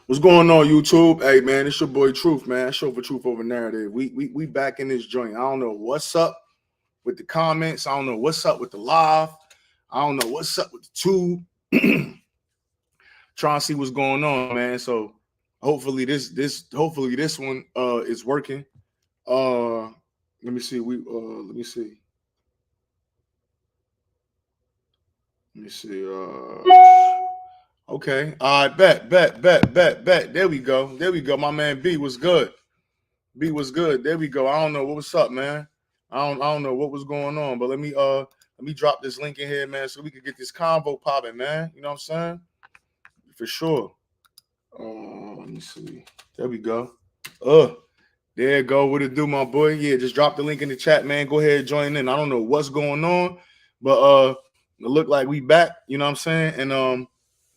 What's going on, YouTube? Hey man, it's your boy Truth, man. Show for Truth Over Narrative. We back in this joint. I don't know what's up with the comments. I don't know what's up with the live. I don't know what's up with the tube. Trying to see what's going on, man. So hopefully this one is working. Let me see. Let me see. Let me see. Okay. All right, bet. There we go. My man B was good. B was good. There we go. I don't know what's up, man. I don't know what was going on, but let me drop this link in here, man, so we can get this convo popping, man. You know what I'm saying? For sure. Let me see. There we go. There you go. What it do, my boy? Yeah, just drop the link in the chat, man. Go ahead, join in. I don't know what's going on, but it look like we back. You know what I'm saying? And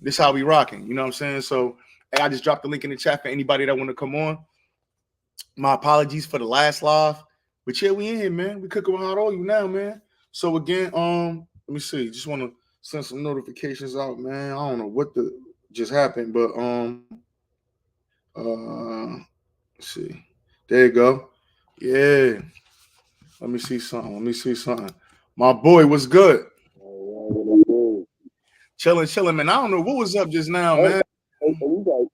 this how we rocking. You know what I'm saying? So hey, I just dropped the link in the chat for anybody that want to come on. My apologies for the last live, but yeah, we in here, man. We cooking with hot oil now, man. So again, let me see. Just want to send some notifications out, man. I don't know what just happened, but let's see. There you go. Yeah. Let me see something. My boy, what's good? Chilling, man. I don't know what was up just now, man. You got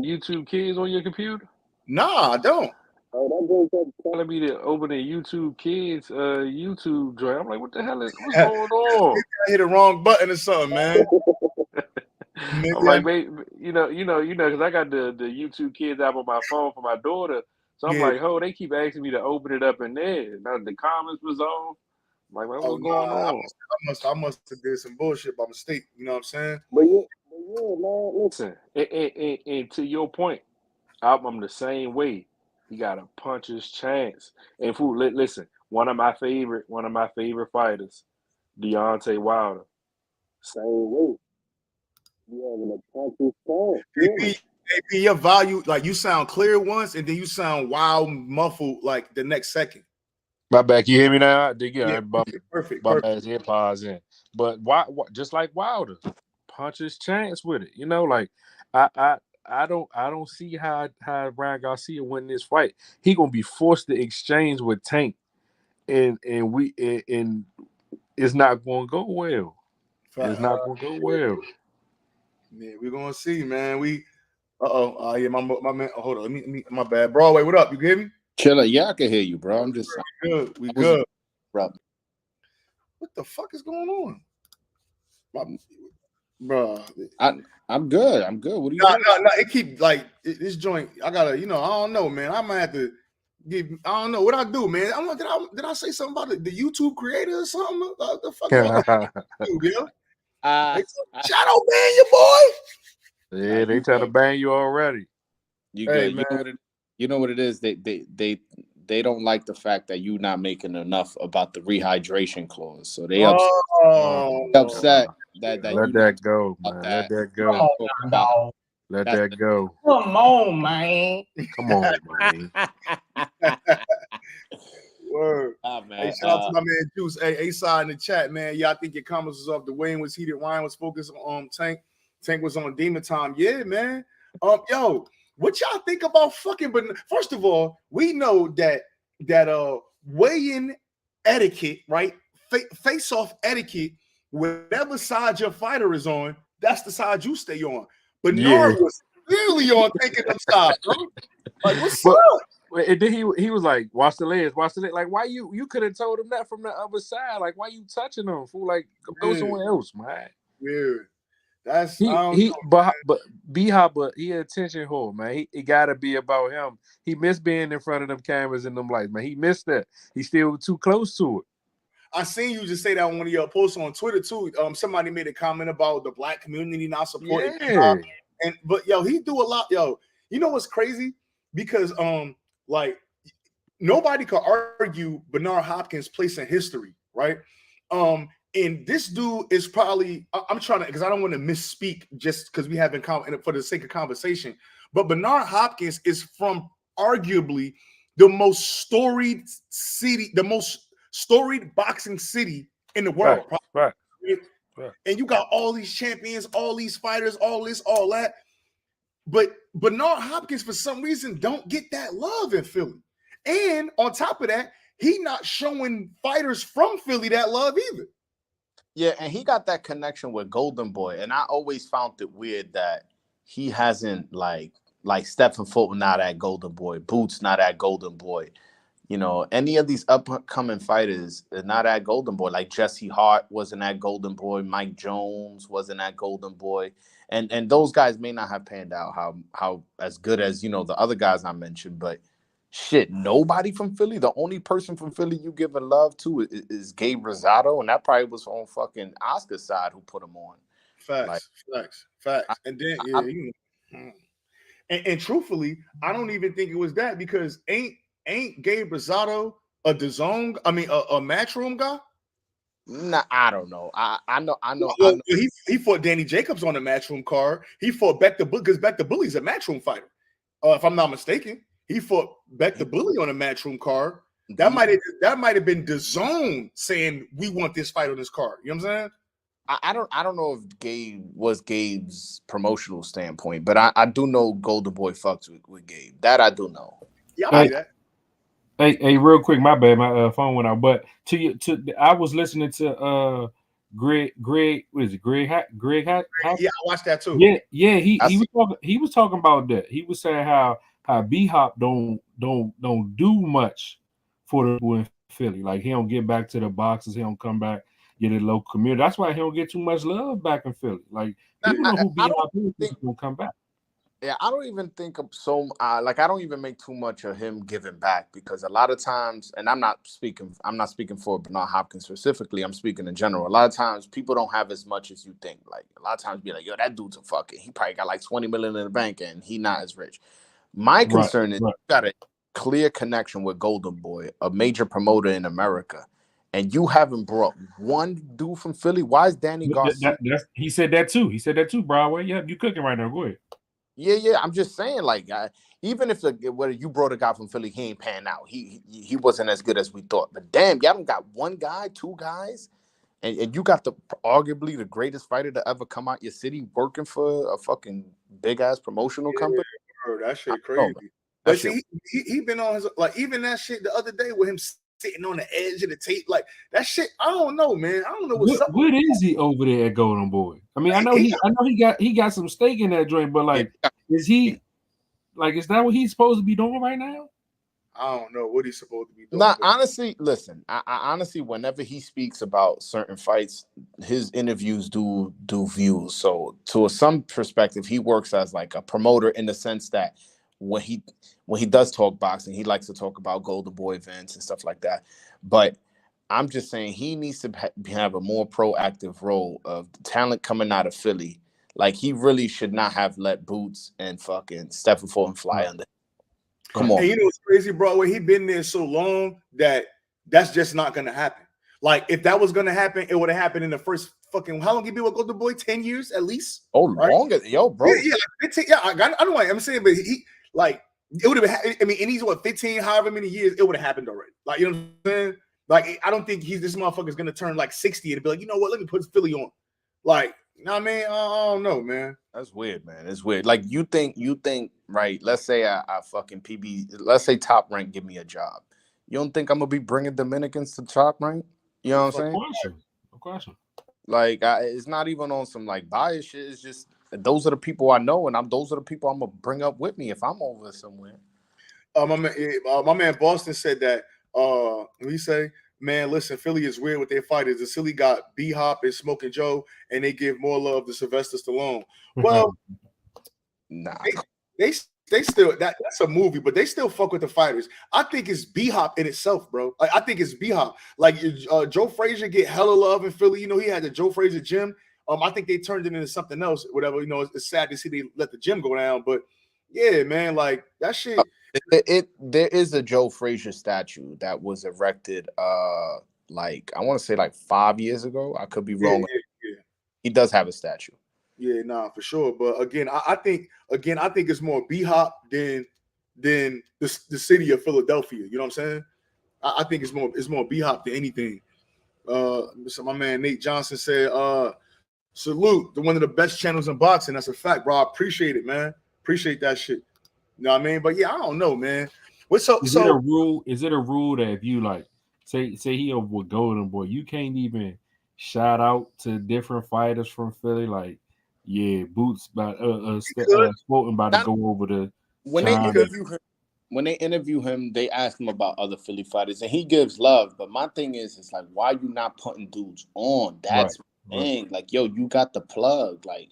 YouTube Kids on your computer? Nah, I don't. Oh, that goes up telling me to open a YouTube Kids YouTube joint. I'm like, what the hell what's going on? I hit the wrong button or something, man. I'm like, babe, you know, because I got the YouTube Kids app on my phone for my daughter. So I'm like, oh, they keep asking me to open it up in there. Now the comments was on. I'm like, what's going on? I must have did some bullshit by mistake. You know what I'm saying? But yeah, man, listen. And to your point, I'm the same way. He got a puncher's chance. And fool, listen, one of my favorite fighters, Deontay Wilder. Same way. You having a puncher's chance. AP, your value, like you sound clear once and then you sound wild muffled like the next second. My back, you hear me now? Perfect. Ass AirPods in. But why just like Wilder, puncher's chance with it. You know, like I don't see how Ryan Garcia win this fight. He gonna be forced to exchange with Tank, and it's not gonna go well. It's not gonna go well. Yeah, we're gonna see, man. Yeah, my man. Hold on, let me. My bad, Broadway. What up? You hear me? Chiller, yeah, I can hear you, bro. I'm just good. We good, bro. What the fuck is going on, bro? I'm good. I'm good. What are you doing? No. It keep like this joint. I gotta, I don't know, man. I might have to give. I don't know what I do, man. I'm like, did I say something about the YouTube creator or something? The fuck, shadow ban your boy. Yeah, they try to ban you already. You good? Man. You know what it is. They don't like the fact that you're not making enough about the rehydration clause. So they upset that let that go, man. Let that go. Let that go. Come on, man. Come on, man. Word. Man. Hey, shout out to my man Juice. Hey, A-side in the chat, man. Yeah, I think your comments was off. The Wayne was heated. Ryan was focused on Tank. Tank was on Demon Time. Yeah, man. Yo, what y'all think about fucking? But first of all, we know that weigh-in etiquette, right? Face-off etiquette. Whatever side your fighter is on, that's the side you stay on. But Nard was clearly on taking them side, bro. Like, what's up? And then he was like, watch the legs. Like, why you could have told him that from the other side? Like, why you touching him? Fool, like, go somewhere else, man. Weird. That's but he attention whore, man. It gotta be about him. He missed being in front of them cameras and them lights, man. He missed that. He's still too close to it. I seen you just say that on one of your posts on Twitter too. Somebody made a comment about the black community not supporting him. But yo, he do a lot. Yo, you know what's crazy? Because like nobody could argue Bernard Hopkins' place in history, right? And this dude is probably, I'm trying to, because I don't want to misspeak just because we haven't for the sake of conversation. But Bernard Hopkins is from arguably the most storied city, the most storied boxing city in the world. Right. And you got all these champions, all these fighters, all this, all that. But Bernard Hopkins, for some reason, don't get that love in Philly. And on top of that, he not showing fighters from Philly that love either. Yeah, and he got that connection with Golden Boy, and I always found it weird that he hasn't like Stephen Fulton not that Golden Boy, Boots not that Golden Boy. You know, any of these upcoming fighters are not at Golden Boy. Like Jesse Hart wasn't at Golden Boy, Mike Jones wasn't at Golden Boy, and those guys may not have panned out how as good as the other guys I mentioned, but. Shit, nobody from Philly. The only person from Philly you giving love to is Gabe Rosado, and that probably was on fucking Oscar's side who put him on. Facts. And then and truthfully, I don't even think it was that because ain't Gabe Rosado a DAZN? I mean, a Matchroom guy? Nah, I don't know. I know. Well, he fought Danny Jacobs on the Matchroom card. He fought Beck the Bully because Beck the Bully's a Matchroom fighter, if I'm not mistaken. He fought Beck the Bully on a Matchroom card. That might have been DAZN saying we want this fight on this card. You know what I'm saying? I don't know if Gabe was Gabe's promotional standpoint, but I do know Golden Boy fucks with Gabe. That I do know. Yeah, I like that. Hey, real quick, my bad, my phone went out. But I was listening to Greg, what is it? Greg Hat? Yeah, I watched that too. Yeah. He was talking about that. He was saying how B-Hop don't do much for the people in Philly. Like he don't get back to the boxes. He don't come back, get a local community. That's why he don't get too much love back in Philly. Like people know who B-Hop is. He will come back. Yeah, I don't even think of I don't even make too much of him giving back because a lot of times, and I'm not speaking for Bernard Hopkins specifically, I'm speaking in general. A lot of times people don't have as much as you think. Like a lot of times be like, yo, that dude's a fucking, he probably got like 20 million in the bank and he not as rich. My concern is you got a clear connection with Golden Boy, a major promoter in America, and you haven't brought one dude from Philly. Why is Danny Garcia? He said that too. Broadway. Yeah, you cooking right now. Go ahead. Yeah. I'm just saying, like, even if whether you brought a guy from Philly, he ain't pan out. He wasn't as good as we thought. But damn, y'all don't got one guy, two guys, and you got arguably the greatest fighter to ever come out your city working for a fucking big ass promotional company. Bro, that shit crazy. But see, he been on his even that shit the other day with him sitting on the edge of the tape, like that shit. I don't know, man. I don't know what's up. What is he over there at Golden Boy? I mean, I know he got some stake in that joint, but like, is he like is that what he's supposed to be doing right now? I don't know what he's supposed to be doing. Nah, honestly, listen. I honestly, whenever he speaks about certain fights, his interviews do views. So, to some perspective, he works as like a promoter in the sense that when he does talk boxing, he likes to talk about Golden Boy events and stuff like that. But I'm just saying he needs to have a more proactive role of the talent coming out of Philly. Like he really should not have let Boots and fucking Stephen Fulton fly under. Come on. And you know what's crazy, bro? He been there so long that's just not gonna happen. Like if that was gonna happen, it would have happened in the first fucking how long he been with Golden Boy? 10 years at least. Oh, right? Longer, yo, bro. Yeah, 15, yeah. I don't know. I'm saying, but he like it would have been. I mean, and he's 15, however many years, it would have happened already. Like you know what I'm saying? Like I don't think this motherfucker's gonna turn like 60 and be like, you know what? Let me put Philly on. Like, you know what I mean? I don't know, man. That's weird, man. It's weird. Like you think, right? Let's say I fucking PB. Let's say Top Rank give me a job. You don't think I'm gonna be bringing Dominicans to Top Rank? You know what I'm saying? Of course. Like it's not even on some like bias shit. It's just those are the people I know, and those are the people I'm gonna bring up with me if I'm over somewhere. My man Boston said that. We say, man, listen, Philly is weird with their fighters. The Philly got B-Hop and Smoking Joe, and they give more love to Sylvester Stallone. Well, nah, they still that's a movie, but they still fuck with the fighters. I think it's B-Hop in itself, bro. Like I think it's B-Hop. Like Joe Frazier get hella love in Philly. You know, he had the Joe Frazier gym. I think they turned it into something else. Whatever, you know, it's sad to see they let the gym go down, but yeah, man, like that shit. There is a Joe Frazier statue that was erected like I want to say like 5 years ago. I could be wrong. Yeah. He does have a statue. Yeah, nah, for sure. But again, I think it's more B-Hop than the city of Philadelphia. You know what I'm saying? I think it's more B-Hop than anything. So my man Nate Johnson said, salute to one of the best channels in boxing. That's a fact, bro. I appreciate it, man. Appreciate that shit. You know what I mean? But yeah, I don't know, man. What's so Is it a rule? Is it a rule that if you like say he with Golden Boy, you can't even shout out to different fighters from Philly? Like, yeah, Boots Fulton about to go over to when China. they interview him, they ask him about other Philly fighters, and he gives love. But my thing is, it's like, why you not putting dudes on? That's the thing. Like, yo, you got the plug. Like,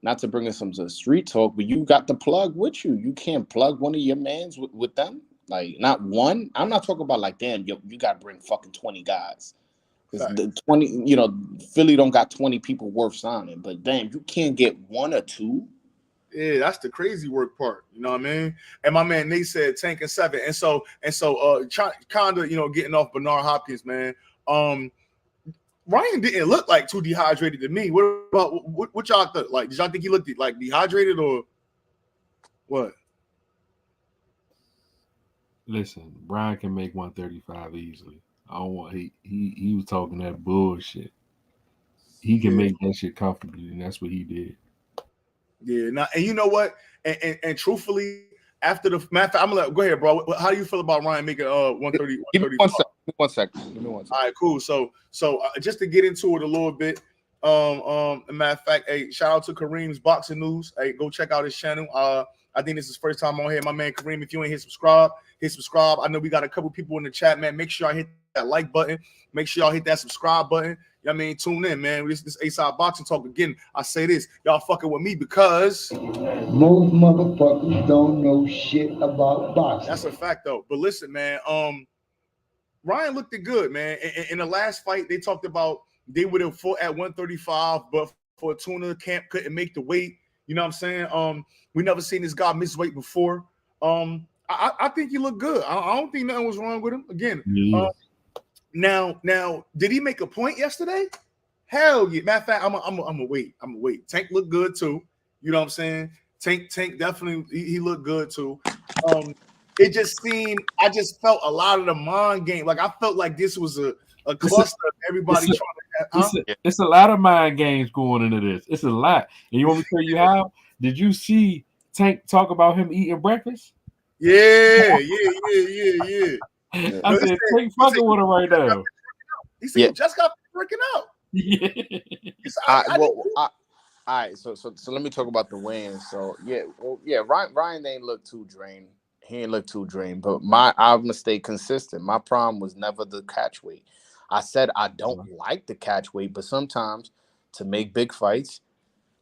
not to bring us some street talk, but you got the plug with you. You can't plug one of your mans with them. Like, not one. I'm not talking about like, damn, yo, you got to bring fucking 20 guys. The 20, you know, Philly don't got 20 people worth signing, but damn, you can't get one or two. Yeah, that's the crazy work part. You know what I mean? And my man Nate said Tank and 7. And so kind of, you know, getting off Bernard Hopkins, man. Ryan didn't look like too dehydrated to me. What about what y'all thought? Like, did y'all think he looked like dehydrated or what? Listen, Brian can make 135 easily. I don't want he was talking that bullshit. He can make that shit comfortably, and that's what he did. Yeah, now and you know what? And truthfully, after the matter of fact, I'm gonna go ahead, bro. How do you feel about Ryan making 130? Give me 1 second. Give me 1 second. All right, cool. So just to get into it a little bit, matter of fact, hey, shout out to Kareem's Boxing News. Hey, go check out his channel. I think this is his first time on here. My man Kareem, if you ain't hit subscribe. I know we got a couple people in the chat, man. Make sure I hit that like button. Make sure y'all hit that subscribe button. You know what I mean? Tune in, man. This A-Side Boxing Talk. Again, I say this. Y'all fucking with me because most motherfuckers don't know shit about boxing. That's a fact, though. But listen, man. Ryan looked good, man. In the last fight, they talked about they would have fought at 135, but Fortuna Camp couldn't make the weight. You know what I'm saying? We never seen this guy miss weight before. I think he looked good. I don't think nothing was wrong with him. Again, now, did he make a point yesterday? Hell yeah. Matter of fact, I'm gonna wait. Tank looked good too. You know what I'm saying? Tank definitely he looked good too. It just seemed I just felt a lot of the mind game. Like I felt like this was a cluster of everybody trying to. It's a lot of mind games going into this. It's a lot. And you want me to tell you how? Did you see Tank talk about him eating breakfast? Yeah. I said, Tank fucking with him right now. He said, he just got working out. Yeah. All right, so let me talk about the weigh-in. So Ryan ain't look too drained. He ain't look too drained. But I'm gonna stay consistent. My problem was never the catch weight. I said I don't like the catch weight, but sometimes to make big fights,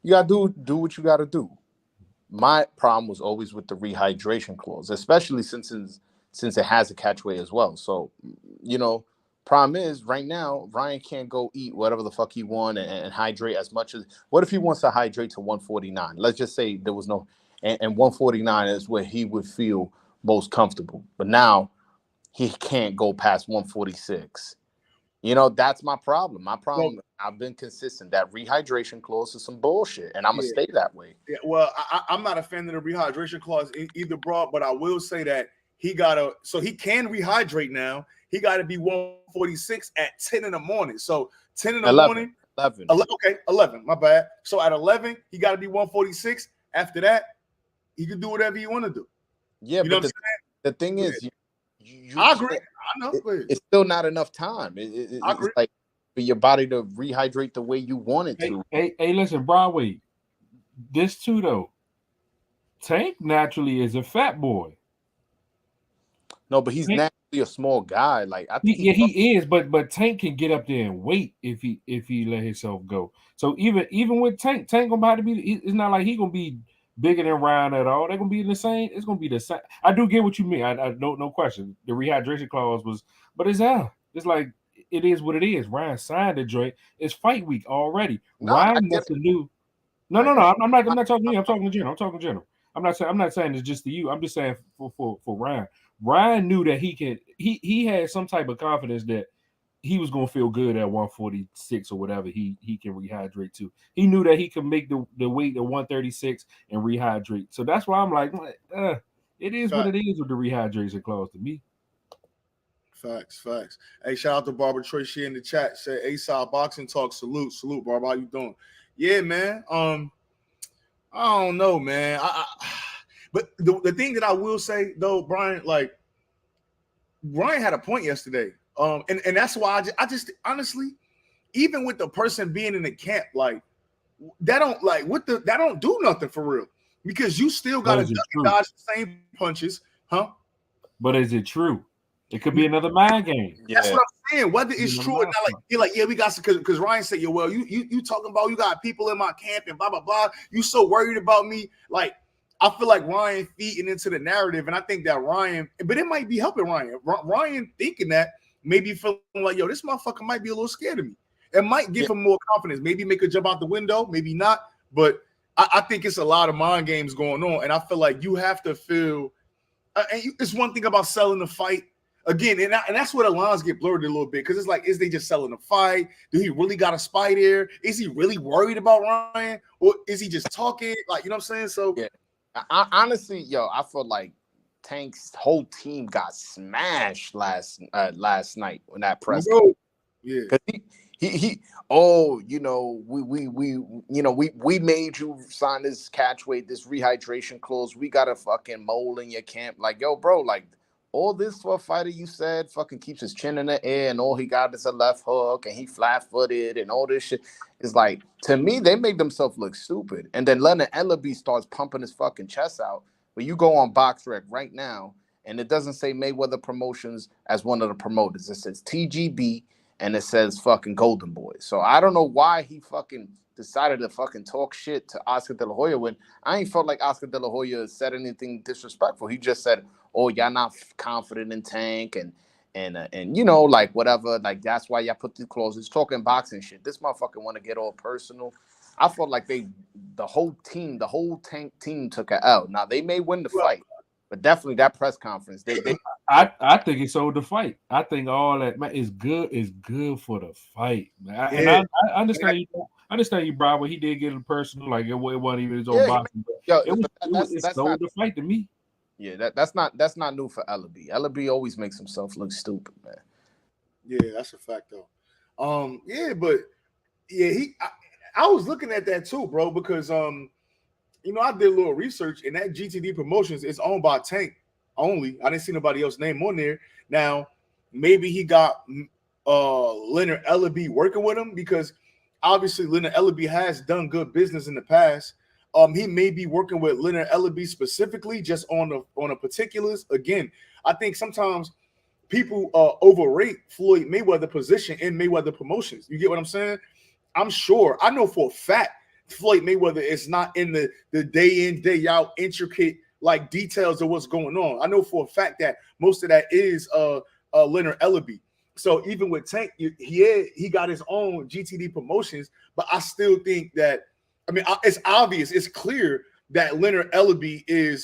you gotta do what you gotta do. My problem was always with the rehydration clause, especially since it has a catch weight as well. So, you know, problem is right now Ryan can't go eat whatever the fuck he want and hydrate as much as. What if he wants to hydrate to 149? Let's just say there was no, and 149 is where he would feel most comfortable. But now he can't go past 146. You know, that's my problem. I've been consistent. That rehydration clause is some bullshit, and I'm gonna stay that way. Yeah, well, I'm not a fan of the rehydration clause either, bro. But I will say that he can rehydrate now. He got to be 146 at 10 in the morning. So 10 in the morning, 11. Okay, 11. My bad. So at 11, he got to be 146. After that, he can do whatever he want to do. Yeah, you know but what I'm saying? The thing is, I agree. I know. It's still not enough time. It's like for your body to rehydrate the way you want it to. Hey, listen, Broadway. This too, though. Tank naturally is a fat boy. No, but he's naturally a small guy. Like I think he is, but Tank can get up there and wait if he let himself go. So even with Tank gonna about to be. It's not like he gonna be bigger than Ryan at all. They're gonna be the same. It's gonna be the same. I do get what you mean. I don't no question. The rehydration clause was, but it's like it is what it is. Ryan signed the joint. It's fight week already. Ryan must have knew. No. I'm not talking to you. I'm talking to general. I'm not saying it's just to you. I'm just saying for Ryan. Ryan knew that he had some type of confidence that he was gonna feel good at 146 or whatever he can rehydrate to. He knew that he could make the weight of 136 and rehydrate. So that's why I'm like, it is what it is with the rehydration clause to me. Facts. Hey, shout out to Barbara Troy. She in the chat said A-Side Boxing Talk. Salute, Barbara. How you doing? Yeah, man. I don't know, man. But the thing that I will say though, Brian, like Ryan had a point yesterday. And that's why I just honestly, even with the person being in the camp, like that don't do nothing for real. Because you still gotta dodge the same punches, huh? But is it true? It could be another mind game. That's what I'm saying. Whether it's true or not, like you're like, yeah, we got some because Ryan said, yeah, well, you talking about you got people in my camp and blah blah blah. You so worried about me. Like, I feel like Ryan feeding into the narrative, and I think that Ryan, but it might be helping Ryan. Ryan thinking that maybe feeling like, yo, this motherfucker might be a little scared of me. It might give him more confidence. Maybe make a jump out the window, maybe not. But I think it's a lot of mind games going on, and I feel like you have to feel. It's one thing about selling the fight again, and that's where the lines get blurred a little bit because it's like, is they just selling the fight? Do he really got a spy there? Is he really worried about Ryan, or is he just talking? Like, you know what I'm saying? So yeah, honestly, I feel like Tank's whole team got smashed last night when that press. Yeah, because he we made you sign this catch weight, this rehydration clause. We got a fucking mole in your camp. Like, yo, bro, like all this for a fighter you said fucking keeps his chin in the air and all he got is a left hook and he flat-footed and all this shit. It's like, to me, they make themselves look stupid. And then Leonard Ellaby starts pumping his fucking chest out. But you go on BoxRec right now and it doesn't say Mayweather Promotions as one of the promoters. It says TGB and it says fucking Golden Boy. So I don't know why he fucking decided to fucking talk shit to Oscar De La Hoya when I ain't felt like Oscar De La Hoya said anything disrespectful. He just said, oh, y'all not confident in Tank and like whatever. Like, that's why y'all put these clauses. Talking boxing shit. This motherfucker want to get all personal. I felt like the whole Tank team took a L. Now, they may win the fight, but definitely that press conference, I think it sold the fight. I think all that, man, is good for the fight, man. And I understand you. I understand you, Bravo. He did get it personal, like it wasn't even his own boxing. It sold the fight to me. Yeah, that's not new for Ellaby. Ellaby always makes himself look stupid, man. Yeah, that's a fact though. I was looking at that too, bro, because I did a little research and that GTD Promotions is owned by Tank only. I didn't see nobody else name on there. Now, maybe he got Leonard Ellaby working with him because obviously Leonard Ellaby has done good business in the past. He may be working with Leonard Ellaby specifically just on the particulars. Again, I think sometimes people overrate Floyd Mayweather position in Mayweather Promotions. You get what I'm saying? I'm sure. I know for a fact Floyd Mayweather is not in the day in, day out intricate like details of what's going on. I know for a fact that most of that is Leonard Ellaby. So even with Tank, he got his own GTD Promotions, but I still think that, I mean, it's obvious, it's clear that Leonard Ellaby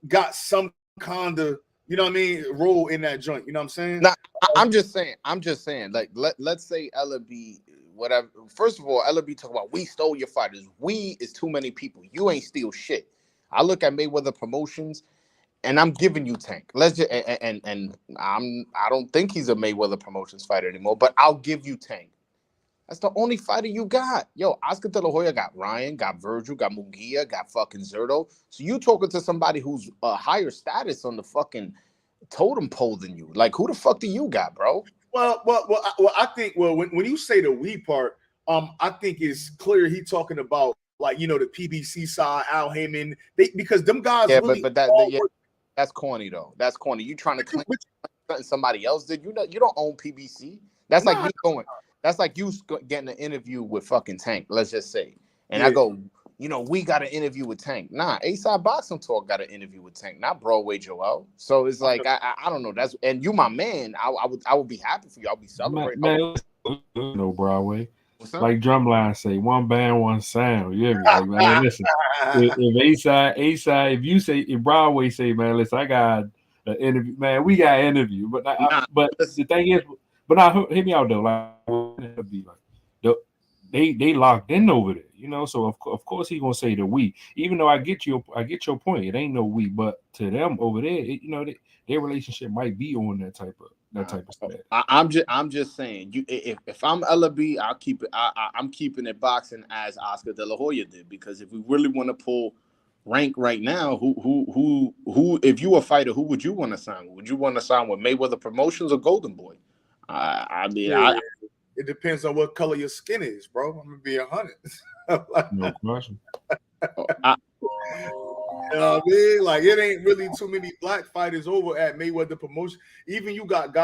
got some kind of, you know what I mean, role in that joint. You know what I'm saying? Nah, I'm just saying, like, let's say Ellaby, whatever. First of all, Ellaby talk about we stole your fighters. We is too many people. You ain't steal shit. I look at Mayweather Promotions, and I'm giving you Tank. Let's just and I don't think he's a Mayweather Promotions fighter anymore, but I'll give you Tank. That's the only fighter you got. Yo, Oscar De La Hoya got Ryan, got Virgil, got Munguia, got fucking Zerto. So you talking to somebody who's a higher status on the fucking totem pole than you. Like, who the fuck do you got, bro? Well, I think when you say the we part, I think it's clear he talking about like the PBC side, Al Heyman, because them guys. Yeah, really that's corny though. That's corny. You trying to claim something somebody else did? You don't own PBC. That's like me going. That's like you getting an interview with fucking Tank. Let's just say, and I go, we got an interview with Tank. Nah, A-Side Boxing Talk got an interview with Tank, not Broadway Joel. So it's like I don't know. That's and you my man. I would be happy for you. I'll be celebrating. Man, no Broadway. Like Drumline say, one band, one sound. You hear me? Like, man, listen. If A-Side, if Broadway say, man, listen, I got an interview, man, we got an interview. But the thing is, but now hit me out though. Like, be like, they locked in over there, So of course he gonna say the we. Even though I get your point, it ain't no we, but to them over there, their relationship might be on that type of stuff. I'm just saying, if I'm Ellaby, I'll keep it. I'm keeping it boxing as Oscar De La Hoya did, because if we really want to pull rank right now, who if you a fighter, who would you want to sign with? Would you want to sign with Mayweather Promotions or Golden Boy? I mean, Yeah, it depends on what color your skin is, bro. I'm gonna be 100. No question. You know what I mean? Like, it ain't really too many black fighters over at Mayweather Promotion. Even you got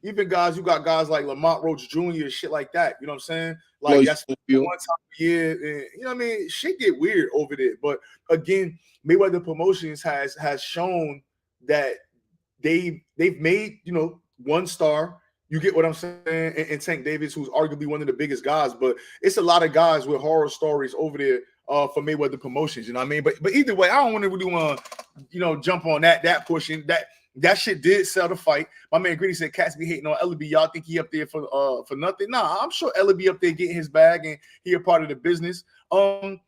even guys, you got guys like Lamont Roach Jr., shit like that. You know what I'm saying? Like, Floyd that's Schofield. one time a year. And, you know what I mean? Shit get weird over there. But again, Mayweather Promotions has shown that they've made, you know, one star. You get what I'm saying? And Tank Davis, who's arguably one of the biggest guys, but it's a lot of guys with horror stories over there for Mayweather Promotions. You know what I mean? But either way, I don't really want to, you know, jump on that portion. That shit did sell the fight. My man Greedy said cats be hating on Ellaby. Y'all think he up there for nothing? Nah, I'm sure Ellaby up there getting his bag and he a part of the business. I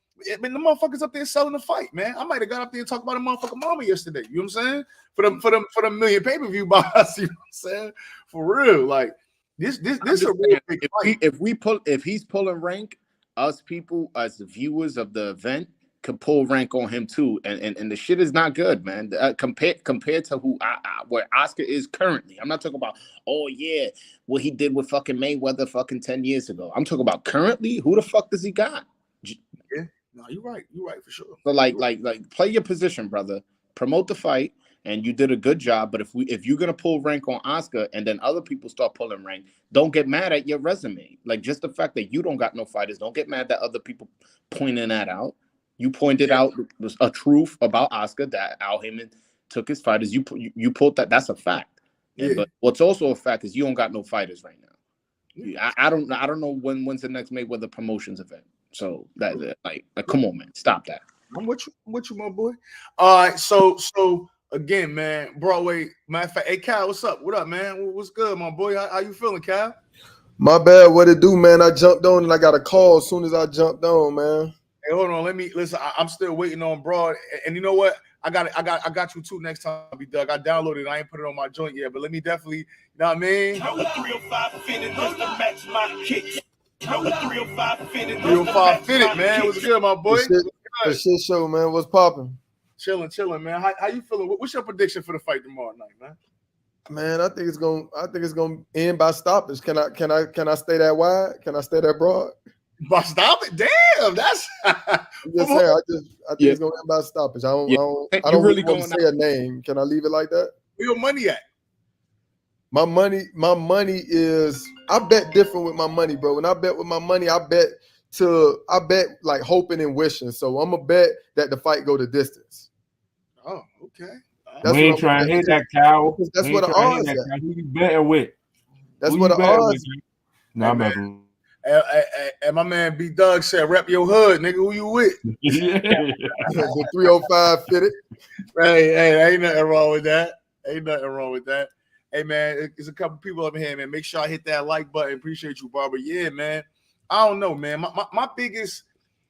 mean, the motherfuckers up there selling the fight, man. I might have got up there and talked about a motherfucking mama yesterday. You know what I'm saying? For the million pay-per-view buys, you know what I'm saying? For real. Like this a real big fight. If he's pulling rank, us people as the viewers of the event could pull rank on him too. And the shit is not good, man. Compared to where Oscar is currently. I'm not talking about, oh yeah, what he did with fucking Mayweather fucking 10 years ago. I'm talking about currently. Who the fuck does he got? Yeah. No, you're right. You're right for sure. So like play your position, brother. Promote the fight, and you did a good job. But if you're gonna pull rank on Oscar, and then other people start pulling rank, don't get mad at your resume. Like, just the fact that you don't got no fighters, don't get mad that other people pointing that out. You pointed out a truth about Oscar that Al Heyman took his fighters. You pulled that. That's a fact. Yeah. But what's also a fact is you don't got no fighters right now. Yeah. I don't know when's the next Mayweather Promotions event. So that like come on, man, stop that. I'm with you, my boy. All right, so again, man, Broadway. Matter of fact, hey Cal, what's up? What up, man? What's good, my boy? How you feeling, Cal? My bad. What it do, man? I jumped on and I got a call as soon as I jumped on, man. Hey, hold on. Let me listen. I'm still waiting on Broad, and you know what? I got you too next time, be Doug. I downloaded it. I ain't put it on my joint yet, but let me definitely. You know what I mean? 305 fitted, man. What's good, my boy? The shit show, man. What's popping? Chilling, man. How you feeling? What's your prediction for the fight tomorrow night, man? Man, I think it's gonna end by stoppage. Can I stay that wide? Can I stay that broad? By stoppage? Damn, that's. I'm just saying. I think it's gonna end by stoppage. I don't really want to say a name. Can I leave it like that? Where your money at? My money is, I bet different with my money, bro. When I bet with my money, I bet like hoping and wishing. So I'm gonna bet that the fight go the distance. Oh, okay. We ain't trying to hit that, Cal. That's what the odds at. Who you betting with? That's what the odds. No, I'm betting. And my man B Doug said, "Rep your hood, nigga. Who you with?" The 305 fitted. Hey, ain't nothing wrong with that. Hey man, there's a couple people up here, man. Make sure I hit that like button. Appreciate you, Barbara. Yeah, man. I don't know, man. My biggest,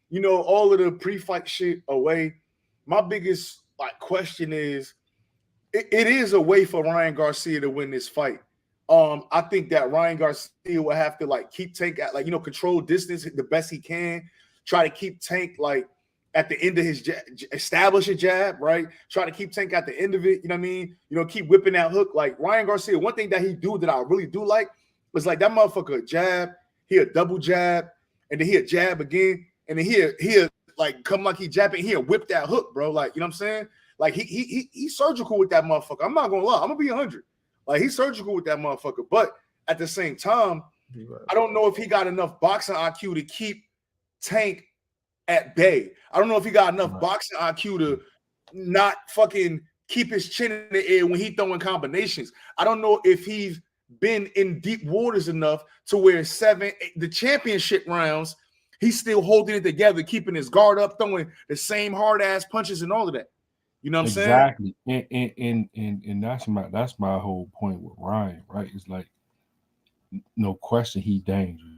you know, all of the pre-fight shit away. My biggest like question is, it is a way for Ryan Garcia to win this fight. I think that Ryan Garcia will have to like keep Tank at, like, you know, control distance the best he can. Try to keep Tank like at the end of his establish a jab, right? Try to keep Tank at the end of it. You know what I mean? You know, keep whipping that hook. Like Ryan Garcia, one thing that he do that I really do like was like that motherfucker jab, he'll double jab, and then he'll jab again, and then he'll like come like he jabbing, he'll whip that hook, bro. Like, you know what I'm saying? Like he's surgical with that motherfucker. I'm not gonna lie, I'm gonna be 100. Like he's surgical with that motherfucker, but at the same time, I don't know if he got enough boxing IQ to keep Tank at bay. I don't know if he got enough boxing IQ to not fucking keep his chin in the air when he throwing combinations. I don't know if he's been in deep waters enough to where the championship rounds, he's still holding it together, keeping his guard up, throwing the same hard ass punches and all of that. You know what I'm saying? Exactly. And that's my whole point with Ryan, right? It's like, no question, he dangerous.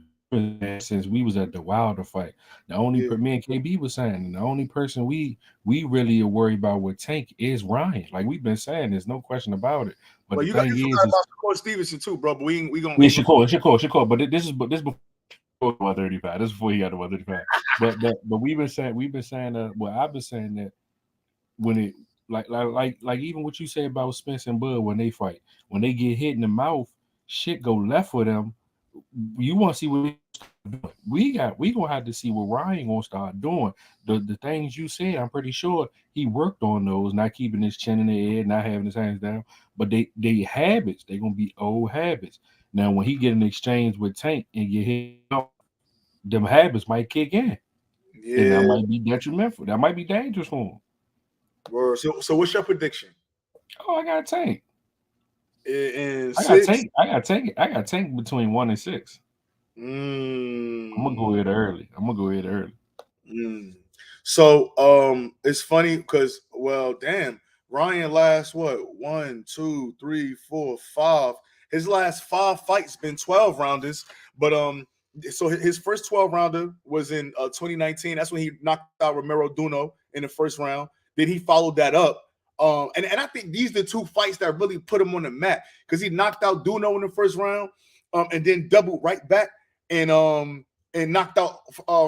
Since we was at the Wilder fight, the only me and KB was saying, the only person we really are worried about with Tank is Ryan. Like we've been saying, there's no question about it. But well, the thing is about Shakur Stevenson too, bro. But we gonna Shakur. But this is before 135. This is before he got to 135. But we've been saying well, I've been saying that when it like even what you say about Spence and Bud when they fight, when they get hit in the mouth, shit go left for them. You want to see what we gonna have to see what Ryan gonna start doing. The things you said, I'm pretty sure he worked on those, not keeping his chin in the air, not having his hands down. But they habits, they gonna be old habits. Now when he get an exchange with Tank and get hit, them habits might kick in. Yeah. And that might be detrimental. That might be dangerous for him. Word. So what's your prediction? Oh, I got Tank. In I six? got Tank between 1 and 6. Mm. I'm gonna go ahead early. So it's funny because Ryan last what 1, 2, 3, 4, 5. His last 5 fights been 12 rounders, but so his first 12 rounder was in 2019. That's when he knocked out Romero Duno in the first round. Then he followed that up. And I think these are the 2 fights that really put him on the map because he knocked out Duno in the first round, and then doubled right back and knocked out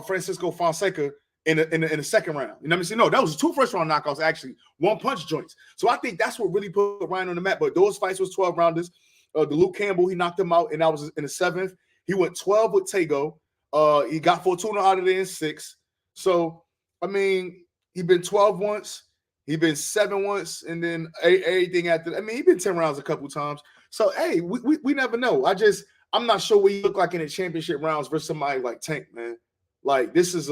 Francisco Fonseca in the second round. You know what I'm saying? No, that was 2 first round knockouts, actually, 1 punch joints. So I think that's what really put Ryan on the map. But those fights was 12 rounders. The Luke Campbell, he knocked him out, and that was in the 7th. He went 12 with Tego. He got Fortuna out of there in 6. So I mean, he been 12 once. He been 7 once, and then everything after. I mean, he been 10 rounds a couple times. So hey, we never know. I'm not sure what he look like in the championship rounds versus somebody like Tank, man. Like this is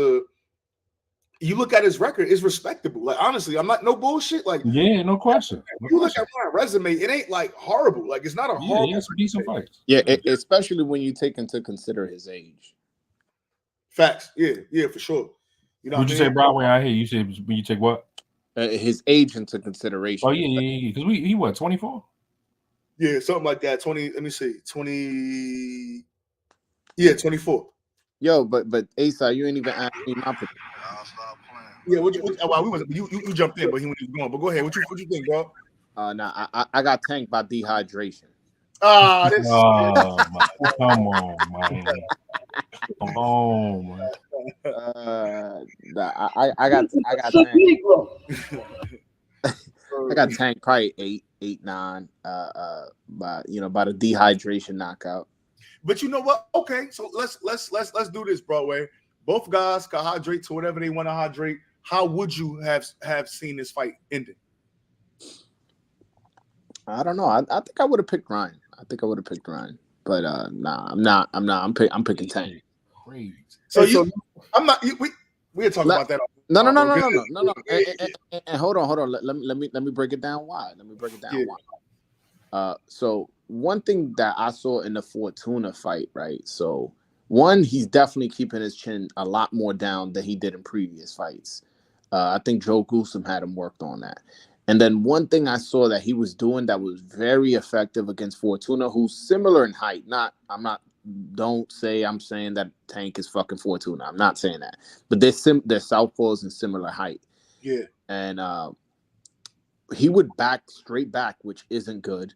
you look at his record, it's respectable. Like honestly, I'm not no bullshit. Like yeah, no question. You look at my resume, it ain't like horrible. Like it's not a horrible. Yeah, some decent fights. Yeah, especially when you take into consider his age. Facts. Yeah, for sure. You know What'd you say, Broadway? I hear you said when you take what? His age into consideration. Oh yeah. Because he what 24? Yeah, something like that. 20. Let me see. 20. Yeah, 24. Yo, but Asa, you ain't even asked me my prediction. Yeah, you jumped in, but he was going. But go ahead. What you think, bro? Nah, I got tanked by dehydration. Ah, Come on, man. Come on, man. I got tanked. I got tanked probably 8, 9. By the dehydration knockout. But you know what? Okay, so let's do this, Broadway. Both guys can hydrate to whatever they want to hydrate. How would you have seen this fight ending? I don't know. I think I would have picked Ryan. But nah, I'm not. I'm picking Tank. Crazy. So I'm not. We had talked about that. No. And hold on. Let me break it down. Why? Why? So one thing that I saw in the Fortuna fight, right? So one, he's definitely keeping his chin a lot more down than he did in previous fights. I think Joe Goosum had him worked on that. And then one thing I saw that he was doing that was very effective against Fortuna, who's similar in height. Don't say I'm saying that Tank is fucking Fortuna. I'm not saying that. But they're southpaws in similar height. Yeah. And he would back straight back, which isn't good.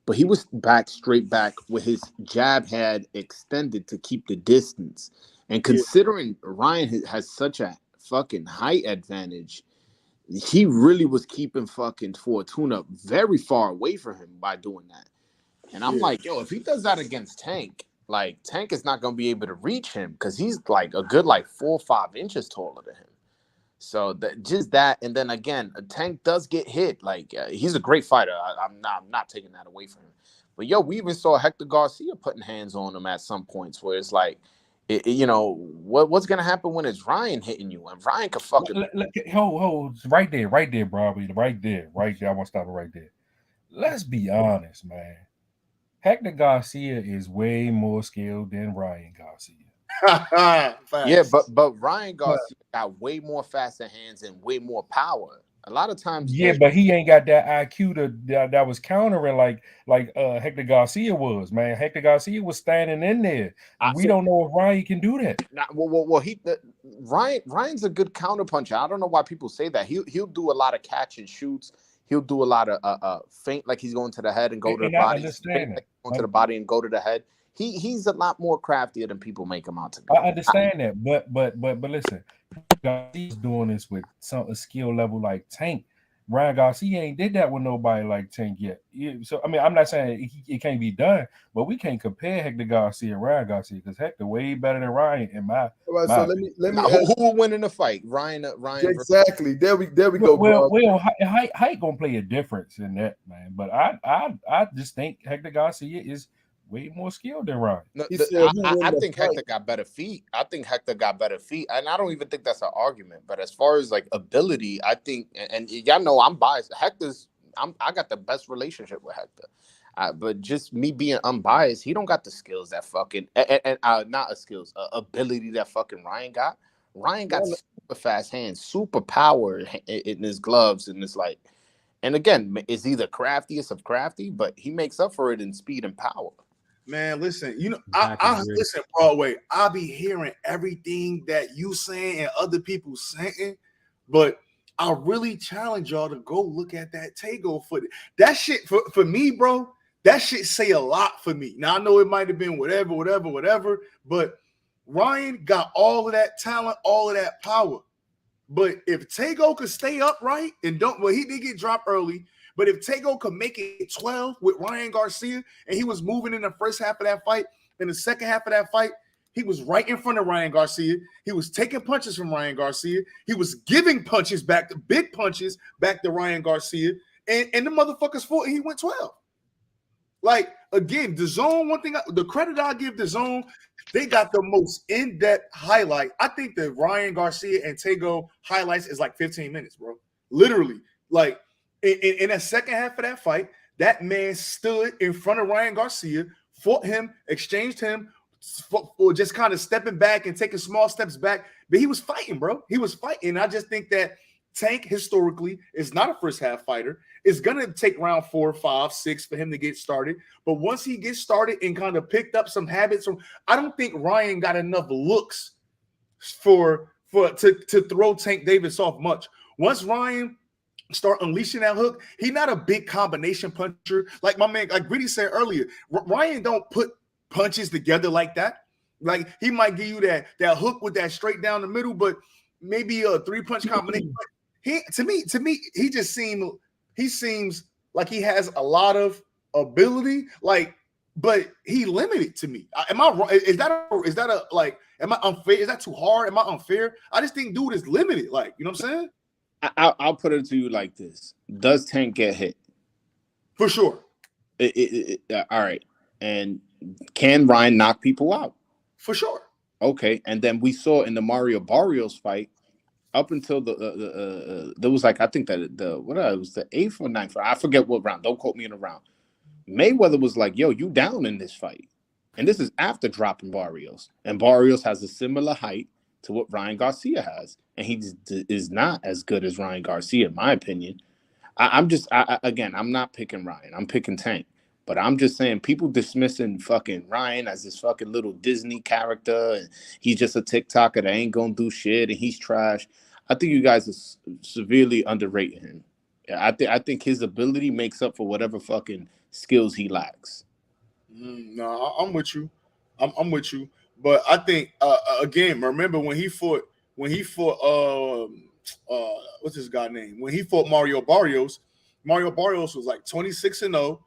But he was back straight back with his jab had extended to keep the distance. And considering Ryan has such a fucking height advantage, he really was keeping fucking Fortuna very far away from him by doing that. And I'm like, yo, if he does that against Tank, like Tank is not going to be able to reach him because he's like a good 4 or 5 inches taller than him. So that, and then again, Tank does get hit. He's a great fighter. I'm not taking that away from him. But yo, we even saw Hector Garcia putting hands on him at some points where it's like, what's gonna happen when it's Ryan hitting you? And Ryan could fucking hold right there, Bobby, right there. I want to stop it right there. Let's be honest, man. Hector Garcia is way more skilled than Ryan Garcia. Yeah, but Ryan Garcia got way more faster hands and way more power. A lot of times, but he ain't got that IQ that was countering like Hector Garcia was, man. Hector Garcia was standing in there. We don't know if Ryan can do that. Ryan's a good counterpuncher. I don't know why people say that. He'll do a lot of catch and shoots. He'll do a lot of feint, like he's going to the head and go to the body. I understand that. Going to the body and go to the head. he's a lot more craftier than people make him out to be. I understand that, but listen, Garcia's doing this with a skill level like Tank. Ryan Garcia ain't did that with nobody like Tank yet. So I mean, I'm not saying it can't be done, but we can't compare Hector Garcia and Ryan Garcia because Hector way better than Ryan in my. All right, so let me Now, ask, who will win in the fight? Ryan. exactly. There we go. Well, height gonna play a difference in that, man. But I just think Hector Garcia is way more skilled than Ryan. No, He said who won I the think fight. Hector got better feet. I think Hector got better feet, and I don't even think that's an argument. But as far as like ability, I think, and y'all know I'm biased. I got the best relationship with Hector, but just me being unbiased, he don't got the skills that fucking ability that fucking Ryan got. Ryan got super fast hands, super power in his gloves, and it's like, and again, it's either craftiest of crafty, but he makes up for it in speed and power. Man, listen, you know, I listen, Broadway. I be hearing everything that you saying and other people saying, but I really challenge y'all to go look at that Tego footage. That shit for me, bro. That shit say a lot for me. Now I know it might have been whatever, but Ryan got all of that talent, all of that power. But if Tego could stay upright and he did get dropped early. But if Tego could make it 12 with Ryan Garcia and he was moving in the first half of that fight, in the second half of that fight, he was right in front of Ryan Garcia. He was taking punches from Ryan Garcia. He was giving punches back, to big punches back to Ryan Garcia. And the motherfuckers fought and he went 12. Like, again, DAZN, one thing, the credit I give DAZN, they got the most in-depth highlight. I think the Ryan Garcia and Tego highlights is like 15 minutes, bro. Literally. Like, in that second half of that fight, that man stood in front of Ryan Garcia, fought him, exchanged him, for just kind of stepping back and taking small steps back. But he was fighting, bro. He was fighting. I just think that Tank historically is not a first half fighter. It's going to take round 4, 5, 6 for him to get started. But once he gets started and kind of picked up some habits I don't think Ryan got enough looks to throw Tank Davis off much. Once Ryan start unleashing that hook, he's not a big combination puncher. Like my man, like Gritty said earlier, Ryan don't put punches together like that. Like he might give you that hook with that straight down the middle, but maybe a 3-punch combination. To me, he seems like he has a lot of ability, like, but he limited to me. Am I wrong? Is that like, am I unfair? Is that too hard? Am I unfair? I just think dude is limited. Like, you know what I'm saying? I'll put it to you like this: does Tank get hit? For sure. All right. And can Ryan knock people out? For sure. Okay. And then we saw in the Mario Barrios fight, up until there was like, I think that it was the 8th or 9th. I forget what round. Don't quote me in the round. Mayweather was like, "Yo, you down in this fight," and this is after dropping Barrios. And Barrios has a similar height to what Ryan Garcia has, and he is not as good as Ryan Garcia, in my opinion. I'm not picking Ryan. I'm picking Tank. But I'm just saying, people dismissing fucking Ryan as this fucking little Disney character, and he's just a TikToker that ain't gonna do shit, and he's trash. I think you guys are severely underrating him. I think his ability makes up for whatever fucking skills he lacks. No, I'm with you. I'm with you. But I think again, remember when he fought what's his guy name? When he fought Mario Barrios was like 26-0,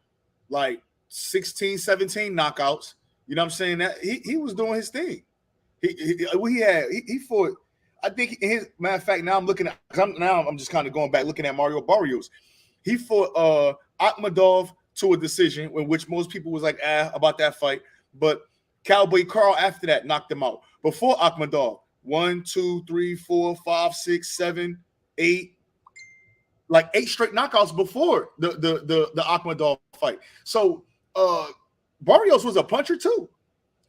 like 16, 17 knockouts. You know what I'm saying? That he was doing his thing. He fought. I think his matter of fact, now I'm looking at I'm just kind of going back looking at Mario Barrios. He fought Akhmadov to a decision, in which most people was like about that fight, but Cowboy Carl after that knocked him out. Before Akhmadov, 1, 2, 3, 4, 5, 6, 7, 8, like 8 straight knockouts before the Akhmadov fight. So Barrios was a puncher too.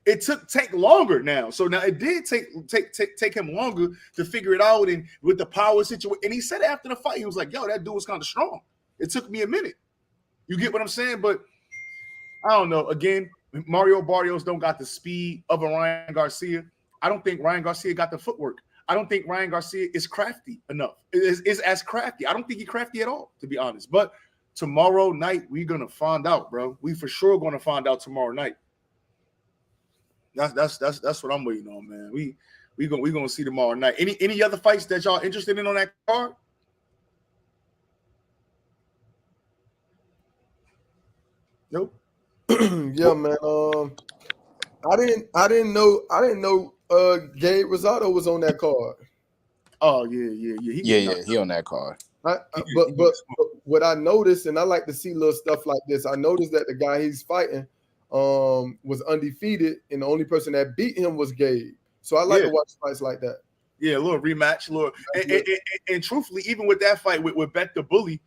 It took Tank longer now. So now it did take him longer to figure it out, and with the power situation. And he said after the fight, he was like, "Yo, that dude was kind of strong. It took me a minute." You get what I'm saying? But I don't know. Again, Mario Barrios don't got the speed of a Ryan Garcia. I don't think Ryan Garcia got the footwork. I don't think Ryan Garcia is crafty enough. Is as crafty. I don't think he's crafty at all, to be honest. But tomorrow night, we're going to find out, bro. We for sure going to find out tomorrow night. That's what I'm waiting on, man. We gonna see tomorrow night. Any other fights that y'all interested in on that card? Nope. Yeah, man. I didn't know Gabe Rosado was on that card. Oh yeah. He on that card. But what I noticed, and I like to see little stuff like this. I noticed that the guy he's fighting was undefeated, and the only person that beat him was Gabe. So I like to watch fights like that. Yeah, a little rematch, and truthfully, even with that fight with Beck the Bully,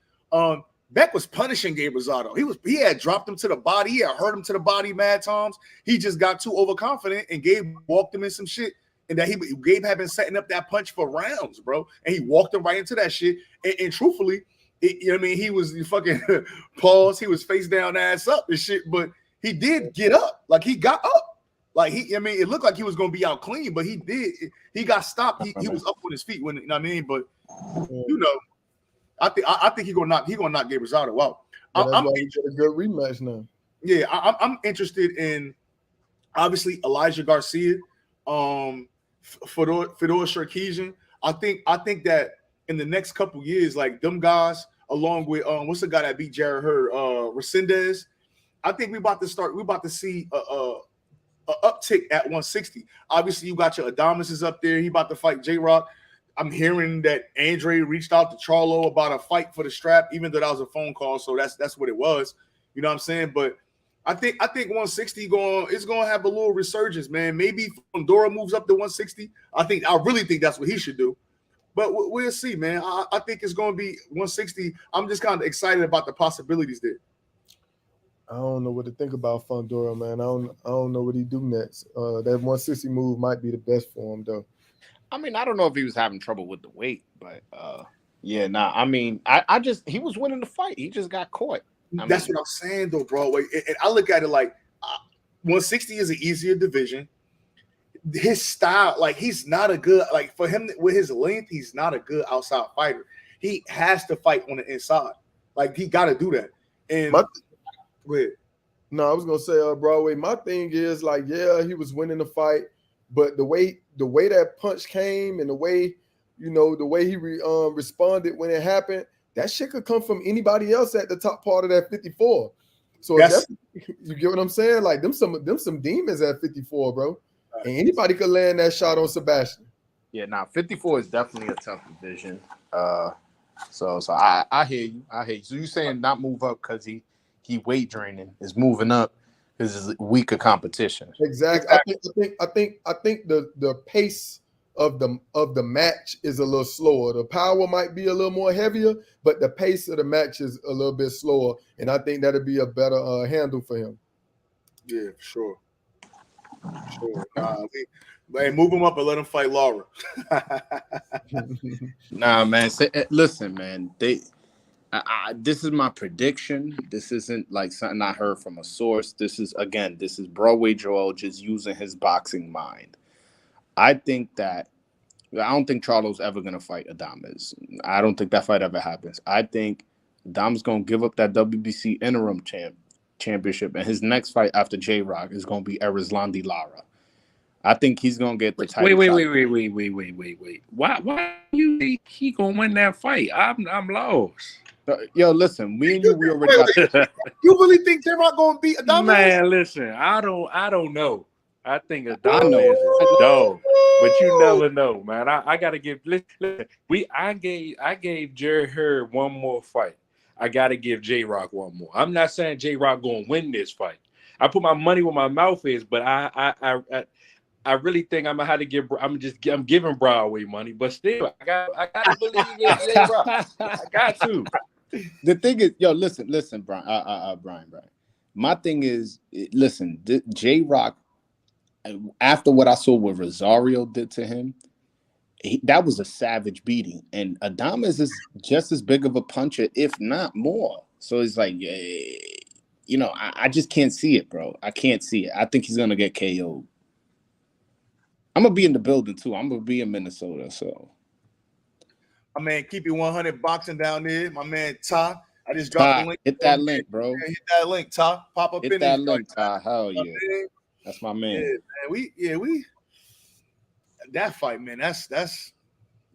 Beck was punishing Gabe Rosado. He had dropped him to the body, he had hurt him to the body mad times. He just got too overconfident, and Gabe walked him in some shit. And that Gabe had been setting up that punch for rounds, bro. And he walked him right into that shit. And truthfully, you know what I mean? He was fucking pause. He was face down, ass up and shit. But he did get up. Like, he got up. Like, it looked like he was going to be out clean, but he did. He got stopped. He was up on his feet, when, you know what I mean? But, you know, I think he's going to knock Gabe Rosado out. I'm get a good rematch now. Yeah, I'm interested in, obviously, Elijah Garcia. Fedor Sarkisian. I think that in the next couple years, like them guys, along with what's the guy that beat Jared Hurd, Resendez. I think we about to see a uptick at 160. Obviously, you got your Adames is up there. He about to fight J-Rock. I'm hearing that Andre reached out to Charlo about a fight for the strap, even though that was a phone call. So that's what it was. You know what I'm saying? But I think 160 is going to have a little resurgence, man. Maybe Fundora moves up to 160. I really think that's what he should do. But we'll see, man. I think it's going to be 160. I'm just kind of excited about the possibilities there. I don't know what to think about Fundora, man. I don't know what he do next. That 160 move might be the best for him, though. I mean, I don't know if he was having trouble with the weight, but I mean, I just, he was winning the fight. He just got caught. That's what I'm saying, though, bro. And I look at it like 160 is an easier division. His style, like, he's not a good, like, for him with his length, he's not a good outside fighter. He has to fight on the inside. Like, he got to do that. And go ahead. No, I was gonna say, Broadway. My thing is, like, yeah, he was winning the fight, but the way that punch came and the way he responded when it happened. That shit could come from anybody else at the top part of that 54. So you get what I'm saying? Like, them some demons at 54, bro. And anybody could land that shot on Sebastian. Yeah, 54 is definitely a tough division. So I hear you. So you saying not move up because he weight draining, is moving up because it's weaker competition. Exactly. I think the pace of the match is a little slower. The power might be a little more heavier, but the pace of the match is a little bit slower, and I think that'll be a better handle for him. Yeah, for sure. Hey, move him up and let him fight Laura. Nah, man. Listen, man. This is my prediction. This isn't like something I heard from a source. This is Broadway Joel just using his boxing mind. I don't think Charlo's ever going to fight Adames. I don't think that fight ever happens. I think Adames going to give up that WBC interim championship, and his next fight after J-Rock is going to be Erislandy Lara. I think he's going to get the title. Wait. Why you think he going to win that fight? I'm lost. Yo, listen, we already got. You really think J-Rock going to beat Adames? Man, listen, I don't know. I think Adames is a dog, but you never know, man. I gotta give. Listen, I gave Jerry Hurd one more fight. I gotta give J-Rock one more. I'm not saying J-Rock gonna win this fight. I put my money where my mouth is, but I really think I'm gonna have to give. I'm giving Broadway money, but still, I gotta believe in J-Rock. I got to. The thing is, yo, listen, Brian. My thing is, listen, J-Rock. After what I saw what Rosario did to him, that was a savage beating. And Adames is just as big of a puncher, if not more. So it's like, I just can't see it, bro. I can't see it. I think he's going to get KO'd. I'm going to be in the building, too. I'm going to be in Minnesota, so. My man, keep it 100 boxing down there. My man, Ty. I just dropped the link. Hit that link, bro. Hit that link, Ty. Pop up in that link, Ty. Hell yeah. That's my Yeah, man. man. We that fight, man. That's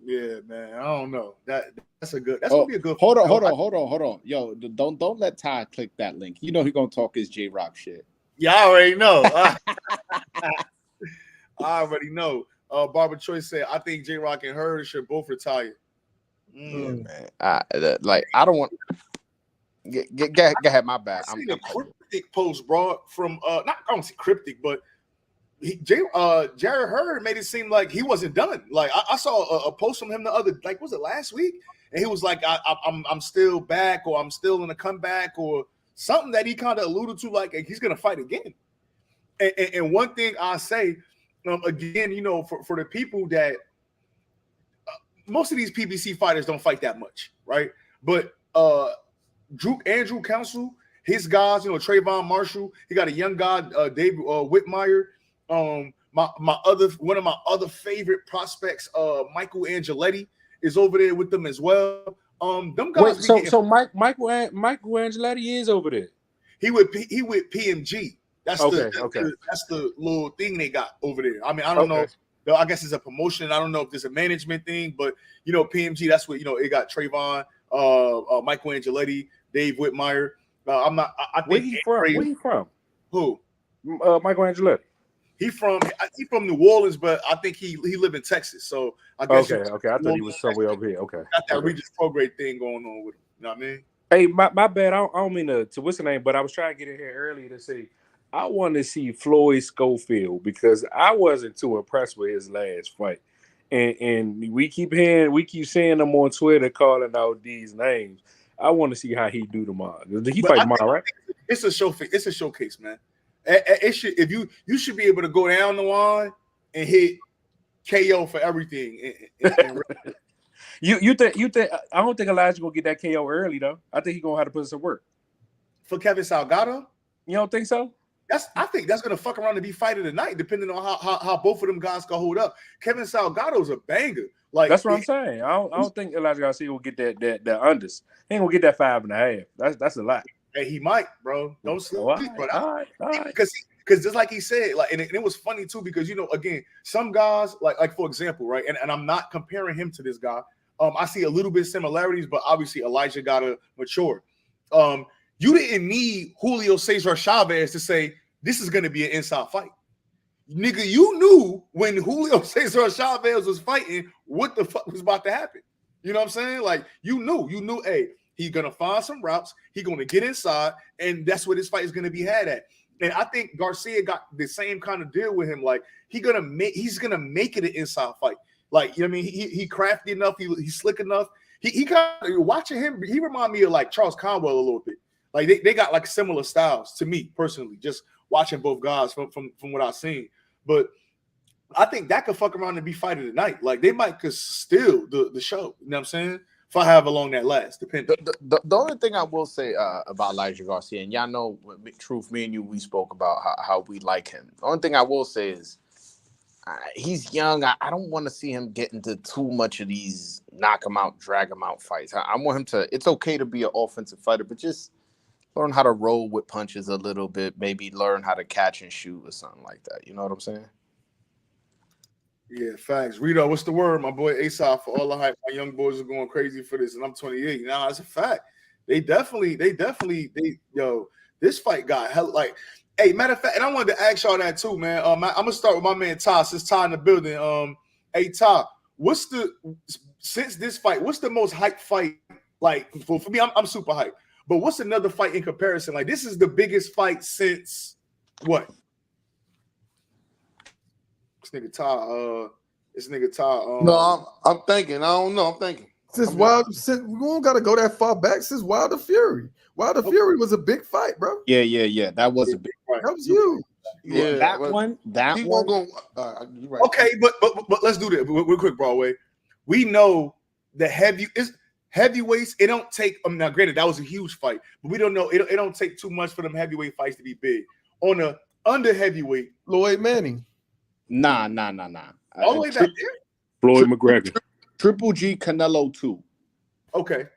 yeah, man. I don't know. That's gonna be a good Hold fight. on. Yo, don't let Ty click that link. You know he gonna talk his J Rock shit. Yeah, I already know. I already know. Barbara Choice said, I think J Rock and her should both retire. Yeah, man. I don't want. Go ahead. My bad. I seen a cryptic post, bro, from not I don't say cryptic, but Jared Hurd made it seem like he wasn't done. Like I saw a post from him the other, like was it last week? And he was like, I'm still back, or I'm still in a comeback, or something that he kind of alluded to, like he's gonna fight again. And one thing I say, again, you know, for the people that most of these PBC fighters don't fight that much, right? But Andrew Council, his guys, you know, Trayvon Marshall, he got a young guy, David Whitmire. One of my other favorite prospects, Michael Angeletti, is over there with them as well. Them guys. Wait, so Michael Angeletti is over there. He with PMG. That's okay. That's the little thing they got over there. I mean, I don't know. I guess it's a promotion. I don't know if there's a management thing, but you know, PMG. That's what, you know. It got Trayvon, Michael Angeletti, Dave Whitmire. I think Where he from? Who? Michael Angeletti. He from New Orleans, but I think he live in Texas. So I guess okay. I thought he was somewhere over here. Okay, got that Regis Prograde thing going on with him. You know what I mean? Hey, my bad. I don't mean to what's the name, but I was trying to get in here earlier to say I want to see Floyd Schofield because I wasn't too impressed with his last fight, and we keep seeing him on Twitter calling out these names. I want to see how he do tomorrow. He fight tomorrow, right? It's a showcase, man. It should, if you should be able to go down the line and hit KO for everything. You think I don't think Elijah gonna get that KO early though. I think he's gonna have to put some work. For Kevin Salgado? You don't think so? I think that's gonna fuck around and be fight of the night, depending on how both of them guys can hold up. Kevin Salgado's a banger. Like that's what I'm saying. I don't think Elijah Garcia will get that unders. He ain't gonna get that 5.5. That's a lot. Hey, he might, bro. Don't sleep, bro. All right. Because just like he said, like, and it was funny too, because you know, again, some guys, like for example, right, and I'm not comparing him to this guy. I see a little bit of similarities, but obviously Elijah gotta mature. You didn't need Julio Cesar Chavez to say this is gonna be an inside fight. Nigga, you knew when Julio Cesar Chavez was fighting what the fuck was about to happen. You know what I'm saying? Like, you knew, hey, he's gonna find some routes, he's gonna get inside, and that's where this fight is gonna be had at. And I think Garcia got the same kind of deal with him. Like, he's gonna make it an inside fight. Like, you know what I mean? He crafty enough, he's slick enough. He kind of, watching him, he remind me of like Charles Conwell a little bit. Like they got like similar styles to me personally, just watching both guys from what I've seen. But I think that could fuck around and be fight of the night. Like they might could steal the show. You know what I'm saying? For however long that lasts, depending. The only thing I will say about Elijah Garcia, and y'all know, truth, me and you, we spoke about how we like him. The only thing I will say is he's young. I don't want to see him get into too much of these knock him out, drag him out fights. I want him to. It's okay to be an offensive fighter, but just learn how to roll with punches a little bit. Maybe learn how to catch and shoot or something like that. You know what I'm saying? Yeah, facts. Rito, what's the word? My boy Asaf, for all the hype. My young boys are going crazy for this, and I'm 28. Nah, it's a fact. They definitely, this fight got hell. Like, hey, matter of fact, and I wanted to ask y'all that too, man. I'm gonna start with my man Ty, since Ty in the building. Hey Ty, since this fight, what's the most hype fight? Like for me, I'm super hyped. But what's another fight in comparison? Like, this is the biggest fight since what? This nigga Ty. No, I'm thinking. I don't know. I'm thinking. Since we don't gotta go that far back. Since Wilder Fury. Wilder Fury was a big fight, bro. Yeah. That was a big fight. That was huge. Yeah, that one. You're right. Okay, but let's do this real quick, Broadway. We know the heavyweights. It don't take. Now, granted, that was a huge fight, but we don't know. It don't take too much for them heavyweight fights to be big. On the under heavyweight, Lloyd Manning. Nah. All the way back there. Floyd McGregor. Triple G Canelo 2. Okay.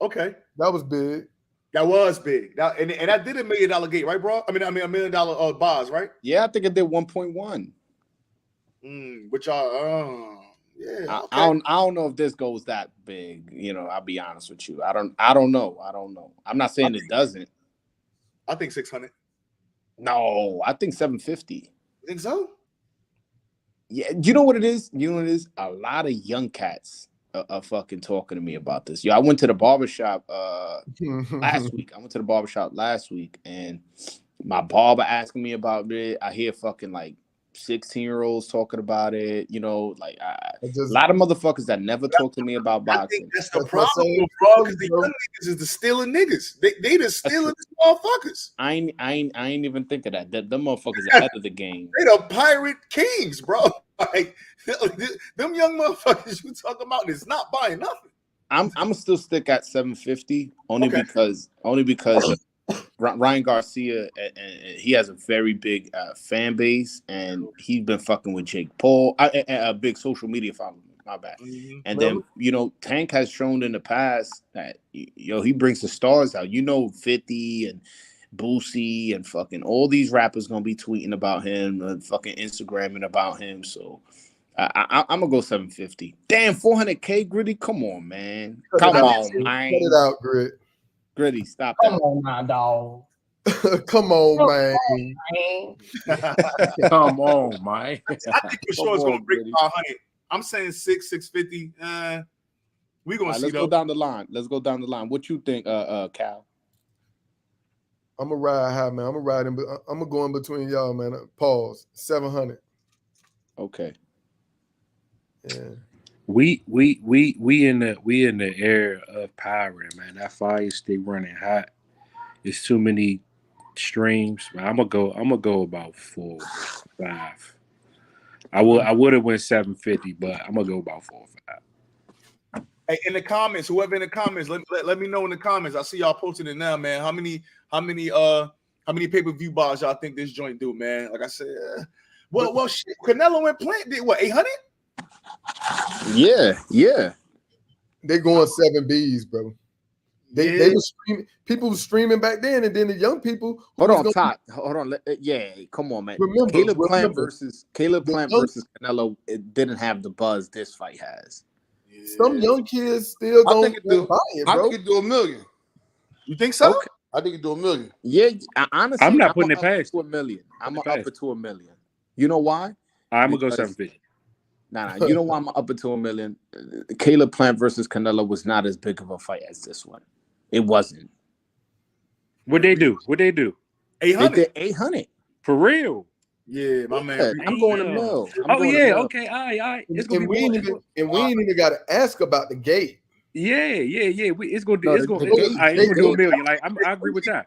That was big. That was big. And that did $1 million gate, right, bro? I mean, $1 million bars, right? Yeah, I think it did 1.1. Which are yeah. Okay. I don't know if this goes that big. I'll be honest with you. I don't know. I'm not saying it doesn't. I think 600. No, I think 750. You think so? Yeah, you know what it is? A lot of young cats are fucking talking to me about this. I went to the barbershop last week. And my barber asking me about it. I hear fucking like 16-year-olds talking about it. A lot of motherfuckers that never talk to me about I boxing. think that's the problem, bro. Because the young niggas is the stealing niggas. They just stealing these motherfuckers. I ain't even think of that. Them motherfuckers ahead of the game. They the pirate kings, bro. Like them young motherfuckers you talking about is not buying nothing. I'm gonna still stick at 750 only because Ryan Garcia, and he has a very big fan base, and he's been fucking with Jake Paul, a big social media following. My bad. Mm-hmm. And then Tank has shown in the past that he brings the stars out. 50 and Boosie and fucking all these rappers gonna be tweeting about him and fucking Instagramming about him. So I'm gonna go 750. Damn, 400K, Gritty. Come on, man. Come on, man. Cut it out, Gritty, stop Come that. on, my dog. Come on, man. Come on, man. I think for sure it's gonna break 500. I'm saying 650. We're gonna see. Let's go down the line. What you think, Cal? I'm gonna ride high, man. I'm gonna go in between y'all, man. Pause. 700. Okay. Yeah. We in the era of power, man. That fire stay running hot. It's too many streams. I'm gonna go about 4 or 5. I would have went 750, but I'm gonna go about 4 or 5. Hey, in the comments, whoever in the comments, let me know in the comments. I see y'all posting it now, man. How many pay-per-view bars y'all think this joint do, man? Like I said, well, shit. Canelo and Plant did what, 800? Yeah. They going 7 Bs, bro. They were streaming. People were streaming back then, and then the young people. Hold on. Yeah, come on, man. Caleb Plant versus Canelo, it didn't have the buzz this fight has. Some young kids still going to buy it, bro. I think it do $1 million. You think so? Okay. I think it do $1 million. Yeah, honestly, I'm not putting it past to $1 million. I'm up it to $1 million. You know why? I'm gonna go 750. Nah. You know why I'm up it to $1 million? Caleb Plant versus Canelo was not as big of a fight as this one. It wasn't. What'd they do? 800. They did 800 for real. Yeah, my man. I'm going to mill. Okay, all right. It's gonna we ain't even got to ask about the gate. Yeah. It's gonna do $1 million. Like I agree with that.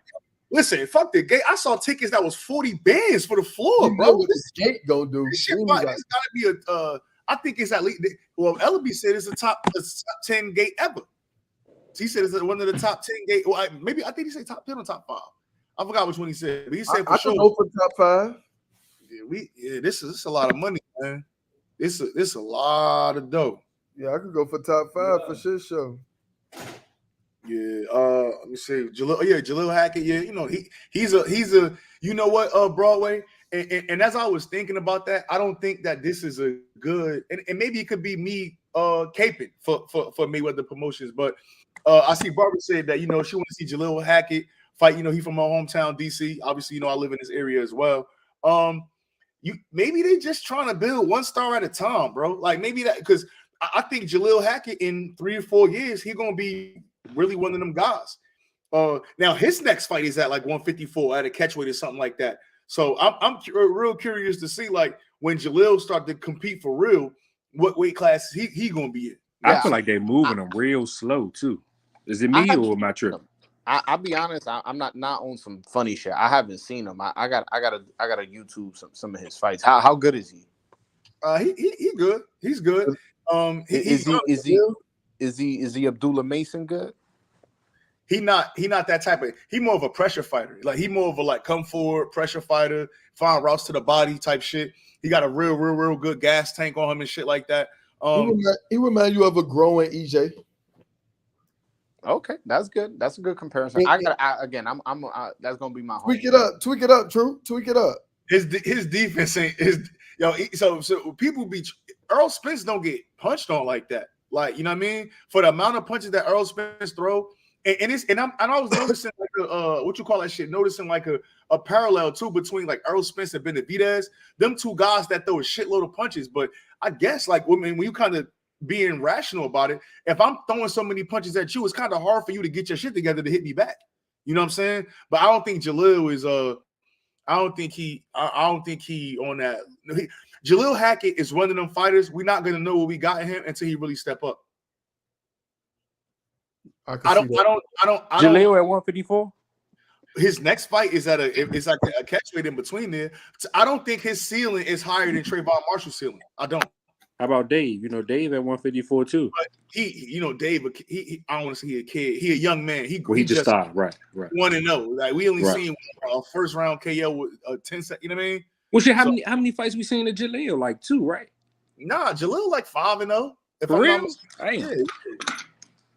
Listen, fuck the gate. I saw tickets that was 40 bands for the floor, bro. What this gate gonna do? This shit, it's gotta be I think it's at least. Well, Ellaby said it's a top 10 gate ever. He said it's one of the top 10 gate. Well, I think he said top 10 or top 5. I forgot which one he said. But he said for sure. I go for top 5. Yeah, this is a lot of money, man. This a lot of dough. Yeah, I could go for top 5 for shit show. Yeah, let me see. Jalil Hackett. Yeah, he's a you know what, Broadway. And as I was thinking about that, I don't think that this is a good, and maybe it could be me caping for Mayweather Promotions, but I see Barbara said that she want to see Jalil Hackett fight. He from my hometown, DC. Obviously, I live in this area as well. Maybe they just trying to build one star at a time, bro. Like maybe that, because I think Jalil Hackett in 3 or 4 years, he's gonna be really one of them guys. Now his next fight is at like 154 at a catchweight or something like that. So I'm real curious to see, like, when Jalil start to compete for real, what weight class he gonna be in. I feel like they're moving him real slow too. Is it me or my trip? I'll be honest. I'm not on some funny shit. I haven't seen him. I got to YouTube some of his fights. How good is he? He good. He's good. Is he Abdullah Mason good? He not that type of. He more of a pressure fighter. Like he more of a like come forward pressure fighter, find routes to the body type shit. He got a real good gas tank on him and shit like that. He remind you of a growing EJ. Okay, that's good. That's a good comparison. I'm that's gonna be my Tweak home. it up, True. Tweak it up. His defense ain't so people be Earl Spence don't get punched on like that. Like, you know what I mean? For the amount of punches that Earl Spence throw, and I was noticing like what you call that shit, noticing like a parallel too between like Earl Spence and Benavidez, them two guys that throw a shitload of punches. But I guess like when you kind of being rational about it, if I'm throwing so many punches at you, it's kind of hard for you to get your shit together to hit me back. You know what I'm saying? But I don't think Jalil is I don't think he on that. Jalil Hackett is one of them fighters. We're not gonna know what we got in him until he really step up. I don't. Jaleel at 154. His next fight is it's like a catchweight in between there. I don't think his ceiling is higher than Trayvon Marshall's ceiling. I don't. How about Dave? You know, Dave at 154 too. But Dave, I don't want to say he a kid. He a young man. He just started. Right. 1-0. Like we only seen a first round KO with 10 seconds. You know what I mean? Well, shit, how many fights we seen at Jaleel? Like 2, right? Nah, Jalil like 5-0. For real? Damn.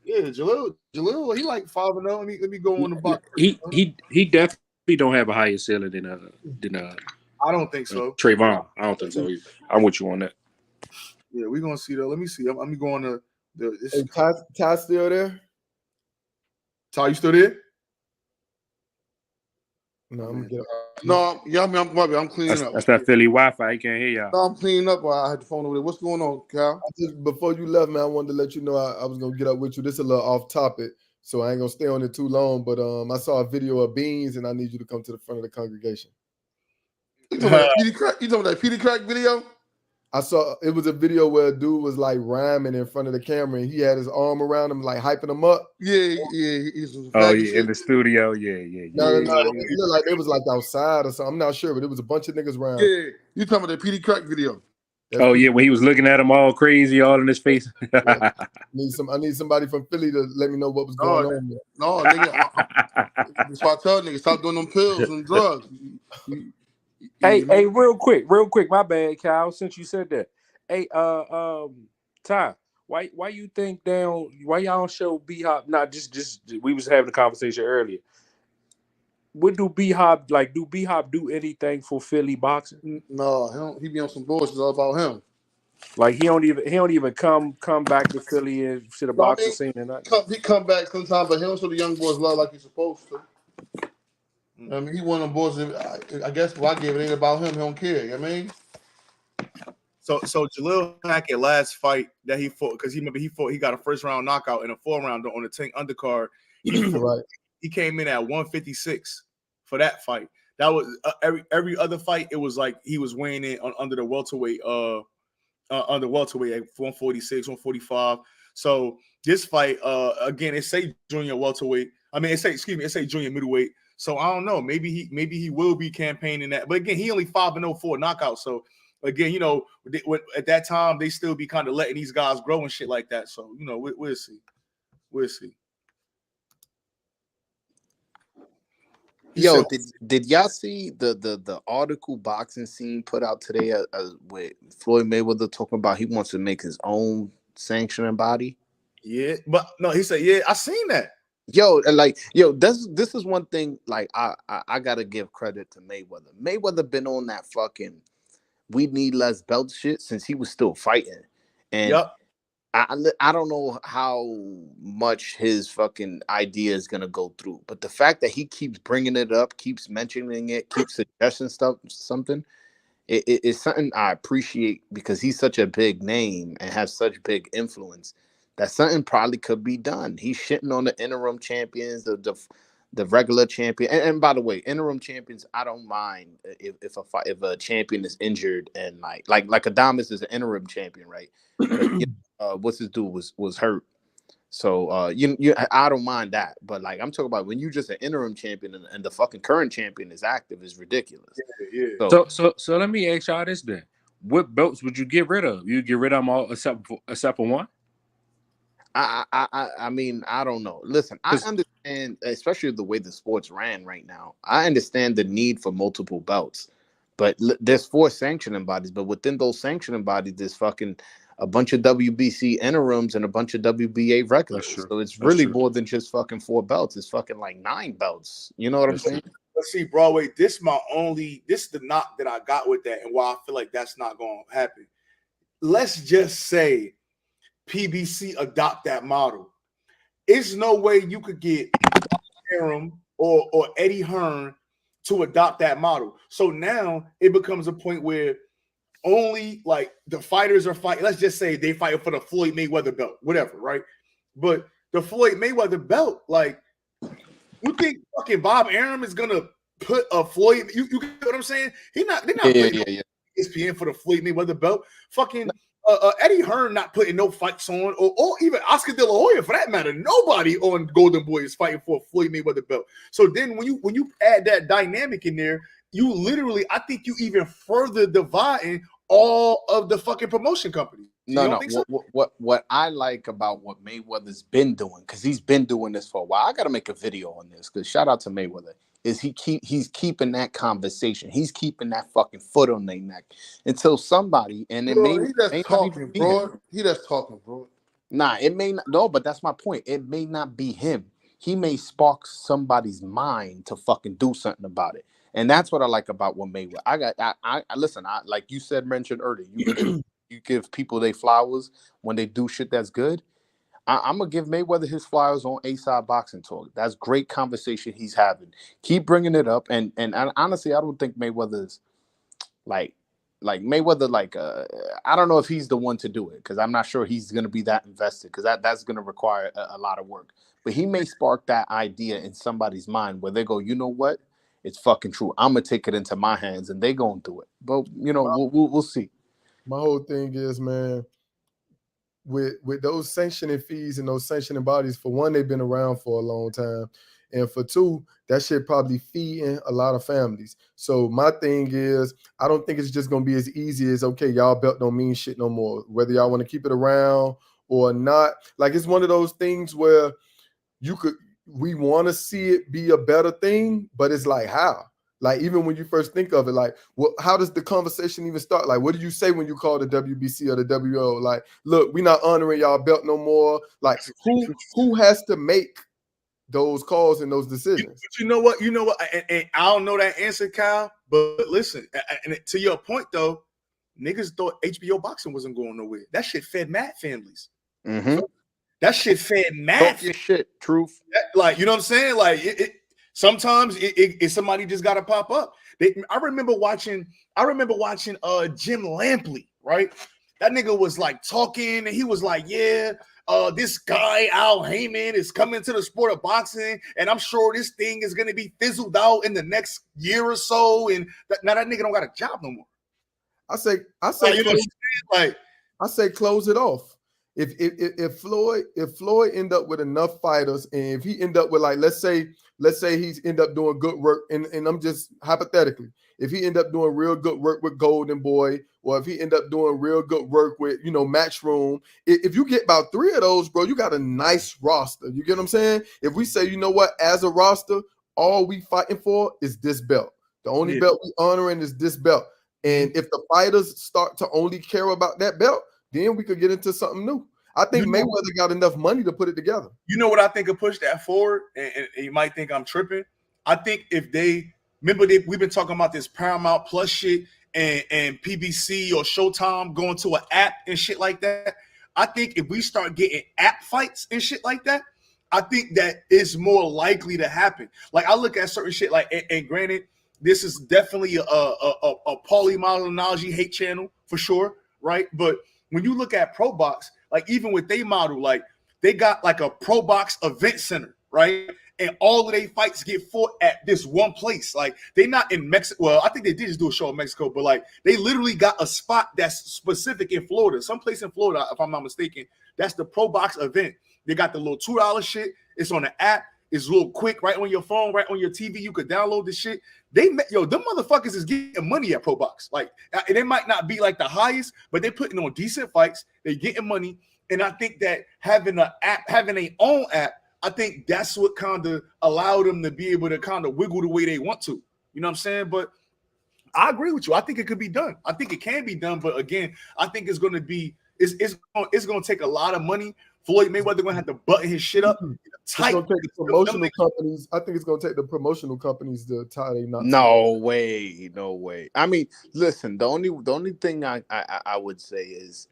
Yeah, Jalil, he like 5-0. Let me go on the box. He definitely don't have a higher ceiling than I don't think so. Trayvon. I don't think so either. I'm with you on that. Yeah, we're gonna see though. Let me see. Let me go on the Hey, Ty still there? Ty, you still there? No, I'm gonna get No, yeah, I'm cleaning up. That's that Philly Wi-Fi. He can't hear y'all. No, I'm cleaning up while I had the phone over there. What's going on, Cal? Before you left, man, I wanted to let you know I was gonna get up with you. This is a little off topic, so I ain't gonna stay on it too long. But I saw a video of Beans, and I need you to come to the front of the congregation. You talking about that Petey Crack video? I saw it was a video where a dude was like rhyming in front of the camera, and he had his arm around him, like hyping him up. Yeah. He's in the studio. Yeah. No. It looked like it was like outside or something. I'm not sure, but it was a bunch of niggas around. Yeah, you talking about that Petey Crack video? When he was looking at him all crazy, all in his face. I need somebody from Philly to let me know what was going on. No, nigga. That's why I tell niggas stop doing them pills and drugs. Hey, real quick, my bad, Kyle, since you said that. Hey, Ty, why you think why y'all don't show B-Hop? Not just we was having a conversation earlier. What do B-Hop like? Do B-Hop do anything for Philly boxing? No, he be on some bullshit all about him. Like he don't even come back to Philly and to the boxing scene and nothing. He come back sometimes, but he don't show the young boys love like he's supposed to. I mean, he one of them boys. I guess what I give it ain't about him. He don't care. You know what I mean? So Jalil Hackett last fight that he fought, because he got a first round knockout in a 4-rounder on the Tank undercard. He came in at 156 for that fight. That was every other fight. It was like he was weighing in under the welterweight, at 146, 145. So this fight, again, it say junior welterweight. It say junior middleweight. So I don't know. Maybe he will be campaigning that. But again, he only 5-0 for a knockout. So again, at that time they still be kind of letting these guys grow and shit like that. So we'll see. We'll see. Yo, did y'all see the article boxing scene put out today with Floyd Mayweather talking about he wants to make his own sanctioning body? Yeah, but no, he said, yeah, I seen that. This is one thing. Like, I gotta give credit to Mayweather. Mayweather been on that fucking we need less belt shit since he was still fighting, and I don't know how much his fucking idea is gonna go through, but the fact that he keeps bringing it up, keeps mentioning it, keeps suggesting something, it's something I appreciate because he's such a big name and has such big influence. That something probably could be done. He's shitting on the interim champions, the regular champion. And by the way, interim champions, I don't mind if a champion is injured and like Adames is an interim champion, right? What's his dude was hurt. So I don't mind that. But like I'm talking about when you just an interim champion and the fucking current champion is active is ridiculous. Yeah. So let me ask y'all this then. What belts would you get rid of? You get rid of them all except for one? I mean, I don't know. Listen, I understand, especially the way the sports ran right now. I understand the need for multiple belts, but there's 4 sanctioning bodies. But within those sanctioning bodies, there's fucking a bunch of WBC interims and a bunch of WBA regulars. That's true. So it's That's really true. more than just fucking 4 belts. It's fucking like 9 belts. You know what I'm That's saying? But see, Broadway, this is the knock that I got with that, and why I feel like that's not going to happen. Let's just say PBC adopt that model. There's no way you could get Arum or Eddie Hearn to adopt that model. So now it becomes a point where only like the fighters are fighting. Let's just say they fight for the Floyd Mayweather belt, whatever, right? But the Floyd Mayweather belt, like, you think fucking Bob Arum is gonna put a Floyd? You get what I'm saying? They're not putting ESPN for the Floyd Mayweather belt. Fucking Eddie Hearn not putting no fights on, or even Oscar De La Hoya for that matter. Nobody on Golden Boy is fighting for a Floyd Mayweather belt. So then when you add that dynamic in there, you literally, I think you even further dividing all of the fucking promotion companies. No. What I like about what Mayweather's been doing, because he's been doing this for a while. I got to make a video on this because shout out to Mayweather. Is he's keeping that conversation. He's keeping that fucking foot on their neck until somebody, and it Bro, may he just not talking, even be bro. him. He just talking, bro. Nah, it may not. No, but that's my point. It may not be him. He may spark somebody's mind to fucking do something about it, and that's what I like about what Mayweather. I listen. I like you mentioned earlier. You give people their flowers when they do shit that's good. I'm gonna give Mayweather his flowers on A-Side Boxing Talk. That's great conversation he's having. Keep bringing it up, and honestly, I don't think Mayweather's like Mayweather. I don't know if he's the one to do it because I'm not sure he's gonna be that invested because that's gonna require a lot of work. But he may spark that idea in somebody's mind where they go, you know what, it's fucking true. I'm gonna take it into my hands, and they gonna do it. But you know, we'll see. My whole thing is, man, with those sanctioning fees and those sanctioning bodies, for one, they've been around for a long time. And for two, that shit probably feeding a lot of families. So my thing is, I don't think it's just going to be as easy as, okay, y'all belt don't mean shit no more. Whether y'all want to keep it around or not. Like, it's one of those things where we want to see it be a better thing, but it's like, how? Like, even when you first think of it, like, well, how does the conversation even start? Like, what do you say when you call the WBC or the WO? Like, look, we're not honoring y'all belt no more. Like, who has to make those calls and those decisions? But you know what? And I don't know that answer, Kyle. But listen, and to your point though, niggas thought HBO boxing wasn't going nowhere. That shit fed mad families. Mm-hmm. That shit fed mad. Talk your shit, truth. Like, you know what I'm saying? Like, sometimes somebody just got to pop up. I remember watching Jim Lampley, right? That nigga was like talking, and he was like, yeah, this guy Al Heyman is coming to the sport of boxing, and I'm sure this thing is gonna be fizzled out in the next year or so. And now that nigga don't got a job no more. I say, Like, you know what I'm saying? Like, I say, close it off. If Floyd end up with enough fighters, and if he end up with, like, let's say he's end up doing good work, and I'm just hypothetically, if he end up doing real good work with Golden Boy, or if he end up doing real good work with, Matchroom, if you get about 3 of those, bro, you got a nice roster. You get what I'm saying? If we say, you know what, as a roster, all we fighting for is this belt. The only belt we honoring is this belt. And if the fighters start to only care about that belt, then we could get into something new. I think Mayweather got enough money to put it together. You know what I think could push that forward? And you might think I'm tripping. I think if we've been talking about this Paramount Plus shit and PBC or Showtime going to an app and shit like that. I think if we start getting app fights and shit like that, I think that is more likely to happen. Like, I look at certain shit, like, and granted, this is definitely a Paulie Malignaggi hate channel for sure, right? But when you look at Pro Box, like, even with they model, like, they got like a Pro Box event center, right? And all of their fights get fought at this one place. Like, they not in Mexico. Well, I think they did just do a show in Mexico, but like, they literally got a spot that's specific in Florida, someplace in Florida, if I'm not mistaken. That's the Pro Box event. They got the little $2 shit. It's on the app. It's a little quick, right on your phone, right on your TV. You could download the shit. Them motherfuckers is getting money at Pro Box. Like, and it might not be like the highest, but they're putting on decent fights. They're getting money. And I think that having an app, having their own app, I think that's what kind of allowed them to be able to kind of wiggle the way they want to. You know what I'm saying? But I agree with you. I think it could be done. I think it can be done. But again, I think it's going to be it's gonna take a lot of money. Floyd Mayweather gonna have to button his shit up It's tight. gonna take the promotional companies. I think it's gonna take the promotional companies to tie their knots. No way, no way. I mean, listen, the only thing I would say is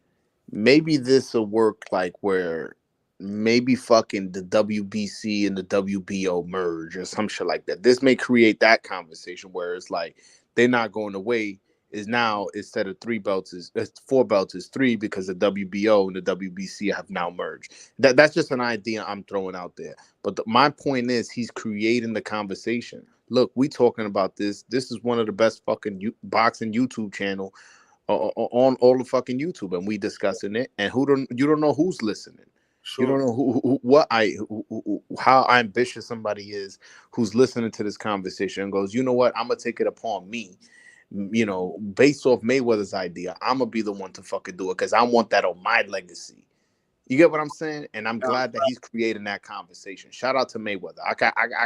maybe this will work like where maybe fucking the WBC and the WBO merge or some shit like that. This may create that conversation where it's like they're not going away. Is now instead of 3 belts is 4 belts is 3 because the WBO and the WBC have now merged. That's just an idea I'm throwing out there. But my point is he's creating the conversation. Look, we talking about this. This is one of the best fucking boxing YouTube channel on all the fucking YouTube, and we discussing it. And you don't know who's listening. Sure. You don't know how ambitious somebody is who's listening to this conversation and goes, you know what? I'm gonna take it upon me. You know, based off Mayweather's idea, I'm gonna be the one to fucking do it because I want that on my legacy. You get what I'm saying? And I'm glad that he's creating that conversation. Shout out to Mayweather. I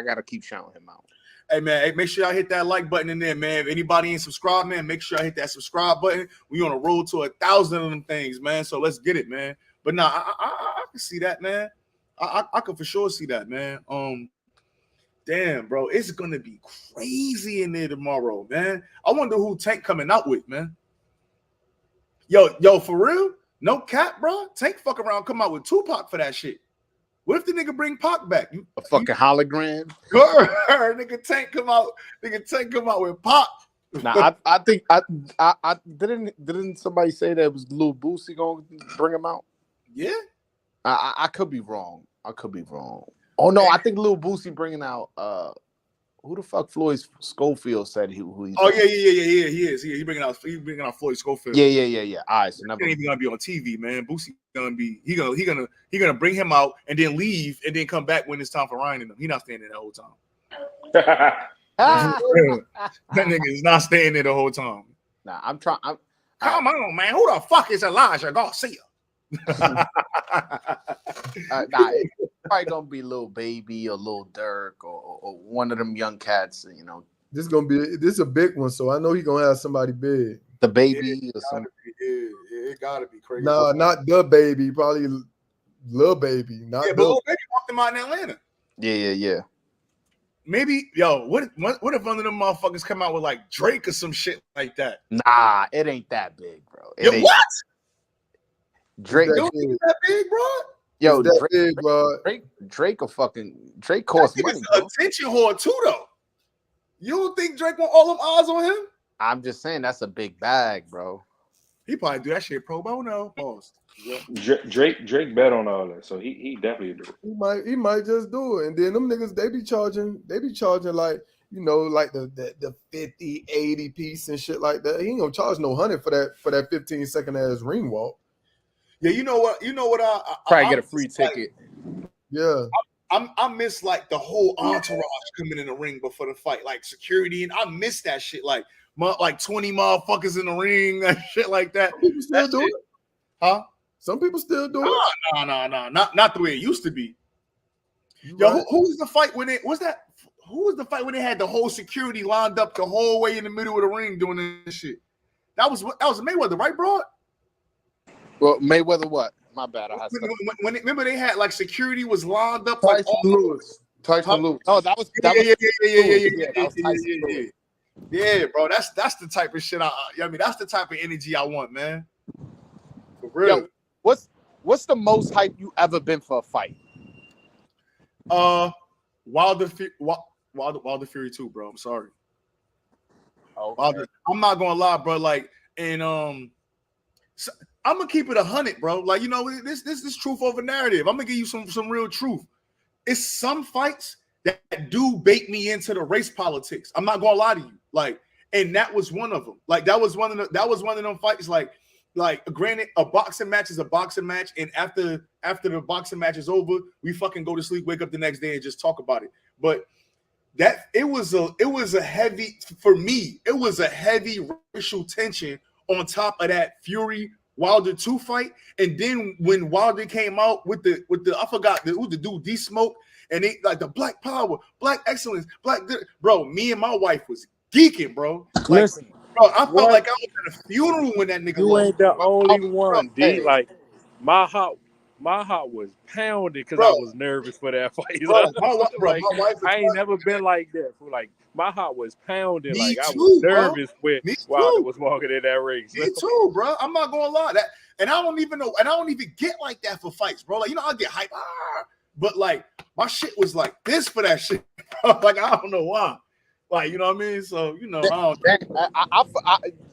gotta keep shouting him out. Hey man, hey, make sure y'all hit that like button in there, man. If anybody ain't subscribed, man, make sure y'all hit that subscribe button. We on a road to 1,000 of them things, man. So let's get it, man. But nah, I can see that, man. I can for sure see that, man. Damn, bro, it's gonna be crazy in there tomorrow, man. I wonder who Tank coming out with, man. Yo, for real? No cap, bro. Tank fuck around, come out with Tupac for that shit. What if the nigga bring Pac back? A fucking hologram? Nigga Tank come out with Pac. Now I think I didn't somebody say that it was Lil Boosie gonna bring him out? Yeah. I could be wrong. Oh no, I think Lil Boosie bringing out who the fuck Floyd Schofield said who he's. Oh yeah, he is. He bringing out Floyd Schofield. Yeah. All right, so He ain't even gonna be on TV, man. Boosie he gonna bring him out and then leave and then come back when it's time for Ryan and them. He not staying there the whole time. That nigga is not staying there the whole time. Nah, I'm trying. Come on, man. Who the fuck is Elijah Garcia? Nah, it's probably gonna be Lil Baby or Lil Durk or one of them young cats. You know, This is a big one, so I know he's gonna have somebody big. the Baby or something. It gotta be crazy. Nah, not the Baby, probably Lil Baby. Not but Lil Baby walked him out in Atlanta. Yeah. Maybe, what if one of them motherfuckers come out with like Drake or some shit like that? Nah, it ain't that big, bro. What? Drake? You don't think it's that big, bro? Yo, that big, bro. Drake costs money, bro. Attention whore too, though. You don't think Drake want all them eyes on him? I'm just saying that's a big bag, bro. He probably do that shit pro bono. Pause. Drake bet on all that, so he definitely do it. He might just do it. And then them niggas, they be charging like, you know, like the 50, 80 piece and shit like that. He ain't gonna charge no 100 for that 15-second ass ring walk. Yeah, you know what? I Probably get a free ticket. Yeah. I miss like the whole entourage coming in the ring before the fight, like security, and I miss that shit. Like 20 motherfuckers in the ring, that shit like that. Some people still do it. Huh? Some people still do it. No, not the way it used to be. Yo, who was the fight when it was that? Who was the fight when they had the whole security lined up the whole way in the middle of the ring doing this shit? That was Mayweather, right, bro? Well, Mayweather, what? My bad. Remember they had like security was lined up Tyson like Lewis. Tyson Lewis. Oh, that was yeah, bro. That's the type of shit that's the type of energy I want, man. For real. Yo, what's the most hype you ever been for a fight? Wilder Fury 2, bro. I'm sorry. Okay. I'm not gonna lie, bro. Like, and so I'm gonna keep it 100, bro. Like, you know, this is truth over narrative. I'm gonna give you some real truth. It's some fights that do bait me into the race politics. I'm not gonna lie to you. Like, and that was one of them. Like, that was one of them fights. Like, granted, a boxing match is a boxing match, and after the boxing match is over, we fucking go to sleep, wake up the next day, and just talk about it. But that it was a heavy, for me, it was a heavy racial tension on top of that Fury Wilder 2 fight. And then when Wilder came out with the I forgot who the dude D-Smoke, and they like the Black Power, Black Excellence, bro. Me and my wife was geeking, bro. Like, Listen, Bro, I felt What? like I was at a funeral when that nigga You lost. ain't the Bro, only bro, one, D. hey. Like my heart was pounding because I bro, was nervous for that fight. bro, Like my wife was I ain't watching never that. been like that. Like my heart was pounding. Me Like I was too, bro. nervous when Me Wilder too. was walking in that ring. Me too, bro. I'm not gonna lie. That, and I don't even know, and I don't even get like that for fights, bro. Like, you know, I get hype, but like my shit was like this for that shit. Like, I don't know why. Like, you know what I mean? So, you know, I don't.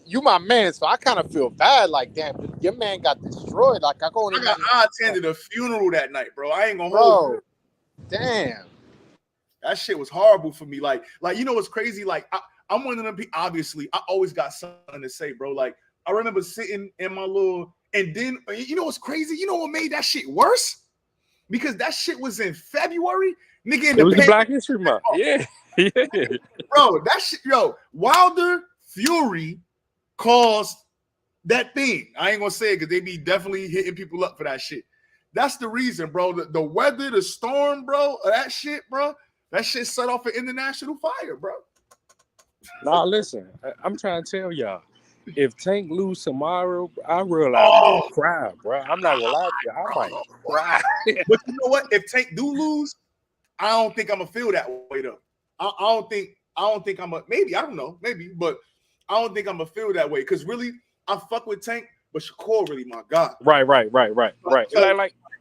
You my man, so I kind of feel bad. Like, damn, your man got destroyed. Like, I attended a funeral that night, bro. I ain't gonna hold you. Damn. That shit was horrible for me. Like, you know what's crazy? Like, I'm one of them people, obviously, I always got something to say, bro. Like, I remember sitting in my little, and then, you know what's crazy? You know what made that shit worse? Because that shit was in February. Nigga, It was the Black History Month. Yeah. Yeah. Bro, that shit, Wilder Fury caused that thing. I ain't gonna say it because they be definitely hitting people up for that shit. That's the reason, bro. The weather, the storm, bro, that shit, bro. That shit set off an international fire, bro. Nah, listen, I'm trying to tell y'all. If Tank lose tomorrow, I realize I'm gonna cry, bro. I'm not gonna lie to you. I might cry. But you know what? If Tank do lose, I don't think I'm gonna feel that way though. I don't think I'm a maybe, I don't know, maybe, but I don't think I'm gonna feel that way. Cause really, I fuck with Tank, but Shakur really my God. Right. So,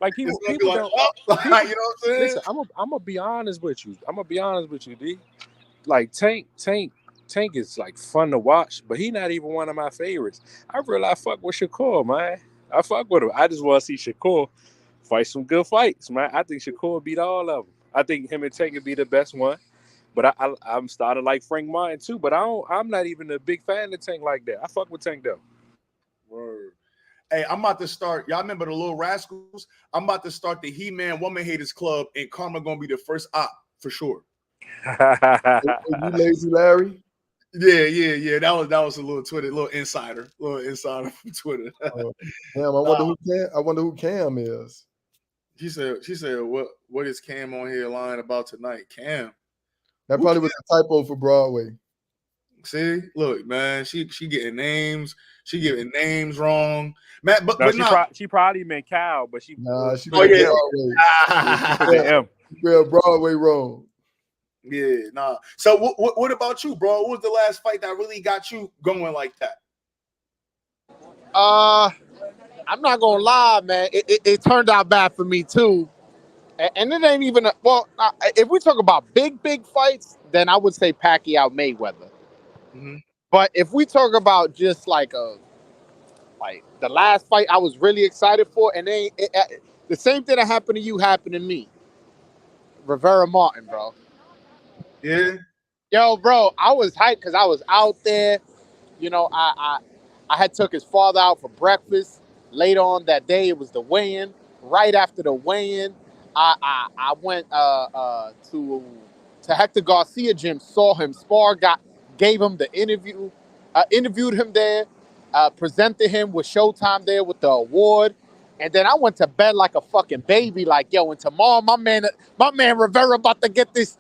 Like people like, don't. you know what I'm saying? Listen, I'm gonna be honest with you. D. Like Tank is like fun to watch, but he not even one of my favorites. I fuck with Shakur, man. I fuck with him. I just want to see Shakur fight some good fights, man. I think Shakur beat all of them. I think him and Tank would be the best one. But I'm starting like Frank Martin too. But I'm not even a big fan of Tank like that. I fuck with Tank though. Word. Hey, I'm about to start. Y'all remember the Little Rascals? I'm about to start the He-Man Woman Haters Club, and Karma gonna be the first op for sure. You lazy Larry? Yeah. That was a little Twitter, little insider from Twitter. Damn, I wonder who Cam is. She said, what is Cam on here lying about tonight? Cam. That probably was a typo for Broadway. See, look, man, she getting names. She getting names wrong. Matt, but she probably meant Cal, but she she put did Broadway. yeah. She put the M. Yeah, Broadway wrong. Yeah, nah. So what about you, bro? What was the last fight that really got you going like that? I'm not gonna lie, man. It turned out bad for me too, and it ain't even if we talk about big fights, then I would say Pacquiao Mayweather. Mm-hmm. But if we talk about just like the last fight I was really excited for, and the same thing that happened to you happened to me. Rivera Martin, bro. Yeah. Yo, bro, I was hyped because I was out there. You know, I had took his father out for breakfast. Later on that day, it was the weigh-in. Right after the weigh-in, I went to Hector Garcia gym, saw him spar, gave him the interview, interviewed him there, presented him with Showtime there with the award, and then I went to bed like a fucking baby. Like, yo, and tomorrow my man Rivera about to get this,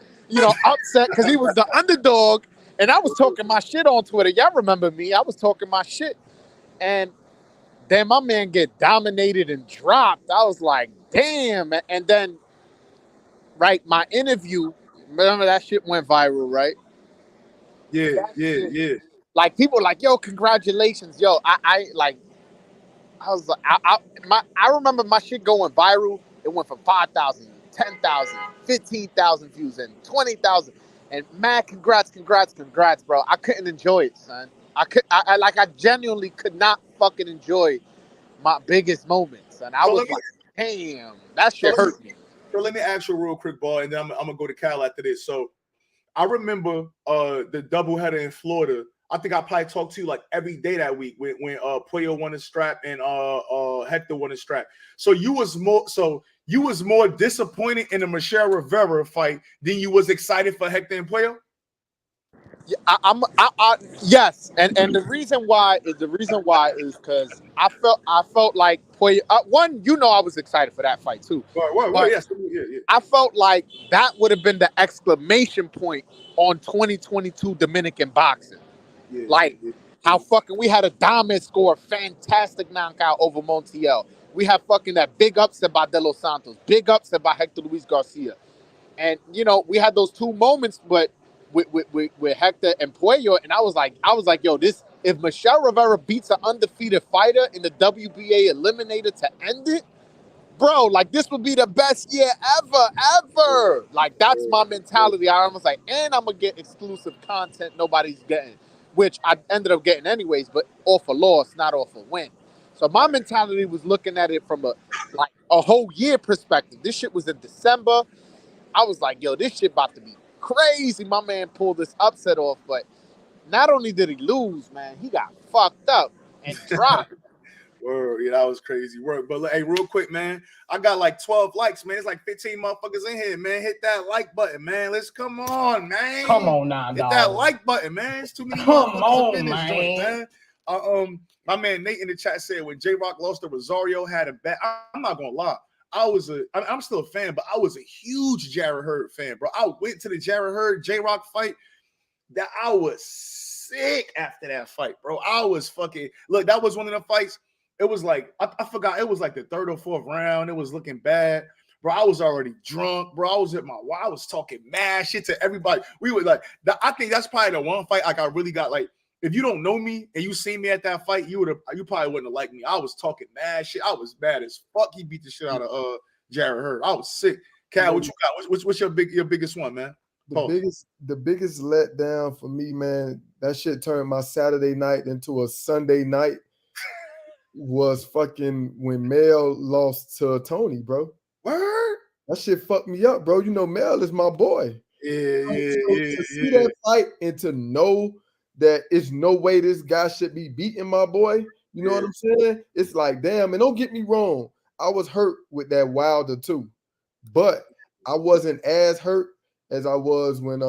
upset because he was the underdog, and I was talking my shit on Twitter. Y'all remember me? I was talking my shit, and then my man get dominated and dropped. I was like, damn. And then, right, my interview, remember that shit went viral, right? Yeah. Like, people were like, yo, congratulations. Yo, I was like, I remember my shit going viral. It went from 5,000, 10,000, 15,000 views, and 20,000. And man, congrats, bro. I couldn't enjoy it, son. I genuinely could not fucking enjoy my biggest moments. And I was like, damn, that shit hurt me. So let me ask you real quick, boy, and then I'm gonna go to Cal after this. So I remember the doubleheader in Florida. I think I probably talked to you like every day that week when Puyo won his strap and Hector won his strap. So you was more disappointed in the Michelle Rivera fight than you was excited for Hector and Puyo? Yes, and the reason why is because I felt like Puyo. One, I was excited for that fight too. Right, yes, yeah. I felt like that would have been the exclamation point on 2022 Dominican boxing. Yeah, like, yeah. How fucking we had a Diamond score, fantastic knockout over Montiel. We had fucking that big upset by De Los Santos, big upset by Hector Luis Garcia. And you know, we had those two moments, but with Hector and Puello, and I was like, yo, this if Michelle Rivera beats an undefeated fighter in the WBA eliminator to end it, bro, like this would be the best year ever. Like that's my mentality. I was like, and I'm gonna get exclusive content nobody's getting, which I ended up getting anyways, but off a loss, not off a win. So my mentality was looking at it from a whole year perspective. This shit was in December. I was like, yo, this shit about to be crazy. My man pulled this upset off, but not only did he lose, man, he got fucked up and dropped. Word, yeah, that was crazy work. But hey, real quick, man, I got like 12 likes, man. It's like 15 motherfuckers in here, man. Hit that like button, man. Let's come on, man. Come on now, Hit dog. that like button, man. It's too many Come motherfuckers on, up in this joint, man. man. My man Nate in the chat said when J-Rock lost to Rosario, had a bet. I'm not gonna lie. I'm still a fan, but I was a huge Jarrett Hurd fan, bro. I went to the Jarrett Hurd J-Rock fight. That I was sick after that fight, bro. I was fucking look. That was one of the fights. It was like I forgot. It was like the third or fourth round. It was looking bad, bro. I was already drunk, bro. I was I was talking mad shit to everybody. We were like, I think that's probably the one fight like I really got like. If you don't know me and you seen me at that fight, you probably wouldn't have liked me. I was talking mad shit. I was mad as fuck. He beat the shit out of Jarrett Hurd. I was sick. Cal, what you got? What's your biggest one, man? The biggest letdown for me, man. That shit turned my Saturday night into a Sunday night. Was fucking when Mel lost to Tony, bro. Word? That shit fucked me up, bro. You know Mel is my boy. To see that fight and to know that it's no way this guy should be beating my boy. You know what I'm saying? It's like, damn, and don't get me wrong. I was hurt with that Wilder too. But I wasn't as hurt as I was when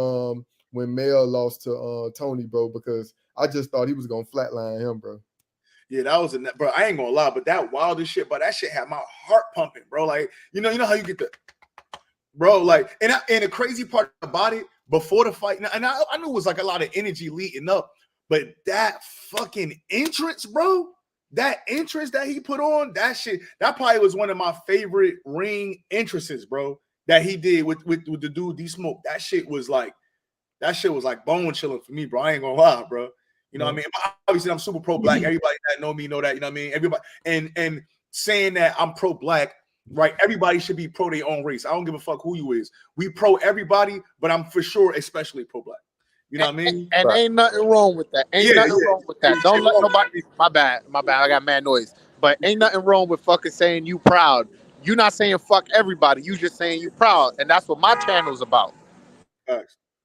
Mel lost to Tony, bro, because I just thought he was gonna flatline him, bro. Yeah, that was bro. I ain't gonna lie, but that Wilder shit, but that shit had my heart pumping, bro. Like, you know how you get the bro, like, and the crazy part about it before the fight, and I knew it was like a lot of energy leading up, but that fucking entrance, bro, that entrance that he put on, that shit, that probably was one of my favorite ring entrances, bro, that he did with the dude D Smoke. That shit was like bone chilling for me, bro. I ain't gonna lie, bro. You know what I mean? Obviously, I'm super pro-black. Everybody that know me know that, you know what I mean? Everybody, and saying that I'm pro-black, right? Everybody should be pro their own race. I don't give a fuck who you is. We pro everybody, but I'm for sure especially pro-black. You know what I mean? And ain't nothing wrong with that. Ain't nothing wrong with that. Don't let nobody. My bad. I got mad noise. But ain't nothing wrong with fucking saying you proud. You not saying fuck everybody. You just saying you proud, and that's what my channel's about.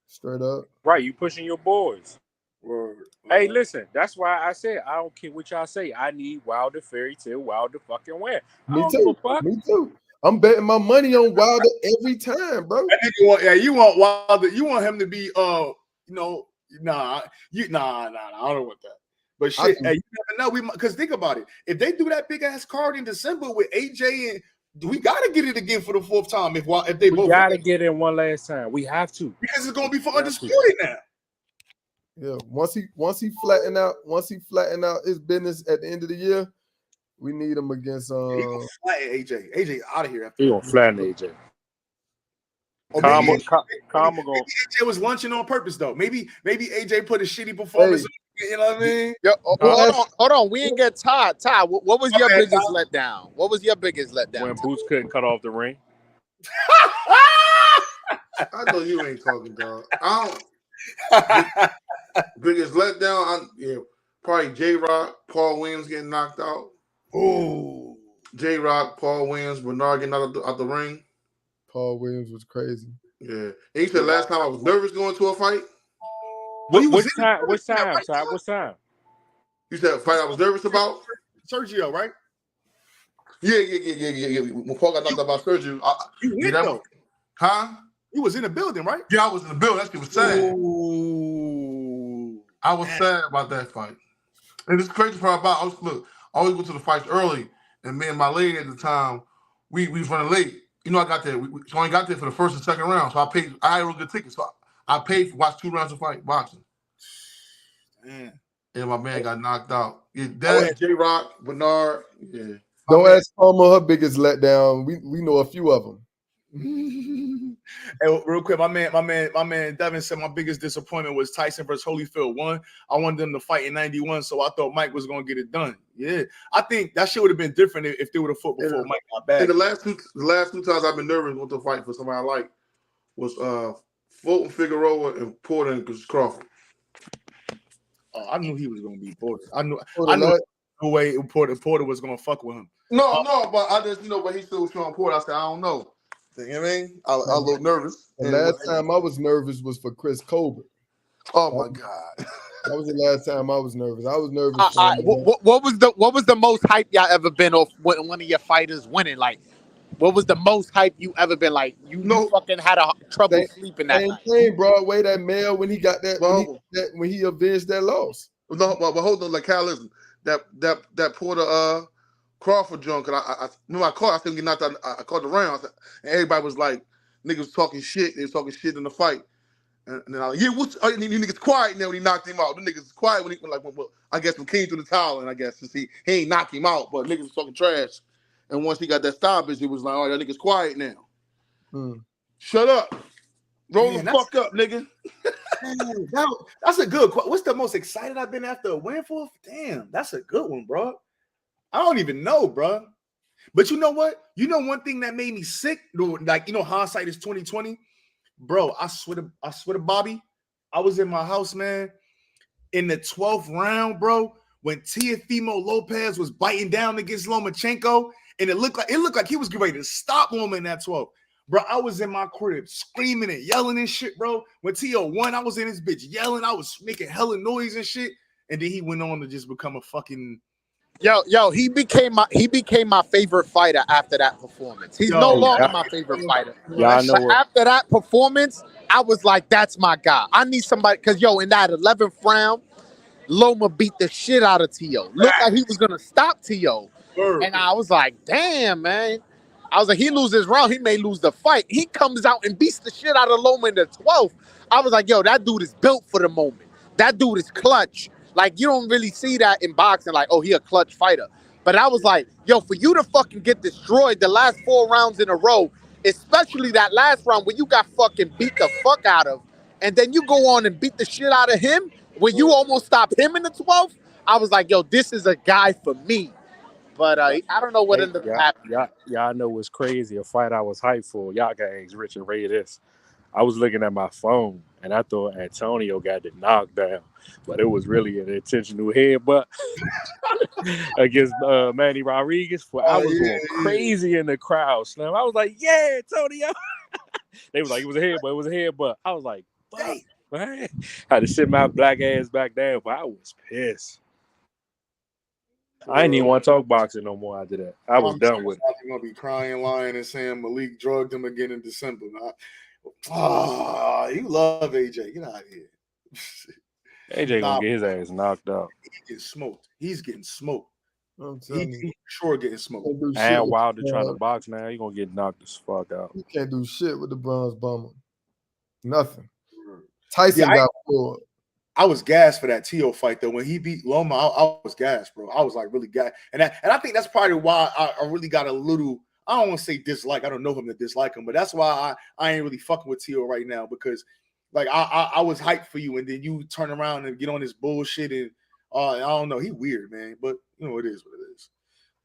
Straight up. Right, you pushing your boys. Word. Hey, listen, that's why I said I don't care what y'all say. I need Wilder, Fairy Tale, Wilder fucking win. Me too. I'm betting my money on Wilder every time, bro. You want Wilder. You want him to be I don't want that. But shit, hey, you never know. Because think about it. If they do that big ass card in December with AJ, and we gotta get it again for the fourth time. If they both gotta get it one last time. We have to, because it's gonna be for undisputed now. Yeah, once he flatten out his business at the end of the year, we need him against He gonna flatten AJ. AJ out of here. He gonna flatten AJ. Maybe AJ was lunching on purpose though. Maybe AJ put a shitty performance. Hey. You know what I mean? Yo, hold on. We ain't get Todd. Todd, what was your biggest letdown? What was your biggest letdown? When Boots couldn't cut off the ring. I know you ain't talking, dog. Biggest letdown, probably J-Rock, Paul Williams getting knocked out. Oh, J-Rock, Paul Williams, Bernard getting out the ring. Paul Williams was crazy. Yeah. And he said last time I was nervous going to a fight. What time? You said a fight I was nervous about? Sergio, right? Yeah. When Paul got knocked out by Sergio. You was in the building, right? Yeah, I was in the building. That shit was sad. Ooh. I was sad about that fight. And it's crazy part about I always go to the fights early, and me and my lady at the time, we was running late. You know, I got there. So I only got there for the first and second round. So I had a real good ticket. So I paid to watch 2 rounds of fight boxing. Man. and my man got knocked out. Yeah, Oh, that yeah. and J Rock, Bernard. Yeah. Don't man. ask Palmer her biggest letdown. We know a few of them. Hey, real quick, my man Devin said my biggest disappointment was Tyson versus Holyfield 1. I wanted them to fight in 91, so I thought Mike was gonna get it done. Yeah, I think that shit would have been different if they would have fought before Mike got back. And the last two times I've been nervous going to fight for somebody I like was Fulton Figueroa and Porter and Crawford. Oh, I knew he was gonna be Porter. I knew last- no way Porter was gonna fuck with him. No, but I just but he still was Sean Porter. I said I don't know. You know what I mean? I was a little nervous. The last time I was nervous was for Chris Colbert. Oh my God. That was the last time I was nervous. I was nervous. What was the most hype y'all ever been off when one of your fighters winning? Like, what was the most hype you ever been? Like, you fucking had trouble sleeping that night. Same thing, Broadway. That mail when he got that when he avenged that loss. No, but hold on, like Cal, listen, that Porter Crawford junk. And I remember I still get knocked out. I caught the round, and everybody was like, niggas talking shit. They was talking shit in the fight. And then I was like, yeah, you niggas quiet now when he knocked him out. The niggas quiet when he well, I guess when King threw the towel, and I guess to see he ain't knock him out, but niggas was talking trash. And once he got that stoppage, it was like, oh, that niggas quiet now. Shut up. Roll the fuck up, nigga. That's a good question. What's the most excited I've been after a win for? Damn, that's a good one, bro. I don't even know, bro. But you know what? You know one thing that made me sick? Like, hindsight is 2020. Bro, I swear to Bobby, I was in my house, man, in the 12th round, bro, when Teofimo Lopez was biting down against Lomachenko, and it looked like he was getting ready to stop Loma in that 12th. Bro, I was in my crib screaming and yelling and shit, bro. When Tio won, I was in his bitch yelling. I was making hella noise and shit. And then he went on to just become a fucking... Yo, he became my favorite fighter after that performance. He's no longer my favorite fighter. Y'all know what? After that performance, I was like, that's my guy. I need somebody, because, in that 11th round, Loma beat the shit out of Tio. Looked like he was going to stop Tio. And I was like, damn, man. I was like, he loses round, he may lose the fight. He comes out and beats the shit out of Loma in the 12th. I was like, yo, that dude is built for the moment. That dude is clutch. Like, you don't really see that in boxing, like, oh, he a clutch fighter. But I was like, yo, for you to fucking get destroyed the last 4 rounds in a row, especially that last round where you got fucking beat the fuck out of, and then you go on and beat the shit out of him, where you almost stopped him in the 12th, I was like, yo, this is a guy for me. But I don't know what ended up happening. Y'all know what's crazy? A fight I was hyped for. Y'all got to ask Rich and Ray this. I was looking at my phone, and I thought Antonio got the knockdown, but it was really an intentional headbutt against Manny Rodriguez. I was going crazy in the crowd, Slim. I was like, yeah, Antonio. They was like, it was a headbutt. I was like, fuck, man. I had to sit my black ass back down, but I was pissed. I didn't even want to talk boxing no more after that. I was done with it. I'm going to be crying, lying, and saying Malik drugged him again in December. You love AJ. Get out of here. AJ going to get his ass knocked out. He's getting smoked. I'm telling you. He's sure getting smoked. And Wilder trying to box now, you're going to get knocked the fuck out. You can't do shit with the bronze bomber. Nothing. Tyson got pulled. I was gassed for that Tio fight though. When he beat Loma, I was gassed, bro. I was like really gassed, and I think that's probably why I really got a little. I don't want to say dislike. I don't know him to dislike him, but that's why I ain't really fucking with Tio right now because like I was hyped for you, and then you turn around and get on this bullshit, and I don't know. He weird, man, but it is what it is.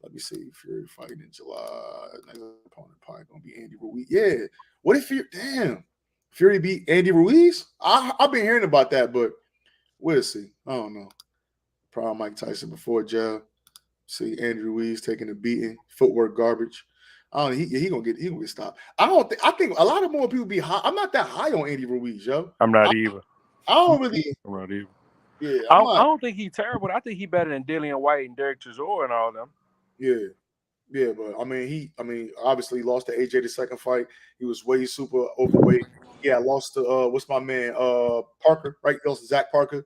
Let me see. Fury fighting in July. Next opponent probably gonna be Andy Ruiz. Yeah. What if Fury beat Andy Ruiz? I've been hearing about that, but. We'll see. I don't know. Probably Mike Tyson before jail. See Andy Ruiz taking a beating, footwork garbage. I don't know. He gonna get stopped. I think a lot of more people be high. I'm not that high on Andy Ruiz, yo. I'm not either. I don't really. I'm not either. Yeah. I don't think he's terrible. I think he's better than Dillian White and Derek Chisora and all of them. Yeah. Yeah, but obviously he lost to AJ the second fight. He was way super overweight. Yeah, lost to what's my man? Parker, right? He lost to Zach Parker.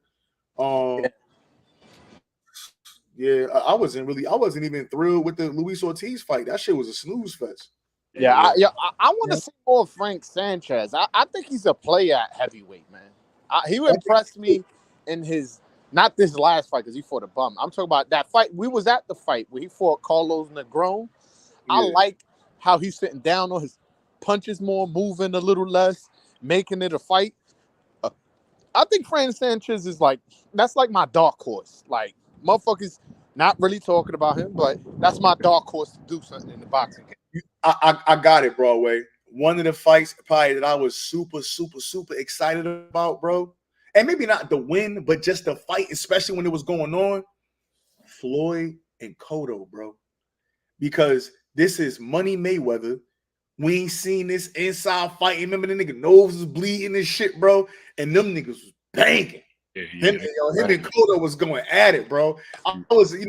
Yeah, I wasn't even thrilled with the Luis Ortiz fight. That shit was a snooze fest. Yeah, I want to see more of Frank Sanchez. I think he's a player at heavyweight, man. He impressed me in his Not this last fight because he fought a bum. I'm talking about that fight. We was at the fight where he fought Carlos Negron. I Yeah. like how he's sitting down on his punches more, moving a little less, making it a fight. I think Fran Sanchez is like, that's like my dark horse. Like, motherfuckers not really talking about him, but that's my dark horse to do something in the boxing game. I got it, Broadway. One of the fights probably that I was super excited about, bro. And maybe not the win, but just the fight, especially when it was going on. Floyd and Cotto, bro. Because this is Money Mayweather. We ain't seen this inside fight. Remember the nigga nose was bleeding and shit, bro. And them niggas was banging. Him and Cotto was going at it, bro. I was, ooh, you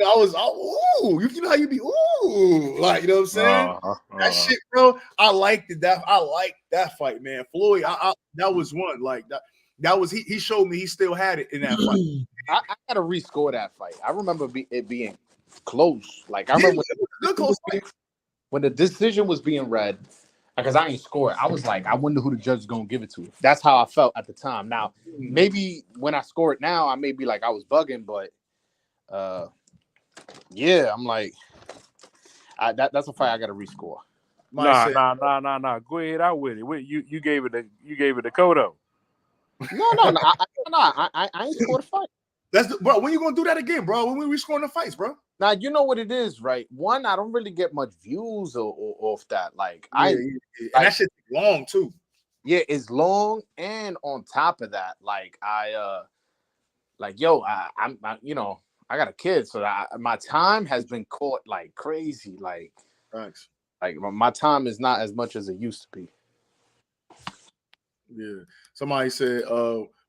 know how you be, ooh, like, you know what I'm saying? That shit, bro. I liked it. I liked that fight, man. Floyd, that was one. Like that was he showed me he still had it in that fight. I gotta rescore that fight. I remember it being close. Like I remember when the decision was being read, because I ain't score it. I was like, I wonder who the judge is gonna give it to. That's how I felt at the time. Now, maybe when I score it now, I may be like I was bugging, but yeah, I'm like, that's a fight I gotta rescore. Nah. Go ahead out with it. You gave it to Cotto. No. I ain't scored a fight. Bro. When you gonna do that again, bro? When we scoring the fights, bro? Now you know what it is, right? One, I don't really get much views or off that. Like and that shit's long too. Yeah, it's long, and on top of that, like I'm you know, I got a kid, so my time has been caught like crazy. Like, thanks. Like my time is not as much as it used to be. Yeah. Somebody said,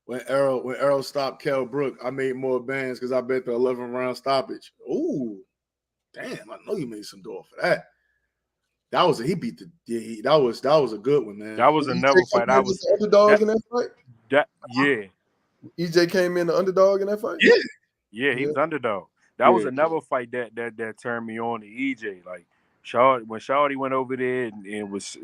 when Errol stopped Kell Brook, I made more bands because I bet the 11-round stoppage. Ooh, damn! I know you made some dough for that. That was that was a good one, man. That was another fight. I was the underdog in that fight. EJ came in the underdog in that fight. Yeah, he was underdog. That was another fight that turned me on to EJ. Like when Shawty went over there and was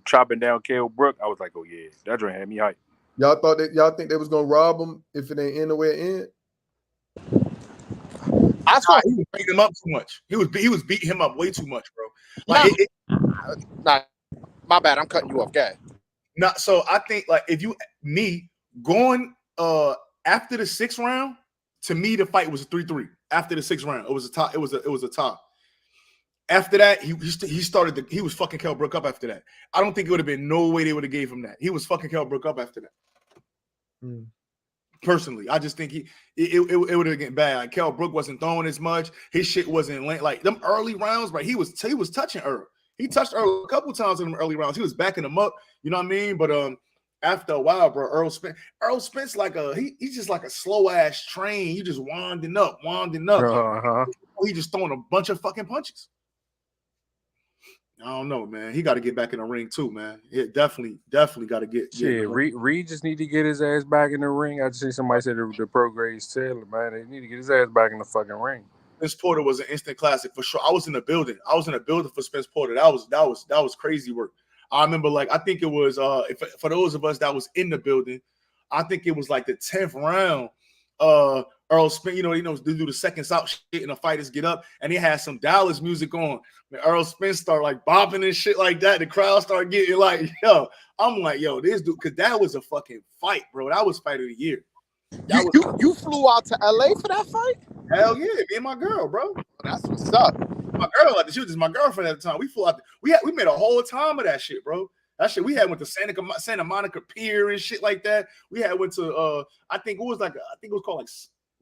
chopping down Kell Brook, I was like, oh yeah, that joint had me hyped. Y'all think they was gonna rob him if it ain't end the way it end? I thought he was beating him up too much. He was beating him up way too much, bro. Like my bad. I'm cutting you off, guy. So I think like going after the 6th round, to me the fight was a 3-3. After the 6th round, it was a tie. It was a tie. After that, he was fucking Kell Brook up after that. I don't think it would have been no way they would have gave him that. He was fucking Kell Brook up after that. Personally, I just think it would have getting bad. Like, Kell Brook wasn't throwing as much. His shit wasn't like them early rounds, right? He was touching Earl. He touched Earl a couple times in them early rounds. He was backing him up, you know what I mean? But after a while, bro, Earl Spence like he's just like a slow ass train. He just winding up. He just throwing a bunch of fucking punches. I don't know, man. He got to get back in the ring too, man. It definitely got to get. Reed just need to get his ass back in the ring. I just see somebody said the pro grades Taylor, man. They need to get his ass back in the fucking ring. Spence Porter was an instant classic for sure. I was in the building. For Spence Porter. That was crazy work. I remember, like, I think it was for those of us that was in the building, I think it was like the 10th round. Earl Spence, they do the second stop shit and the fighters get up, and he had some Dallas music on. And Earl Spence started like bopping and shit like that. The crowd started getting like, yo, I'm like, yo, this dude, because that was a fucking fight, bro. That was fight of the year. You flew out to LA for that fight? Hell yeah, me and my girl, bro. That's what's up. My girl, she was just my girlfriend at the time. We flew out. We made a whole time of that shit, bro. That shit, we had went to Santa Monica Pier and shit like that. We had went to I think it was called like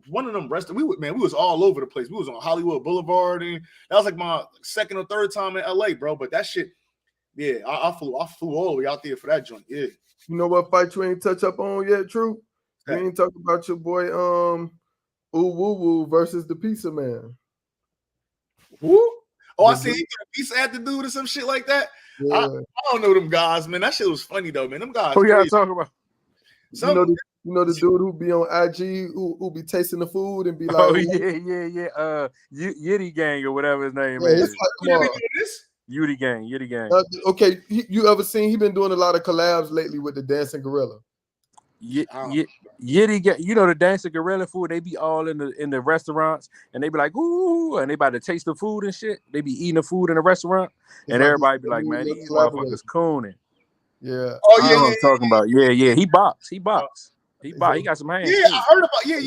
one of them restaurants. We was all over the place. We was on Hollywood Boulevard, and that was like my second or third time in LA, bro. But that shit, yeah, I flew all the way out there for that joint. Yeah. You know what fight you ain't touch up on yet, True? You ain't talk about your boy Ooh Woo Woo versus the Pizza Man. Who? Oh, I see he got a pizza at the dude or some shit like that. Yeah. I don't know them guys, man. That shit was funny though, man. Them guys. Who y'all talking about? You know the dude who be on IG who be tasting the food and be like, oh yeah. Yitty Gang or whatever his name is. Yitty Gang. Okay, you ever seen? He been doing a lot of collabs lately with the Dancing Gorilla. Yitty get, you know, the dancing gorilla food. They be all in the restaurants, and they be like, ooh, and they about to taste the food and shit. They be eating the food in the restaurant, and like everybody be like, man, these motherfuckers cooning. Yeah. Oh I yeah, know what I'm talking about. Yeah. He box. He got some hands. yeah. I heard about. Yeah.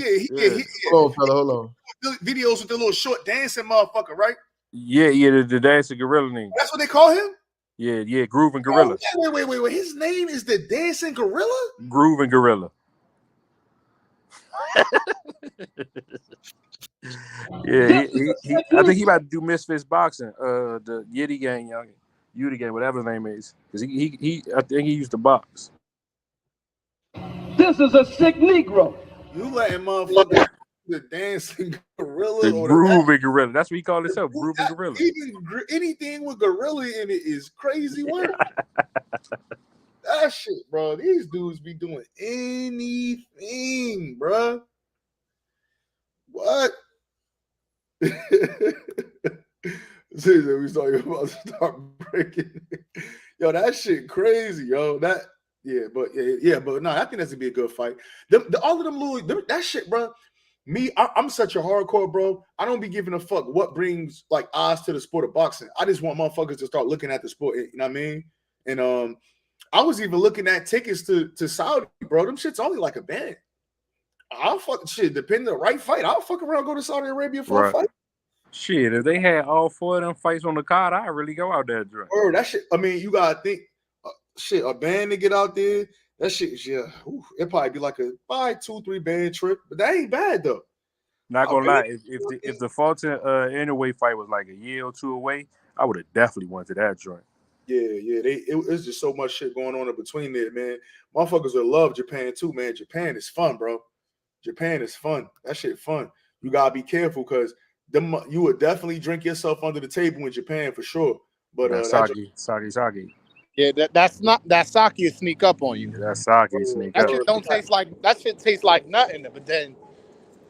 Hold on, fella. Hold on. Videos with the little short dancing motherfucker, right? Yeah. The dancing gorilla name. That's what they call him. Yeah. Grooving gorilla. Oh, wait. His name is the dancing gorilla. Grooving gorilla. Yeah, I think he about to do Misfits boxing. The Yitty gang, Yudi gang, whatever his name is, because I think he used to box. This is a sick Negro. You letting motherfucker the dancing gorilla The or grooving gorilla. That's what he called himself, grooving gorilla. Anything with gorilla in it is crazy work. That shit, bro. These dudes be doing anything, bro. What? Seriously, we talking about start breaking. Yo, that shit crazy, yo. But no, I think that's gonna be a good fight. All of them little that shit, bro. I'm such a hardcore, bro. I don't be giving a fuck what brings like eyes to the sport of boxing. I just want motherfuckers to start looking at the sport. You know what I mean? And I was even looking at tickets to Saudi, bro. Them shit's only like a band. I'll fucking shit. Depending on the right fight, I'll fuck around, go to Saudi Arabia for a fight. Shit, if they had all 4 of them fights on the card, I'd really go out there. Or that shit. I mean, you gotta think, shit. A band to get out there, that shit. Yeah, it'd probably be like a 2-3 band trip, but that ain't bad though. Not gonna lie, if the Fulton Anyway fight was like a year or 2 away, I would have definitely went to that joint. Yeah. It's just so much shit going on in between there, man. Motherfuckers will love Japan too, man. Japan is fun, bro. Japan is fun. That shit fun. You gotta be careful because you would definitely drink yourself under the table in Japan for sure. But sake. Yeah, that sake will sneak up on you. That sake sneak That up. shit don't taste like that shit tastes like nothing, but then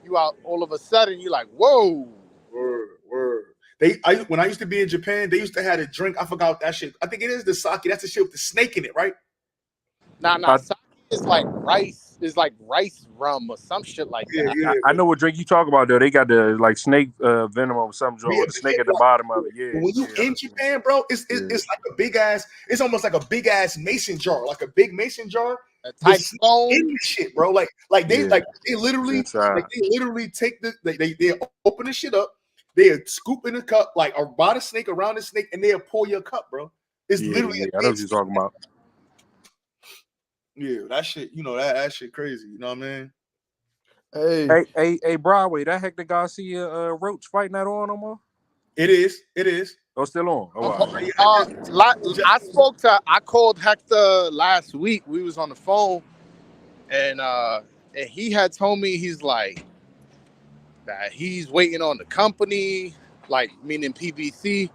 you out all of a sudden you like, whoa. Word. When I used to be in Japan, they used to have a drink. I forgot that shit. I think it is the sake. That's the shit with the snake in it, right? Nah. Sake is like rice. It's like rice rum or some shit like that. Yeah. I know what drink you talk about though. They got the like snake venom or some joint with the snake at the bottom of it. Yeah. When you in Japan, bro, it's like a big ass. It's almost like a big ass mason jar, like a big mason jar. A tight stone in the shit, bro. Like they literally take they open the shit up. They scoop in the cup, like or by the snake around the snake, and they'll pour your cup, bro. It's literally. I know what you're talking about. Yeah, that shit, that shit crazy. You know what I Hey, Hey, Broadway, that Hector Garcia Roach fight not on no more? It is. Oh, still on. I called Hector last week. We was on the phone, and he had told me he's like that he's waiting on the company, like meaning PBC,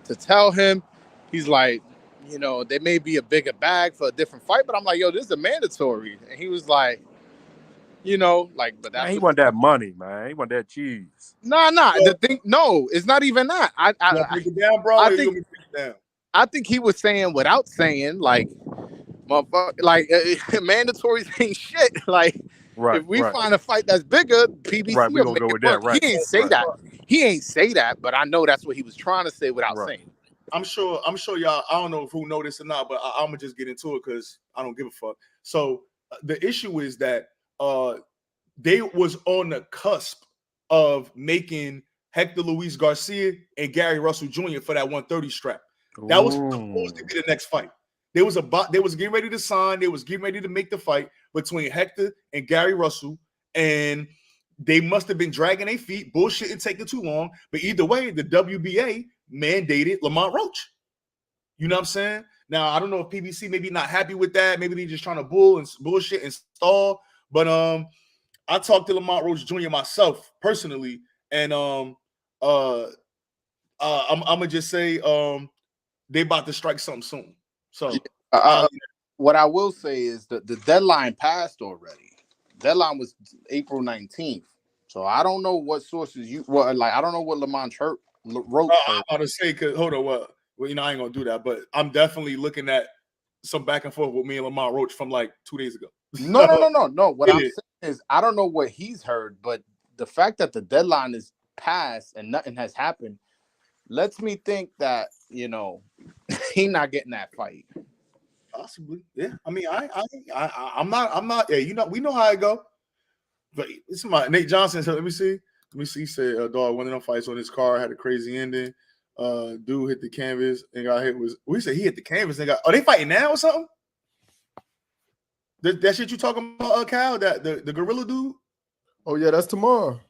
to tell him. He's like, there may be a bigger bag for a different fight, but I'm like, yo, this is a mandatory. And he was like, but that's he want that money, man. He want that cheese. Nah. The thing, no, it's not even that. break it down, bro. I think he was saying without saying, like, motherfucker, like mandatories ain't shit. Like, if we find a fight that's bigger, PBC we gonna go with that. Right. He ain't say that. He ain't say that, but I know that's what he was trying to say without saying. I'm sure y'all. I don't know who know this or not, but I'm gonna just get into it because I don't give a fuck. So the issue is that they was on the cusp of making Hector Luis Garcia and Gary Russell Jr. for that 130 strap. That was supposed to be the next fight. They was getting ready to sign. They was getting ready to make the fight between Hector and Gary Russell, and they must have been dragging their feet, bullshit, and taking too long. But either way, the WBA mandated Lamont Roach. You know what I'm saying? Now, I don't know if PBC maybe not happy with that. Maybe they're just trying to bullshit and stall. But I talked to Lamont Roach Jr. myself personally, and I'm gonna just say they about to strike something soon. So what I will say is that the deadline passed already. Deadline was April 19th. So I don't know what sources I don't know what Lamont wrote. I'm about to say, cause hold on, well, I ain't gonna do that, but I'm definitely looking at some back and forth with me and Lamont Roach from like 2 days ago. No. What I'm Yeah. saying is, I don't know what he's heard, but the fact that the deadline is passed and nothing has happened lets me think that he's not getting that fight. Possibly, yeah. I mean, I'm not. Yeah, we know how it go. But it's my Nate Johnson. So let me see. He said, dog, one of them fights on his car had a crazy ending. Dude hit the canvas and got hit. We said he hit the canvas and got. Are they fighting now or something? That shit you talking about, Cal? That the gorilla dude? Oh yeah, that's tomorrow.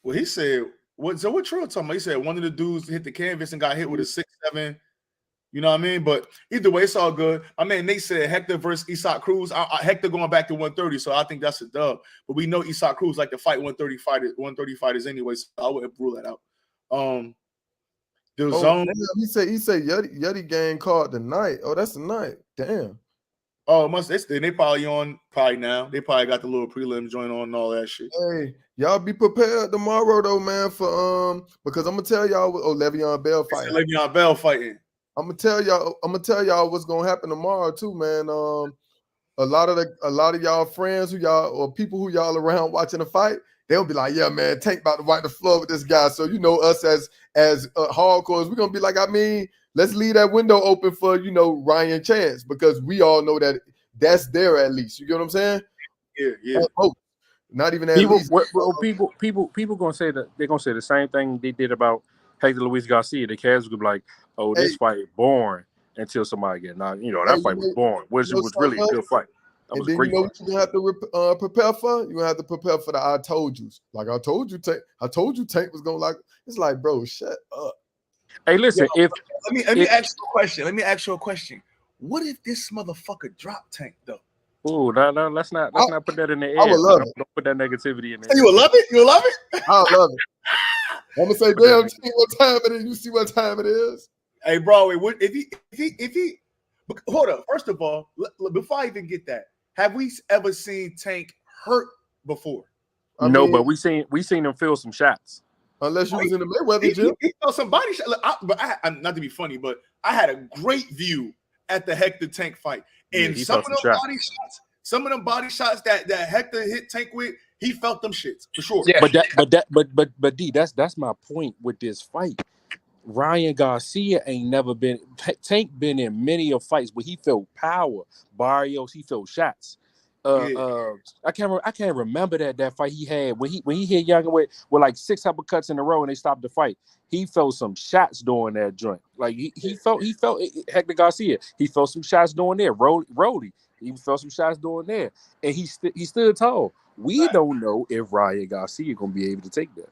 Well, he said what? So what Trill talking about? He said one of the dudes hit the canvas and got hit with a 6'7". You know what I mean? But either way, it's all good. I mean, Nate said Hector versus Isaac Cruz. Hector going back to 130, so I think that's a dub. But we know Isaac Cruz like to fight 130 fighters anyway, so I wouldn't rule that out. The zone. Damn, he said Yeti gang called tonight. Oh, that's tonight. Damn. Oh, they probably on now. They probably got the little prelims joint on and all that shit. Hey, y'all be prepared tomorrow though, man. For because I'm gonna tell y'all. Le'Veon Bell fighting. Le'Veon Bell fighting. I'm gonna tell y'all what's gonna happen tomorrow too, man. A lot of y'all friends or people who y'all around watching the fight, they'll be like, yeah, man, Tank about to wipe the floor with this guy. So us as hardcores, we're gonna be like, I mean, let's leave that window open for Ryan Chance, because we all know that that's there at least. You get what I'm saying? Yeah. Not even at People, least. people gonna say that they're gonna say the same thing they did about Hector Luis Garcia. The Cavs would be like, "Oh, this fight boring," until somebody get knocked. That fight was boring, which was really a good fight. That was a great fight. What you're gonna have to prepare for? You're gonna have to prepare for the I told yous. Like I told you, Tank was gonna like. It's like, bro, shut up. Hey, listen. Let me ask you a question. Let me ask you a question. What if this motherfucker dropped Tank though? Oh, no, let's not put that in the air. I would love it. Don't put that negativity in there. You will love it. You will love it. I love it. I'm gonna say, damn, what time it is? You see what time it is? Hey, bro, if he hold up. First of all, before I even get that, have we ever seen Tank hurt before? No, but we seen him feel some shots. Unless you was in the Mayweather gym. He felt some body shot. Look, I'm not to be funny, but I had a great view at the Hector Tank fight. And some of them body shots that Hector hit Tank with, he felt them shits for sure. Yeah. But D, that's my point with this fight. Ryan Garcia ain't never been. Tank been in many of fights where he felt power. Barrios, he felt shots. I can't remember that fight he had when he hit Young with like 6 uppercuts in a row and they stopped the fight. He felt some shots during that joint. Like he felt Hector Garcia. He felt some shots during there. Rody. He felt some shots during there, and he stood tall. We don't know if Ryan Garcia gonna be able to take that.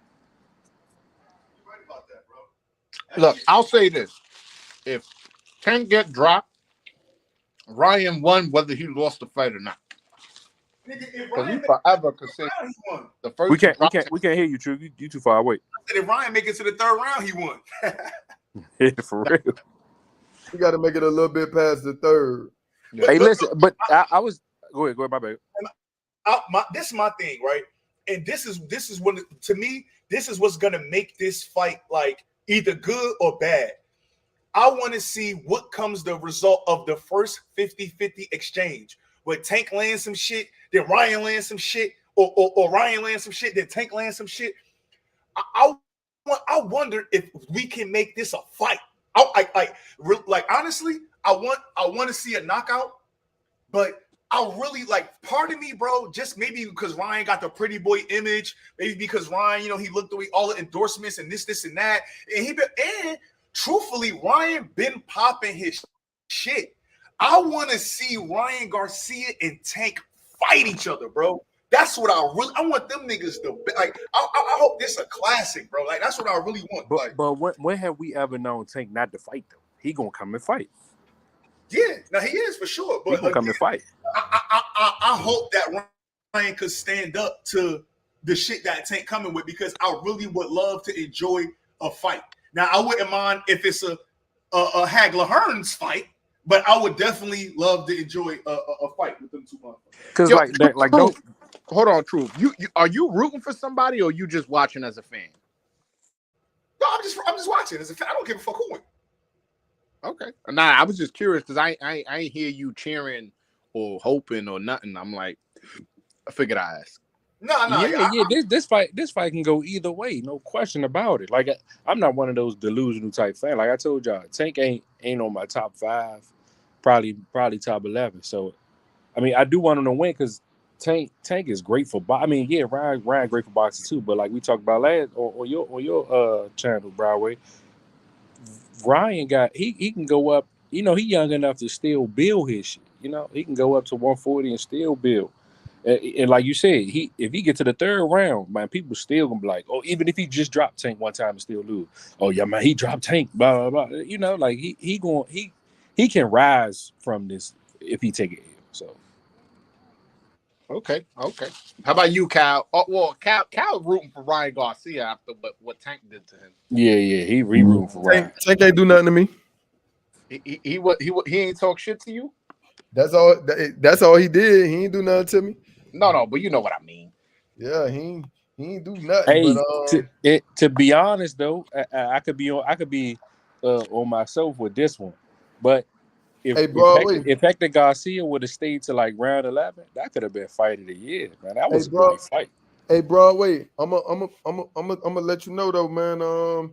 Look, I'll say this: if Tank get dropped, Ryan won whether he lost the fight or not. Because he forever could say the first. We can't hear you, True. You too far away. If Ryan make it to the third round, he won. Yeah, for real. You got to make it a little bit past the third. Hey, listen, but I was go ahead, my baby. This is my thing, right? And this is what, to me, this is what's gonna make this fight like either good or bad. I want to see what comes the result of the first 50-50 exchange, where Tank lands some shit, then Ryan lands some shit, or Ryan lands some shit, then Tank lands some shit. I wonder if we can make this a fight. Honestly, I want to see a knockout, but I really part of me, bro, just maybe because Ryan got the pretty boy image, maybe because Ryan, he looked away all the endorsements and this and that, and truthfully, Ryan been popping his shit. I want to see Ryan Garcia and Tank fight each other, bro. That's what I want them niggas to like. I hope this is a classic, bro. Like that's what I really want. But when have we ever known Tank not to fight though? He gonna come and fight. Yeah, now he is for sure. But he gonna come and fight. I hope that Ryan could stand up to the shit that Tank coming with, because I really would love to enjoy a fight. Now I wouldn't mind if it's a Hagler Hearns fight, but I would definitely love to enjoy a fight with them two motherfuckers. Because don't hold on, True. You are you rooting for somebody, or you just watching as a fan? No, I'm just watching as a fan. I don't give a fuck who wins. Okay. Nah, I was just curious because I ain't hear you cheering or hoping or nothing. I'm like, I figured I ask. No, Yeah. This fight can go either way, no question about it. Like I'm not one of those delusional type fans. Like I told y'all, Tank ain't on my top 5, probably top 11. So, I mean, I do want him to win because Tank is great for boxing. I mean, yeah, Ryan great for boxing too. But like we talked about last on your channel, Broadway, Ryan he can go up. You know, he young enough to still build his shit. You know, he can go up to 140 and still build. And like you said, if he get to the 3rd round, man, people still gonna be like, oh, even if he just dropped Tank one time and still lose, oh yeah, man, he dropped Tank, blah blah blah. You know, like he can rise from this if he take it. So Okay. How about you, Cal? Oh, well, Cal rooting for Ryan Garcia after what Tank did to him. yeah, he rooting for Ryan. Tank ain't do nothing to me. He ain't talk shit to you. That's all he did. He ain't do nothing to me. No, but you know what I mean. Yeah, he ain't do nothing. Hey, to be honest though, I could be on myself with this one, but if Hector Garcia would have stayed to like round 11, that could have been fight of the year, man. That was a great fight. Hey, Broadway, I'm gonna let you know though, man.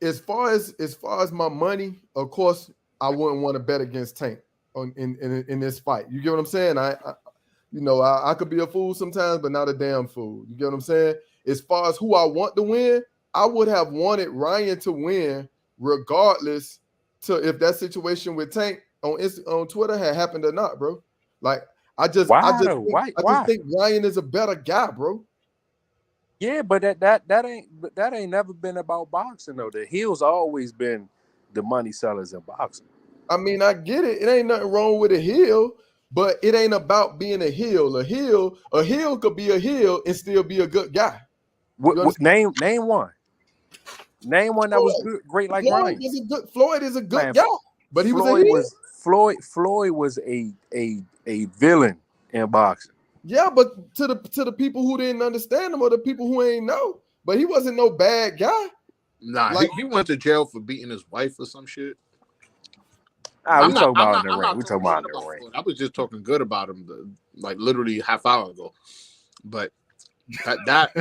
As far as my money, of course, I wouldn't want to bet against Tank in this fight. You get what I'm saying? I could be a fool sometimes, but not a damn fool. You get what I'm saying? As far as who I want to win, I would have wanted Ryan to win regardless to if that situation with Tank on Twitter had happened or not, bro. Like I just think Ryan is a better guy, bro. Yeah, but that ain't never been about boxing though. The heel's always been the money sellers in boxing. I mean, I get it. It ain't nothing wrong with a heel, but it ain't about being a heel. A heel could be a heel and still be a good guy. Name one. Name one that was good, great like Ryan. Floyd is a good guy, but he was Floyd was a villain in boxing. Yeah, but to the people who didn't understand him or the people who ain't know, but he wasn't no bad guy. Nah, like, he went to jail for beating his wife or some shit. We talking about in the ring. We talking about in the ring. I was just talking good about him, like literally half hour ago. But that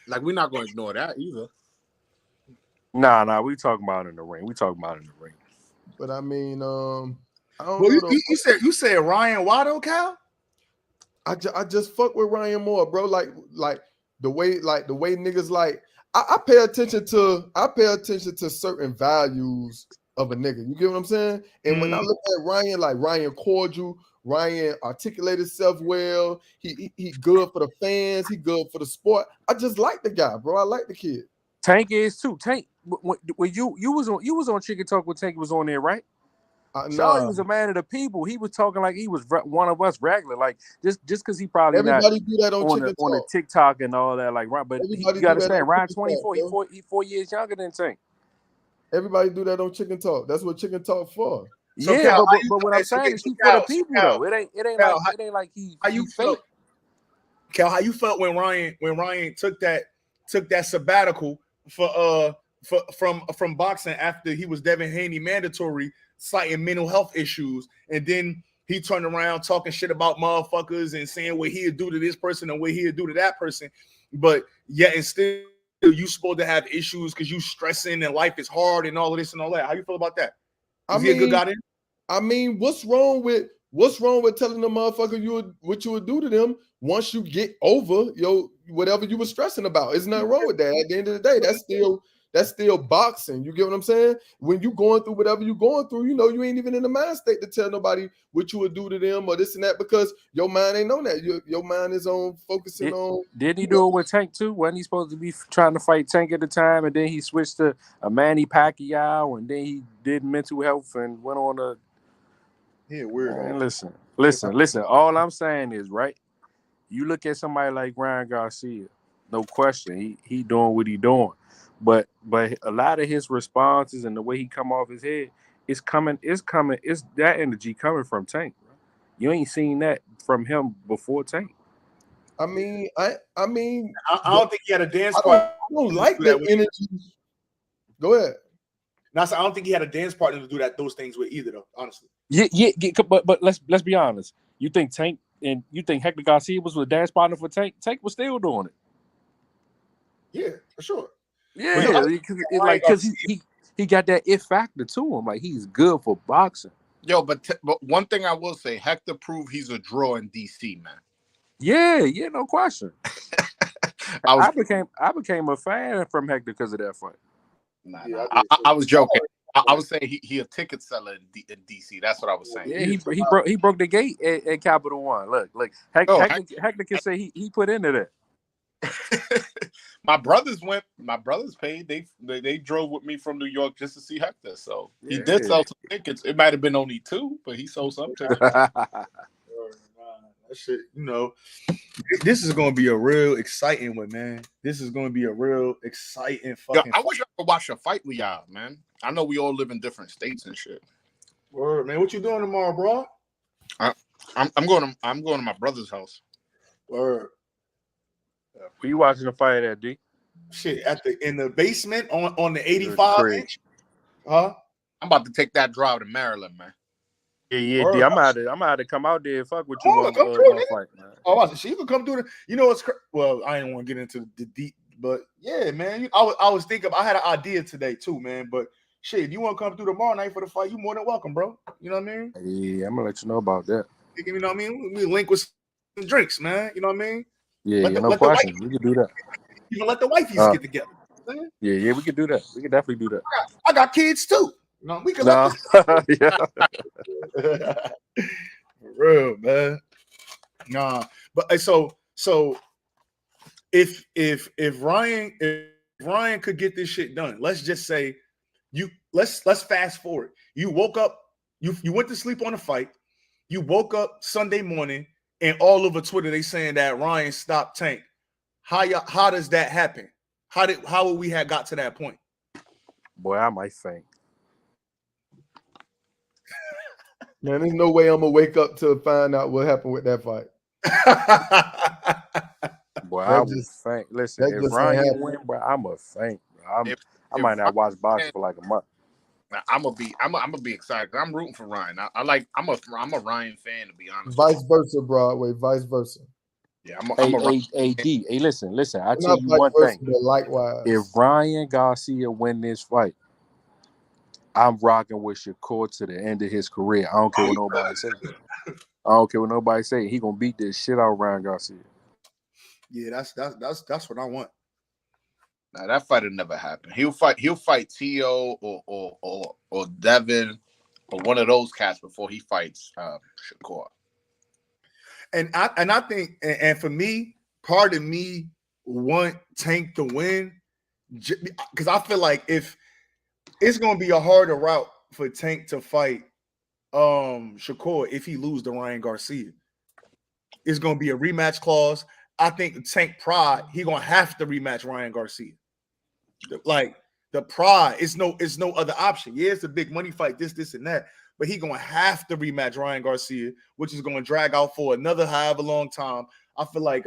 like we're not going to ignore that either. Nah, we talking about in the ring. But I mean, I don't know. You said Ryan Waddle, Cal? I just fuck with Ryan more, bro. Like the way niggas like I pay attention to certain values of a nigga. You get what I'm saying? And when I look at Ryan, like Ryan cordial, Ryan articulated himself well. He good for the fans. He good for the sport. I just like the guy, bro. I like the kid. Tank is too. Tank, when you was on Chicken Talk when Tank was on there, right? No, he was a man of the people. He was talking like he was one of us regular. Like just because he probably everybody do that on the TikTok and all that. Like right, but you got to understand, Ryan 24. He 4 years younger than Tank. Everybody do that on Chicken Talk. That's what Chicken Talk for. So yeah, Cal, but what I'm saying is he for the people though. It ain't like he. How you felt, Cal? How you felt when Ryan took that sabbatical from boxing after he was Devin Haney mandatory, citing mental health issues, and then he turned around talking shit about motherfuckers and saying what he'd do to this person and what he'd do to that person, but yet and still you supposed to have issues because you stressing and life is hard and all of this and all that. How you feel about that? Is he a good guy then? I mean, what's wrong with telling the motherfucker what you would do to them once you get over whatever you were stressing about? There's nothing wrong with that. At the end of the day, that's still boxing. You get what I'm saying? When you going through whatever you're going through, you ain't even in the mind state to tell nobody what you would do to them or this and that because your mind ain't on that. Your mind is on focusing on. Didn't he do it with Tank too? Wasn't he supposed to be trying to fight Tank at the time, and then he switched to a Manny Pacquiao, and then he did mental health and went on a. Yeah, weird. Man, listen. All I'm saying is, right? You look at somebody like Ryan Garcia, no question, he doing what he doing. But a lot of his responses and the way he come off his head it's that energy coming from Tank. Bro. You ain't seen that from him before Tank. I mean, I don't think he had a dance. I don't like that energy. Go ahead. Now, so I don't think he had a dance partner to do those things with either, though. Honestly. Yeah. But let's be honest. You think Hector Garcia was a dance partner for Tank? Tank was still doing it. Yeah, for sure. Yeah, because he got that it factor to him. Like he's good for boxing. Yo, but one thing I will say, Hector proved he's a draw in DC, man. Yeah, no question. I became a fan from Hector because of that fight. Nah, I was joking. I was saying he a ticket seller in DC. That's what I was saying. Yeah, he broke the gate at Capital One. Look, Hector can say he put into that. My brothers paid. They drove with me from New York just to see Hector. So he did sell some tickets. It might have been only 2, but he sold some tickets. That shit, this is gonna be a real exciting one, man. This is gonna be a real exciting fucking. I wish I could watch a fight with y'all, man. I know we all live in different states and shit. Word, man. What you doing tomorrow, bro? I'm going to my brother's house. Word. Were you watching the fight at D? Shit, in the basement on the 85 inch. Huh? I'm about to take that drive to Maryland, man. Yeah, Word. D. I'm out to come out there and fuck with you on come through, the fight, man. Oh, she could come through. What's well, I didn't want to get into the deep, but yeah, man. I was thinking I had an idea today too, man. But shit, if you want to come through tomorrow night for the fight, you more than welcome, bro. You know what I mean? Yeah, I'm gonna let you know about that. You know what I mean? We link with some drinks, man. You know what I mean? Yeah, no question. We could do that. Even let the wifeys get together. Yeah, we could do that. We could definitely do that. I got kids too. We can yeah. For real, man. Nah, but so if Ryan could get this shit done, let's just say let's fast forward. You woke up, you went to sleep on a fight, you woke up Sunday morning, and all over Twitter they saying that Ryan stopped Tank. How does that happen? How would we have got to that point? Boy, I might faint. Man, there's no way I'm gonna wake up to find out what happened with that fight. Boy, I would faint. Listen, if Ryan win, bro, I'm a faint. I might not watch boxing for like a month. I'm gonna be excited. I'm rooting for Ryan. I'm a Ryan fan, to be honest. Vice versa, Broadway. Vice versa. Yeah, I'm a Ryan. D. Hey, listen. I tell you one thing. Likewise, if Ryan Garcia win this fight, I'm rocking with Shakur to the end of his career. I don't care what nobody say. He gonna beat this shit out of Ryan Garcia. Yeah, that's what I want. Nah, that fight will never happen. He'll fight T.O. or Devin or one of those cats before he fights Shakur. And I think, and for me, part of me want Tank to win because I feel like if it's gonna be a harder route for Tank to fight Shakur if he lose to Ryan Garcia. It's gonna be a rematch clause. I think Tank pride, he gonna have to rematch Ryan Garcia. Like the pride, it's no other option. Yeah, it's a big money fight, this and that, but he gonna have to rematch Ryan Garcia, which is gonna drag out for another however long time. I feel like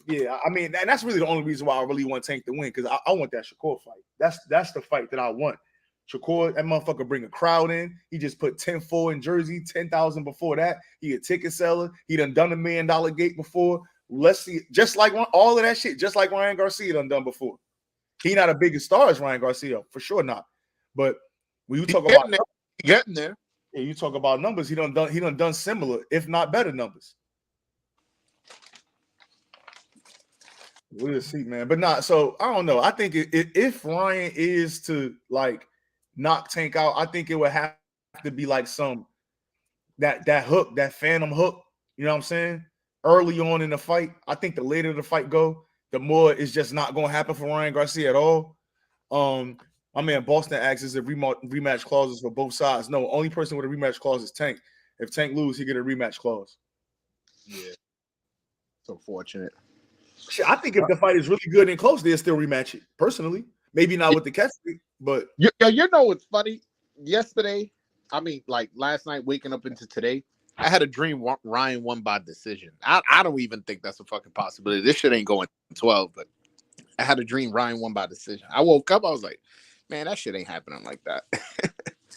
yeah, I mean, and that's really the only reason why I really want Tank to win, because I want that Shakur fight. That's the fight that I want. Shakur, that motherfucker bring a crowd in. He just put 10-4 in Jersey, 10,000 before that. He a ticket seller. He done $1 million gate before. Let's see, just like all of that shit, just like Ryan Garcia done before. He not a big a star as Ryan Garcia, for sure not. But when you talk about getting there, yeah, you talk about numbers, he done similar, if not better numbers. We'll see, man. But not so. I don't know. I think if Ryan is to like knock Tank out, I think it would have to be like some that hook, that phantom hook. You know what I'm saying? Early on in the fight, I think the later the fight go, the more it's just not going to happen for Ryan Garcia at all. My man Boston asks, is there rematch clauses for both sides? No, only person with a rematch clause is Tank. If Tank lose, he get a rematch clause. Yeah, it's unfortunate. I think if the fight is really good and close, they'll still rematch it. Personally, maybe not with the catch, but you know what's funny? Yesterday, I mean, like last night, waking up into today, I had a dream Ryan won by decision. I don't even think that's a fucking possibility. This shit ain't going 12, but I had a dream Ryan won by decision. I woke up, I was like, Man, that shit ain't happening like that.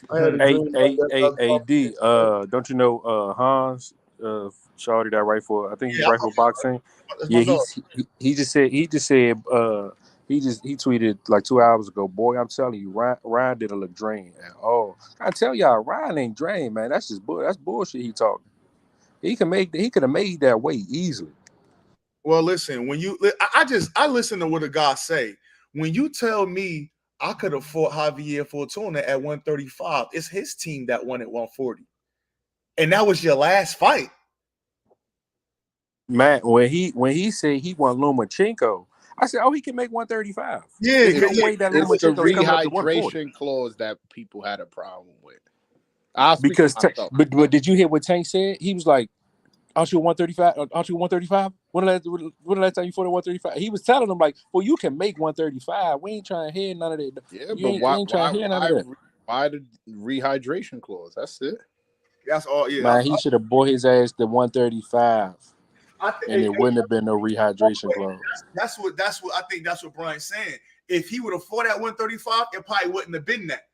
I had a Hey, dream hey, about hey, that. hey, D. Don't you know Hans? Shorty that right for. I think he's Yeah, right for boxing. that's Yeah, my dog. he just said he tweeted like 2 hours ago. Boy, I'm telling you, Ryan didn't look drained at all. I tell y'all, Ryan ain't drained, man. That's just that's bullshit. He talking. He could have made that weight easily. Well, listen, when you, I listen to what a guy say. When you tell me I could have fought Javier Fortuna at 135, it's his team that won at 140, and that was your last fight. Man, when he said he won Lomachenko, I said, oh, he can make 135. Yeah, There's no way that It's the Lomachenko is coming up to 140. rehydration clause that people had a problem with. I'll speak Because, for myself. but did you hear what Tank said? He was like, aren't you 135? Aren't you 135? When the last time you fought at 135? He was telling them like, well, you can make 135. We ain't trying to hear none of that. Yeah, You but ain't trying to hear none of that. why the rehydration clause? That's it. that's all. Yeah, Man, he should have brought his ass to 135, and it wouldn't have been no rehydration clause. That's what I think. That's what Brian's saying. If he would have fought at 135, it probably wouldn't have been that.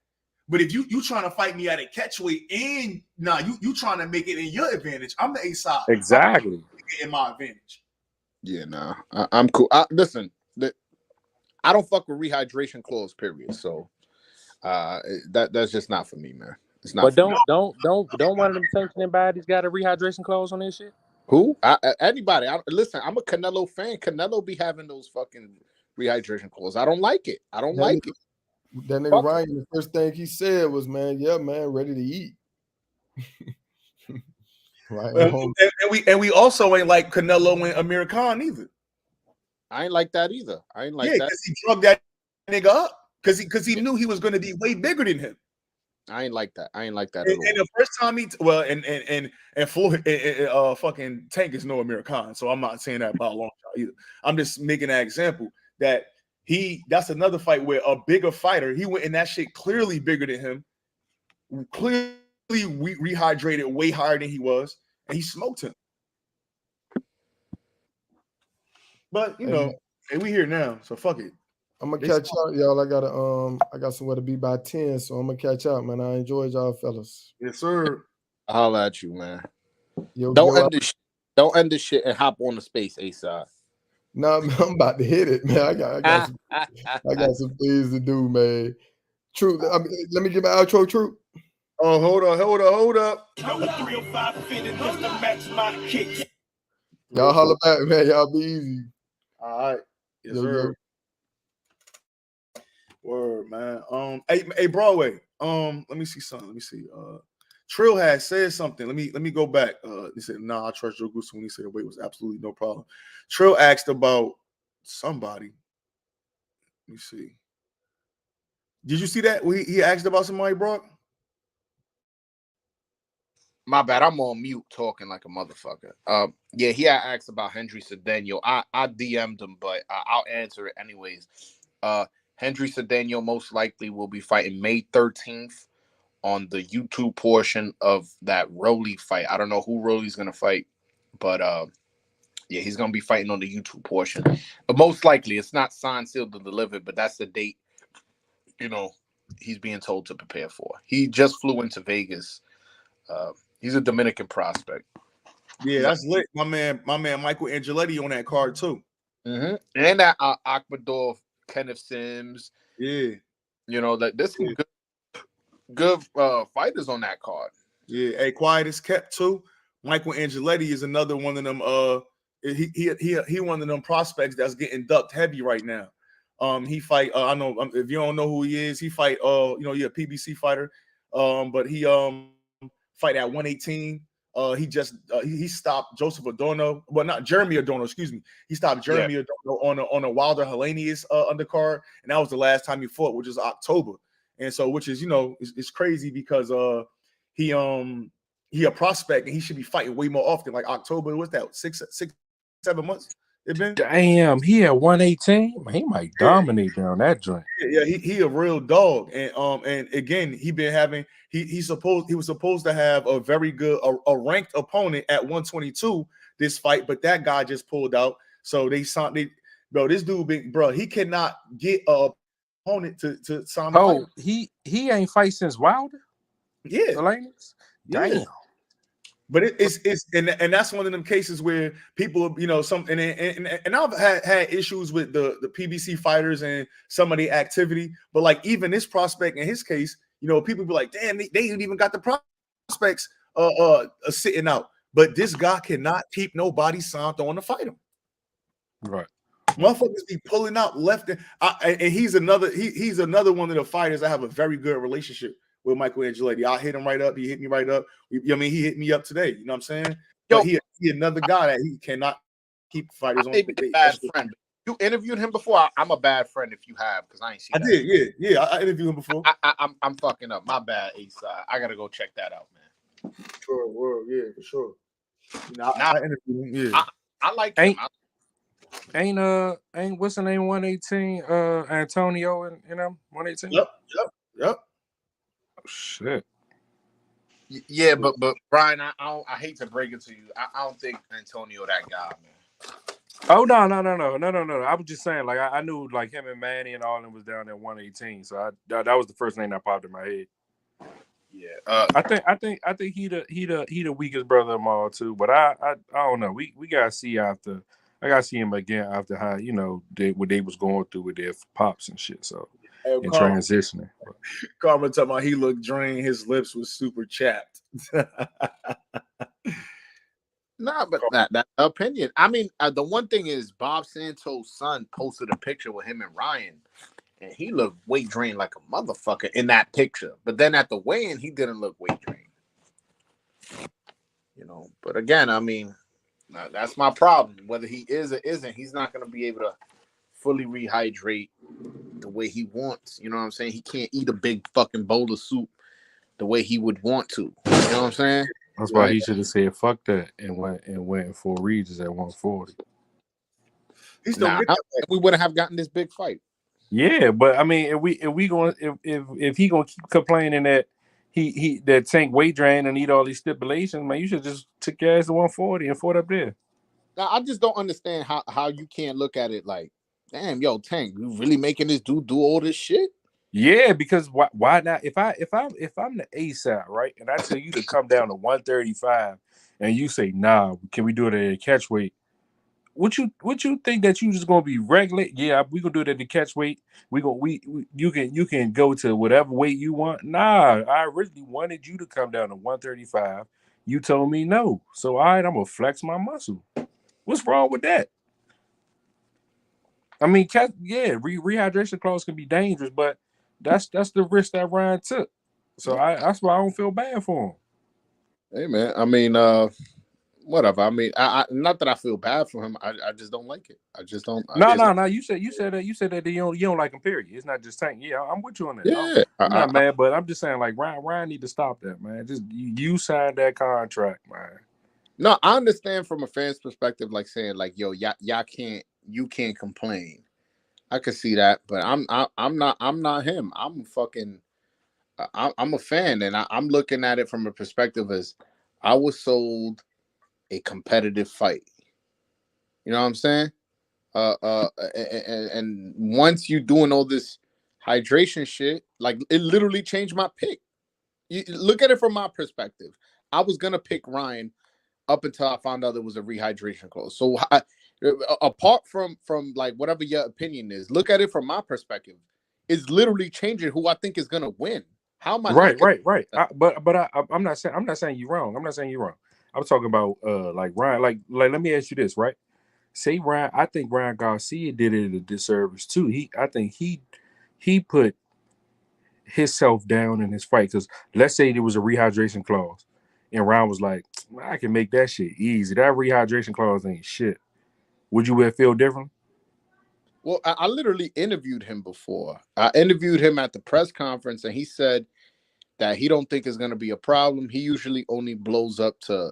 But if you trying to fight me at a catch weight, and you trying to make it in your advantage. I'm the A side. Exactly. In my advantage. Yeah, nah, I'm cool. Listen, I don't fuck with rehydration clause. Period. So, that's just not for me, man. It's not. But for me. don't one of them sanctioning bodies got a rehydration clause on this shit? Who? Anybody? Listen, I'm a Canelo fan. Canelo be having those fucking rehydration clause. I don't like it. I don't like it. That nigga Ryan, the first thing he said was, "Man, yeah, man, ready to eat." Right. And we also ain't like Canelo and Amir Khan either. I ain't like that either. I ain't like that. Because he drugged that nigga up because he knew he was going to be way bigger than him. I ain't like that. I ain't like that And, at all. and the first time and Floyd, fucking Tank is no Amir Khan, so I'm not saying that about long shot either. I'm just making that example that that's another fight where a bigger fighter, he went in that shit clearly bigger than him, clearly rehydrated way higher than he was, and he smoked him. But you know, and we here now, so fuck it. I'm gonna catch out, y'all. I got somewhere to be by 10, so I'm gonna catch out, man. I enjoyed y'all, fellas. Yes, sir. I'll holler at you, man. Yo, don't end this shit and hop on the space, A-side. No, man, I'm about to hit it, man. I got some things to do, man. True. Let me get my outro, True. Oh, hold up. Y'all holler back, man. Y'all be easy. All right. Yes, Yo, sir. Word, man. Hey, Broadway. Let me see something. Let me see. Trill had said something. Let me go back. He said, "Nah, I trust Joe Gusto when he said the weight was absolutely no problem." Trill asked about somebody. Let me see. Did you see that? He asked about somebody, Brock? My bad. I'm on mute talking like a motherfucker. Yeah, he had asked about Henry Cedeno. I DM'd him, but I'll answer it anyways. Henry Cedeno most likely will be fighting May 13th on the YouTube portion of that Rolly fight. I don't know who Rolly's gonna fight, but yeah, he's gonna be fighting on the YouTube portion. But most likely, it's not signed, sealed, and delivered. But that's the date. You know, he's being told to prepare for. He just flew into Vegas. He's a Dominican prospect. Yeah, that's lit. My man Michael Angeletti on that card too. Mm-hmm. And that Akmador, Kenneth Sims. Yeah, you know that there's some good fighters on that card. Yeah, hey, quiet is kept too. Michael Angeletti is another one of them. He one of them prospects that's getting ducked heavy right now. He fight. I know if you don't know who he is, he fight. He a PBC fighter. But he fight at 118. He stopped Joseph Adorno. Well, not Jeremy Adorno. Excuse me. He stopped Jeremy Adorno on a Wilder Helenius undercard, and that was the last time he fought, which is October. And so, which is it's crazy because he a prospect and he should be fighting way more often. Like October, what's that? 6-7 months. It been? Damn, he at 118. He might dominate down that joint. Yeah, he a real dog. And again, he was supposed to have a very good a ranked opponent at 122 this fight, but that guy just pulled out. So this dude, he cannot get a opponent to sign the fight. Oh, he ain't fight since Wilder. Yeah, Salinas? yeah. Damn. But it's and that's one of them cases where people, you know, and I've had issues with the PBC fighters and some of the activity, but like even this prospect in his case, you know, people be like, damn, they ain't even got the prospects sitting out. But this guy cannot keep nobody signed on to fight him. Right. Motherfuckers be pulling out left, and he's another one of the fighters I have a very good relationship with, Michael Angeletti. I hit him right up. He hit me right up. I mean, he hit me up today. You know what I'm saying? Yo, but he another guy that he cannot keep fighters I on. may be a bad friend. You interviewed him before. I'm a bad friend if you have, because I ain't seen. I did, yeah. I interviewed him before. I'm fucking up. My bad, Ace. I gotta go check that out, man. Sure, yeah, for sure. You know, I interviewed him. Yeah, I like him. Ain't what's the name? 118. Antonio and 118. Yep. Oh, shit. Yeah, but Brian, I hate to break it to you. I don't think Antonio that guy, man. Oh no! I was just saying, like I knew like him and Manny and all of them was down at 118, so that was the first name that popped in my head. Yeah, I think he the weakest brother of them all too, but I don't know. We gotta see after. I gotta see him again after how what they was going through with their pops and shit. So and transitioning. Karma talking about he looked drained. His lips was super chapped. Nah, but that opinion. I mean, the one thing is Bob Santos' son posted a picture with him and Ryan, and he looked weight drained like a motherfucker in that picture. But then at the weigh-in, he didn't look weight drained. You know, but again, I mean, that's my problem. Whether he is or isn't, he's not going to be able to fully rehydrate the way he wants. You know what I'm saying? He can't eat a big fucking bowl of soup the way he would want to. You know what I'm saying? That's why he should have said fuck that and went for Regis at 140. We wouldn't have gotten this big fight. Yeah, but I mean, if he gonna keep complaining that that Tank weight drain and eat all these stipulations, man, you should just took your ass to 140 and fought up there. Now, I just don't understand how you can't look at it like, damn, yo, Tank, you really making this dude do all this shit? Yeah, because why not? If I'm the ASAP, right, and I tell you to come down to 135, and you say, nah, can we do it at a catch weight? Would you think that you just gonna be regular? Yeah, we gonna do it at the catch weight. You can go to whatever weight you want. Nah, I originally wanted you to come down to 135. You told me no, so all right, I'm gonna flex my muscle. What's wrong with that? I mean, rehydration clause can be dangerous, but that's the risk that Ryan took. So that's why I don't feel bad for him. Hey man, I mean, whatever. I mean, I not that I feel bad for him. I just don't like it. I just don't. No. You said that you don't like him. Period. It's not just Tank. Yeah, I'm with you on that. Yeah, I'm not mad, but I'm just saying like Ryan need to stop that, man. Just you signed that contract, man. No, I understand from a fan's perspective, like saying like, yo, you can't complain. I could see that, but I'm not him. I'm a fan, and I'm looking at it from a perspective as I was sold a competitive fight. You know what I'm saying? And once you doing all this hydration shit, like it literally changed my pick. You look at it from my perspective. I was gonna pick Ryan up until I found out there was a rehydration clause. So apart from like whatever your opinion is, look at it from my perspective. It's literally changing who I think is gonna win. How am I right? I'm not saying you're wrong. I'm not saying you're wrong. I'm talking about like Ryan. Like let me ask you this, right? Say Ryan. I think Ryan Garcia did it a disservice too. I think he put himself down in his fight because let's say there was a rehydration clause, and Ryan was like, I can make that shit easy. That rehydration clause ain't shit. Would you feel different? Well, I literally interviewed him before. I interviewed him at the press conference, and he said that he don't think it's going to be a problem. He usually only blows up to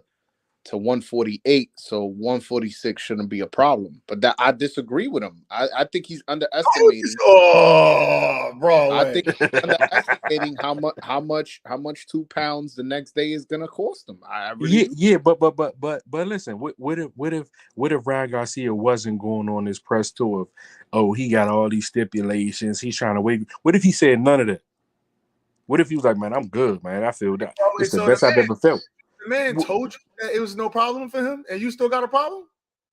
to 148, so 146 shouldn't be a problem. But that I disagree with him. I think he's underestimating. Oh, bro, I wait. think he's underestimating how much 2 pounds the next day is gonna cost him. I really Yeah, but listen, what if Ryan Garcia wasn't going on this press tour of, oh, he got all these stipulations, he's trying to wait. What if he said none of that? What if he was like, man, I'm good, man. I feel that it's the So best I've ever felt. The man told you that it was no problem for him, and you still got a problem?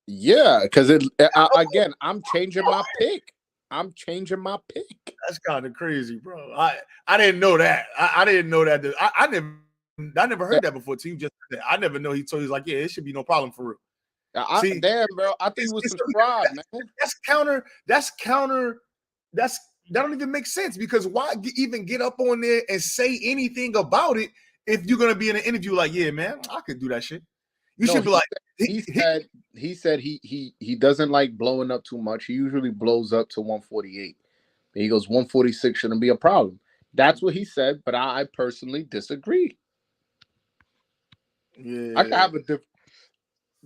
Yeah, because again, I'm changing my pick. That's kind of crazy, bro. I didn't know that. I didn't know that. I never heard that before. Too. You just said that. I never know. He told you like, yeah, it should be no problem for real. See, damn, bro. I think he was subscribed, man. That's counter. That don't even make sense because why even get up on there and say anything about it if you're gonna be in an interview like, yeah, man, I could do that shit. You should be like, he said he doesn't like blowing up too much. He usually blows up to 148. He goes 146 shouldn't be a problem. That's what he said, but I personally disagree. Yeah, I could have a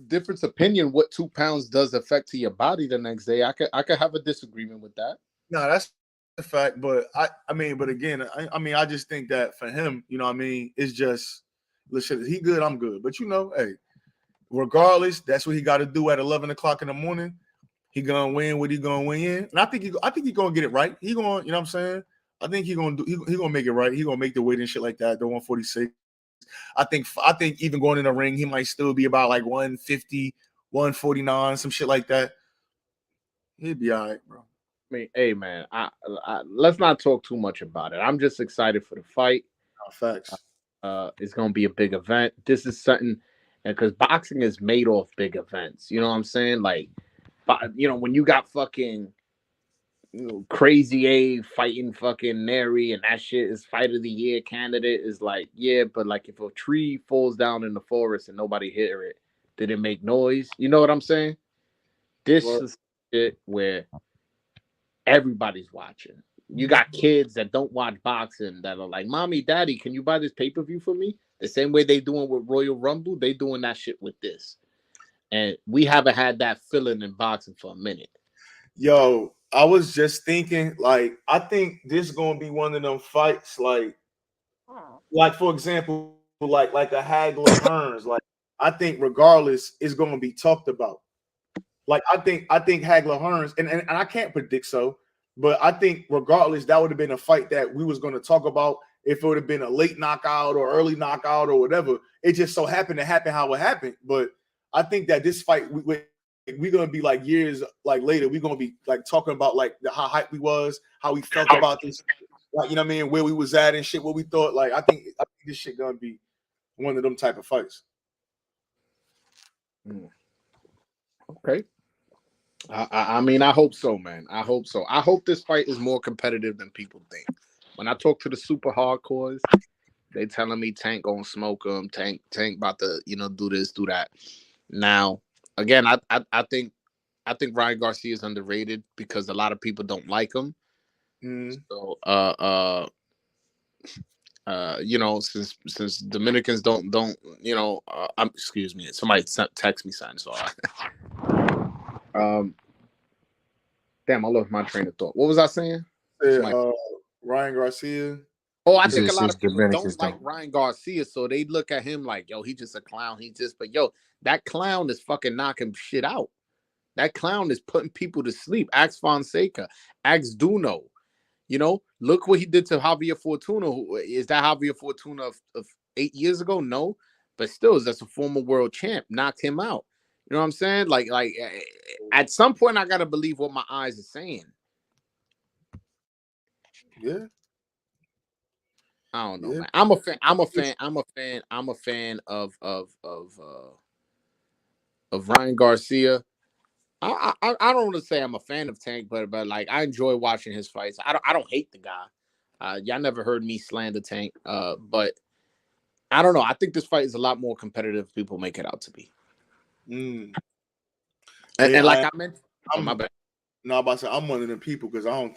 different opinion what 2 pounds does affect to your body the next day. I could have a disagreement with that. No, that's a fact, but I mean, but again, I just think that for him, you know what I mean, it's just, listen, he good, I'm good. But you know, hey, regardless, that's what he got to do at 11 o'clock in the morning. He gonna win what he gonna win, and I think he gonna get it right. He gonna, you know what I'm saying? I think he gonna make it right. He gonna make the weight and shit like that. The 146. I think even going in the ring, he might still be about like 150, 149, some shit like that. He'd be all right, bro. I mean, hey man, I let's not talk too much about it. I'm just excited for the fight. Facts. It's gonna be a big event. This is something, and because boxing is made off big events. You know what I'm saying? Like, you know, when you got fucking Crazy A fighting fucking Neri, and that shit is fight of the year candidate, is like, yeah, but like if a tree falls down in the forest and nobody hear it, did it make noise? You know what I'm saying? This is shit where everybody's watching. You got kids that don't watch boxing that are like, mommy, daddy, can you buy this pay-per-view for me? The same way they doing with Royal Rumble, they doing that shit with this. And we haven't had that feeling in boxing for a minute. Yo, I was just thinking, like, I think this gonna be one of them fights, like for example, like a Hagler Hearns. Like, I think regardless, it's gonna be talked about. Like, I think Hagler Hearns, and I can't predict so, but I think regardless, that would have been a fight that we was gonna talk about if it would have been a late knockout or early knockout or whatever. It just so happened to happen how it happened. But I think that this fight we're gonna be like years like later, we're gonna be like talking about like how hype we was, how we felt about this, like, you know what I mean, where we was at and shit, what we thought. Like, I think this shit gonna be one of them type of fights. Okay. I mean, I hope so, man. I hope so. I hope this fight is more competitive than people think. When I talk to the super hardcores, they telling me Tank gonna smoke him. Tank about to, you know, do this, do that. Now, again, I think Ryan Garcia is underrated because a lot of people don't like him. So, you know, since Dominicans don't, you know, excuse me, somebody text me something, so damn, I lost my train of thought. What was I saying? Ryan Garcia. Oh, I think a lot of people don't like Ryan Garcia, so they look at him like, yo, he's just a clown. But yo, that clown is fucking knocking shit out. That clown is putting people to sleep. Ask Fonseca, ask Duno. You know, look what he did to Javier Fortuna. Is that Javier Fortuna of 8 years ago? No, but still, that's a former world champ. Knocked him out. You know what I'm saying? Like at some point, I gotta believe what my eyes are saying. Yeah. I don't know, man. I'm a fan of Ryan Garcia. I don't want to say I'm a fan of Tank, but like I enjoy watching his fights. I don't hate the guy. Y'all never heard me slander Tank. But I don't know. I think this fight is a lot more competitive than people make it out to be. And like I mentioned, my bad. No, I'm about to say I'm one of them people because I don't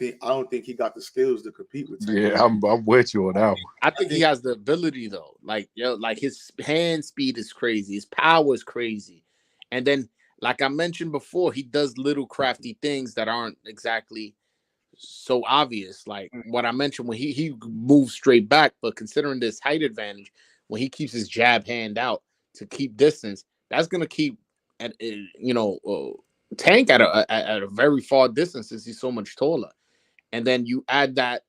think he got the skills to compete with Tank. Yeah, I'm with you on that one. I think he has the ability though. Like like his hand speed is crazy, his power is crazy, and then like I mentioned before, he does little crafty things that aren't exactly so obvious. Like what I mentioned when he moves straight back, but considering this height advantage, when he keeps his jab hand out to keep distance, that's gonna keep at Tank at a very far distance since he's so much taller. And then you add that,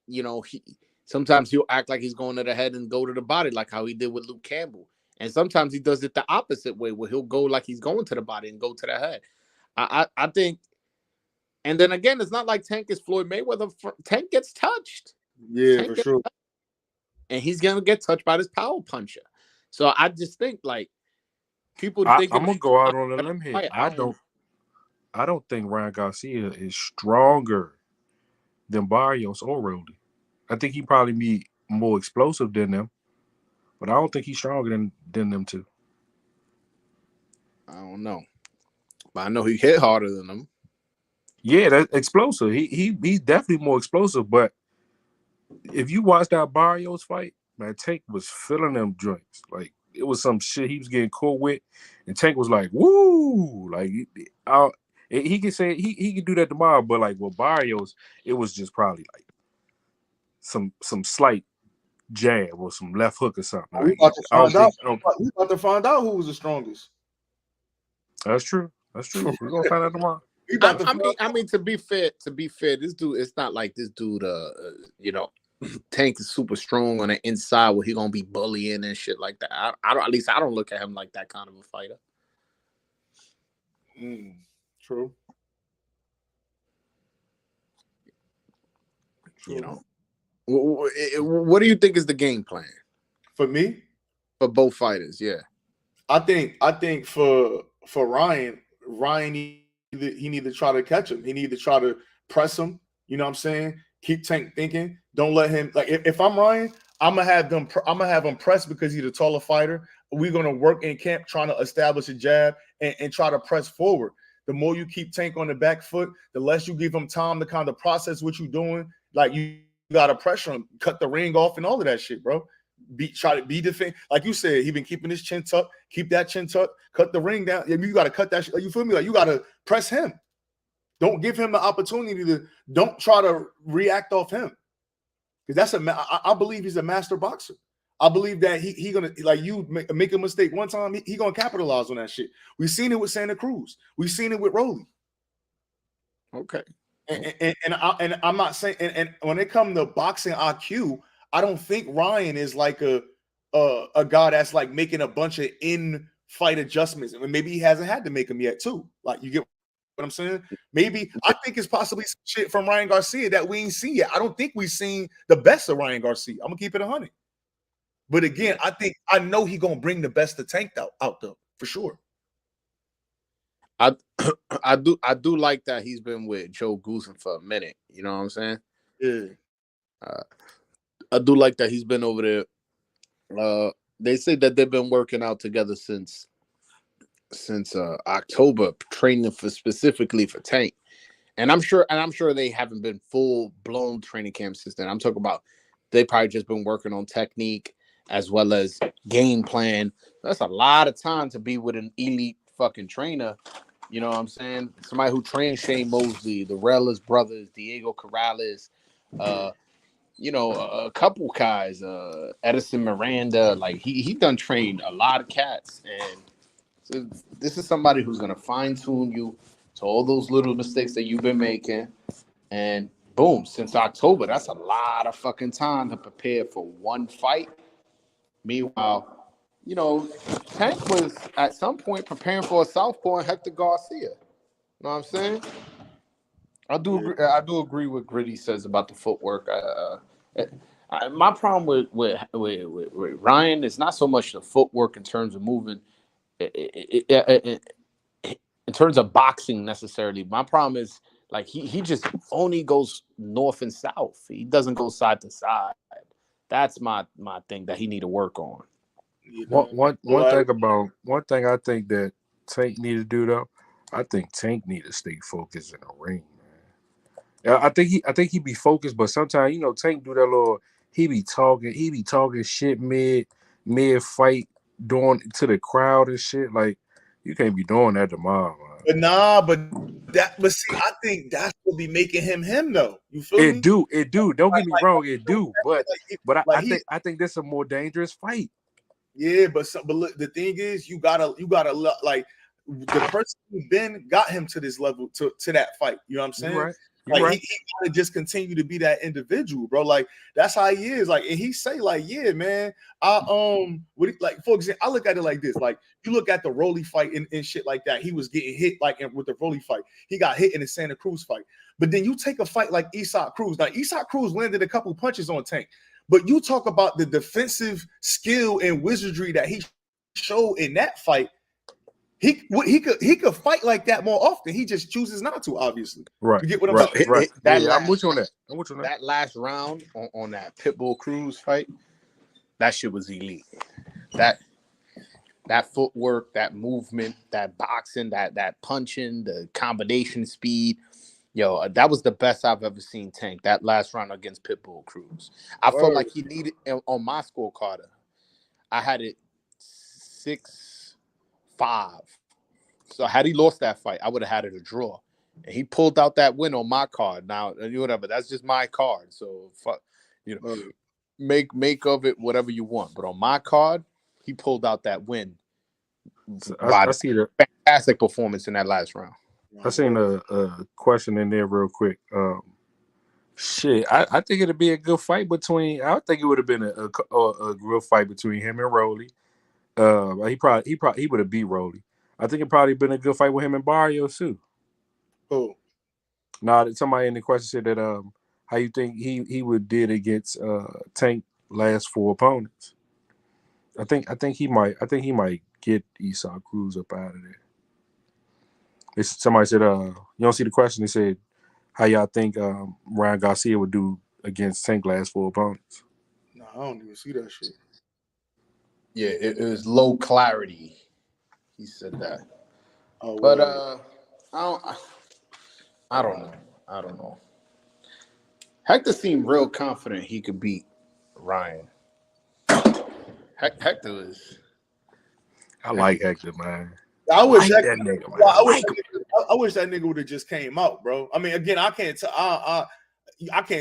sometimes he'll act like he's going to the head and go to the body, like how he did with Luke Campbell. And sometimes he does it the opposite way, where he'll go like he's going to the body and go to the head. I think, and then again, it's not like Tank is Floyd Mayweather. Tank gets touched. Yeah, Tank for gets sure. touched, and he's gonna get touched by this power puncher. So I just think like people I'm thinking gonna go out on a limb here. I don't think Ryan Garcia is stronger than Barrios or Rolly. I think he probably be more explosive than them, but I don't think he's stronger than them two. I don't know, but I know he hit harder than them. Yeah, that's explosive. He's definitely more explosive. But if you watch that Barrios fight, man, Tank was filling them joints. Like it was some shit he was getting caught with, and Tank was like, "Woo!" Like he could say he could do that tomorrow, but like with Barrios, it was just probably like some slight jab or some left hook or something. We Like, about to I don't find out. think We about to find out who was the strongest. that's true. That's true. We're gonna find out tomorrow. We about to I mean, to be fair, this dude, it's not like this dude, Tank is super strong on the inside where he gonna be bullying and shit like that. I don't, at least I don't look at him like that kind of a fighter. True. You know, what do you think is the game plan For me, for both fighters? Yeah, I think for Ryan he need to try to catch him. He need to try to press him. You know what I'm saying? Keep Tank thinking. Don't let him like if I'm Ryan, I'm gonna have him press because he's a taller fighter. We're gonna work in camp trying to establish a jab and try to press forward. The more you keep Tank on the back foot, the less you give him time to kind of process what you're doing. Like you gotta pressure him, cut the ring off, and all of that shit, bro. Try to be defend. Like you said, he been keeping his chin tucked. Keep that chin tucked. Cut the ring down. You got to cut that shit. You feel me? Like you got to press him. Don't give him the opportunity to. Don't try to react off him. Because I believe he's a master boxer. I believe that he gonna like you make a mistake one time. He gonna capitalize on that shit. We've seen it with Santa Cruz. We've seen it with Rolly. okay. And I'm not saying. And when it comes to boxing IQ, I don't think Ryan is like a guy that's like making a bunch of in-fight adjustments. And maybe he hasn't had to make them yet, too. Like, you get what I'm saying? Maybe I think it's possibly some shit from Ryan Garcia that we ain't seen yet. I don't think we've seen the best of Ryan Garcia. I'm gonna keep it 100. But again, I know he gonna bring the best of Tank out though, for sure. I do like that he's been with Joe Goosen for a minute. You know what I'm saying? Yeah. I do like that he's been over there. They say that they've been working out together since October, training specifically for Tank. And I'm sure they haven't been full blown training camp since then. I'm talking about they probably just been working on technique as well as game plan. That's a lot of time to be with an elite fucking trainer. You know what I'm saying? Somebody who trained Shane Mosley, the Rellis brothers, Diego Corrales, a couple guys, Edison Miranda. Like he done trained a lot of cats, and so this is somebody who's gonna fine tune you to all those little mistakes that you've been making. And boom, since October, that's a lot of fucking time to prepare for one fight. Meanwhile, Tank was at some point preparing for a southpaw and Hector Garcia. You know what I'm saying? I do agree with Gritty says about the footwork. My problem with Ryan is not so much the footwork in terms of moving, in terms of boxing necessarily. My problem is like he just only goes north and south. He doesn't go side to side. That's my thing that he need to work on. One thing I think that Tank need to do though, I think Tank need to stay focused in the ring, man. I think he be focused, but sometimes Tank do that little. He be talking shit mid fight, doing to the crowd and shit. Like you can't be doing that to mom. But see, I think that's what be making him though. You feel me? It do. Don't get me wrong, it do. But I think this is a more dangerous fight. Yeah, but look, the thing is, you gotta like the person who been got him to this level to that fight. You know what I'm saying? You're right. Like he gotta just continue to be that individual, bro. Like that's how he is. Like, and he say, like, yeah, man. Like for example, I look at it like this. Like you look at the Rolly fight and shit like that. He was getting hit with the Rolly fight. He got hit in the Santa Cruz fight. But then you take a fight like Isaac Cruz. Now Isaac Cruz landed a couple punches on Tank. But you talk about the defensive skill and wizardry that he showed in that fight. He could fight like that more often. He just chooses not to, obviously. Right. You get what I'm saying? Right. I'm with you on that. That last round on that Pitbull Cruz fight, that shit was elite. That footwork, that movement, that boxing, that punching, the combination speed. Yo, that was the best I've ever seen Tank. That last round against Pitbull Cruz. I felt like he needed on my scorecard. I had it 6-5. So had he lost that fight, I would have had it a draw. And he pulled out that win on my card. Now, whatever, that's just my card. So make of it whatever you want. But on my card, he pulled out that win. I see the fantastic performance in that last round. I seen a question in there real quick. I think it'd be a good fight between. I think it would have been a real fight between him and Rolly. He would have beat Rolly. I think it probably been a good fight with him and Barrios too. Oh, nah, somebody in the question said that how you think he would did against Tank last 4 opponents. I think he might get Isaac Cruz up out of there. Somebody said you don't see the question. They said how y'all think Ryan Garcia would do against Tank last 4 opponents. No, I don't even see that shit. Yeah, it was low clarity. He said that. Oh, but I don't know. Hector seemed real confident he could beat Ryan. Hector is. I like Hector, man. I wish that nigga, man. I wish that nigga would have just came out, bro. I mean, again, I can't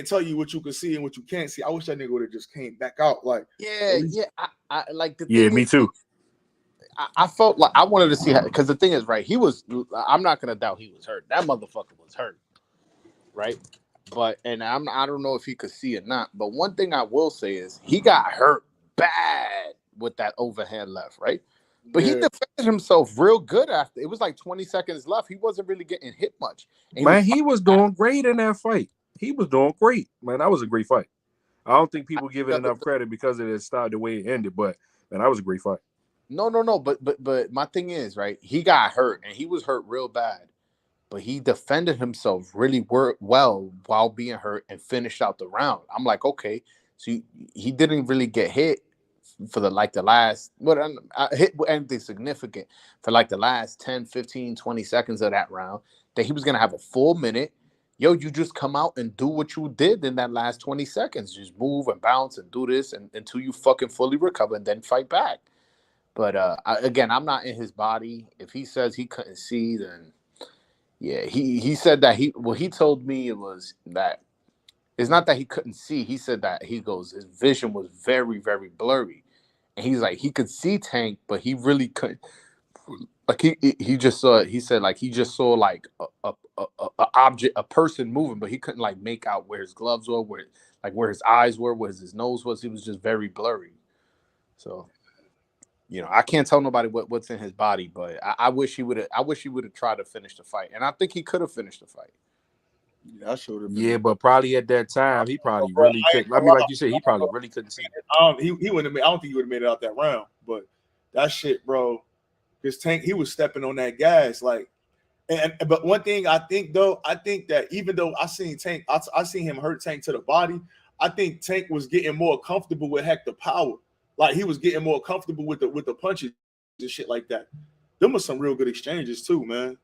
tell you what you can see and what you can't see. I wish that nigga would have just came back out. Like, I like the. Yeah, me too. I felt like I wanted to see how, because the thing is, right, he was. I'm not gonna doubt he was hurt. That motherfucker was hurt, right? But I don't know if he could see or not. But one thing I will say is he got hurt bad with that overhand left, right? But he defended himself real good after. It was like 20 seconds left. He wasn't really getting hit much. And he was doing great in that fight. He was doing great, man. That was a great fight. I don't think people give it enough credit because it started the way it ended. But man, that was a great fight. No. But my thing is, right, he got hurt and he was hurt real bad. But he defended himself really well while being hurt and finished out the round. I'm like, okay, so he didn't really get hit for the last, hit anything significant for like the last 10, 15, 20 seconds of that round. That he was going to have a full minute. Yo, you just come out and do what you did in that last 20 seconds. Just move and bounce and do this until you fucking fully recover and then fight back. But again, I'm not in his body. If he says he couldn't see, then yeah, he said that he told me it was that it's not that he couldn't see. He said that his vision was very, very blurry. And he's like, he could see Tank, but he really couldn't. Like he just saw. He said like he just saw like a object, a person moving, but he couldn't like make out where his gloves were, where his eyes were, where his nose was. He was just very blurry. So, I can't tell nobody what's in his body, but I wish he would have. I wish he would have tried to finish the fight, and I think he could have finished the fight. Yeah, I showed him. Yeah, but probably at that time he probably really couldn't. I mean, like you said, he probably really couldn't see. He wouldn't have. I don't think he would have made it out that round. But that shit, bro. Because Tank, he was stepping on that gas, like. But one thing I think that even though I seen Tank, I seen him hurt Tank to the body. I think Tank was getting more comfortable with Hector power. Like he was getting more comfortable with the punches and shit like that. Them was some real good exchanges too, man.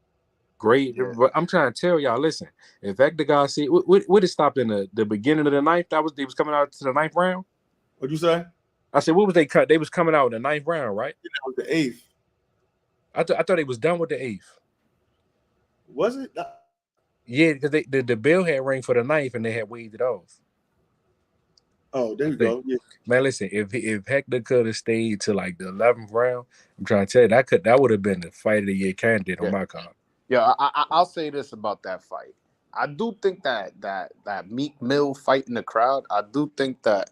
great. Yeah. But I'm trying to tell y'all, listen, if Hector Garcia, what it stopped in the beginning of the ninth? They was coming out to the ninth round. What'd you say? I said, what was they cut? They was coming out in the ninth round, right? That was the 8th. I thought they was done with the 8th. Was it? Yeah, because the bell had rang for the 9th and they had waved it off. Oh, there you go. Yeah. Man, listen, if Hector could have stayed to like the 11th round, I'm trying to tell you that would have been the fight of the year candidate on my card. Yeah, I'll say this about that fight. I do think that Meek Mill fight in the crowd, I do think that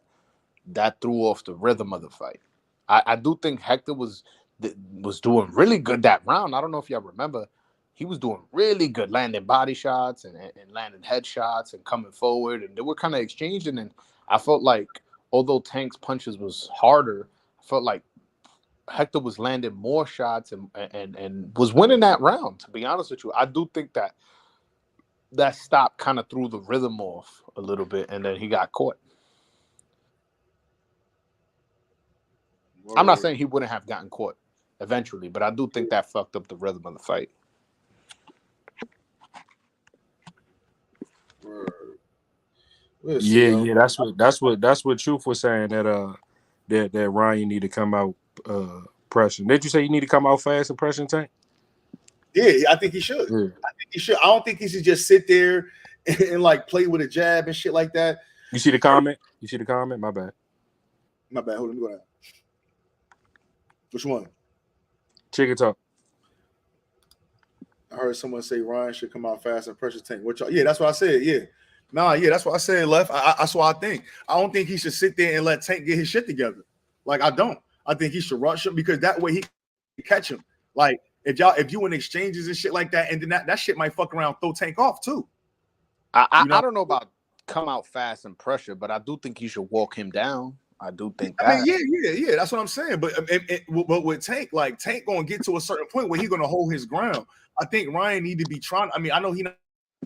threw off the rhythm of the fight. I do think Hector was doing really good that round. I don't know if y'all remember. He was doing really good, landing body shots and landing head shots and coming forward. And they were kind of exchanging. And I felt like, although Tank's punches was harder, I felt like Hector was landing more shots and was winning that round, to be honest with you. I do think that stop kind of threw the rhythm off a little bit, and then he got caught. I'm not saying he wouldn't have gotten caught eventually, but I do think that fucked up the rhythm of the fight. Yeah, that's what Truth was saying, that Ryan need to come out pressing. Did you say you need to come out fast and pressing, Tank? Yeah, I think he should. Yeah. I think he should. I don't think he should just sit there and like play with a jab and shit like that. You see the comment? My bad. Hold on, go down. Which one? Chicken talk. I heard someone say Ryan should come out fast and pressure Tank. Yeah, that's what I said. Yeah. That's what I said, Left. That's what I think. I don't think he should sit there and let Tank get his shit together. Like, I don't. I think he should rush him because that way he can catch him. Like, if you in exchanges and shit like that, and then that shit might fuck around, throw Tank off too. I don't know about come out fast and pressure, but I do think you should walk him down. I do think that. I mean, yeah. That's what I'm saying. But with Tank, like Tank gonna get to a certain point where he's gonna hold his ground. I think Ryan need to be trying. I mean, I know he's not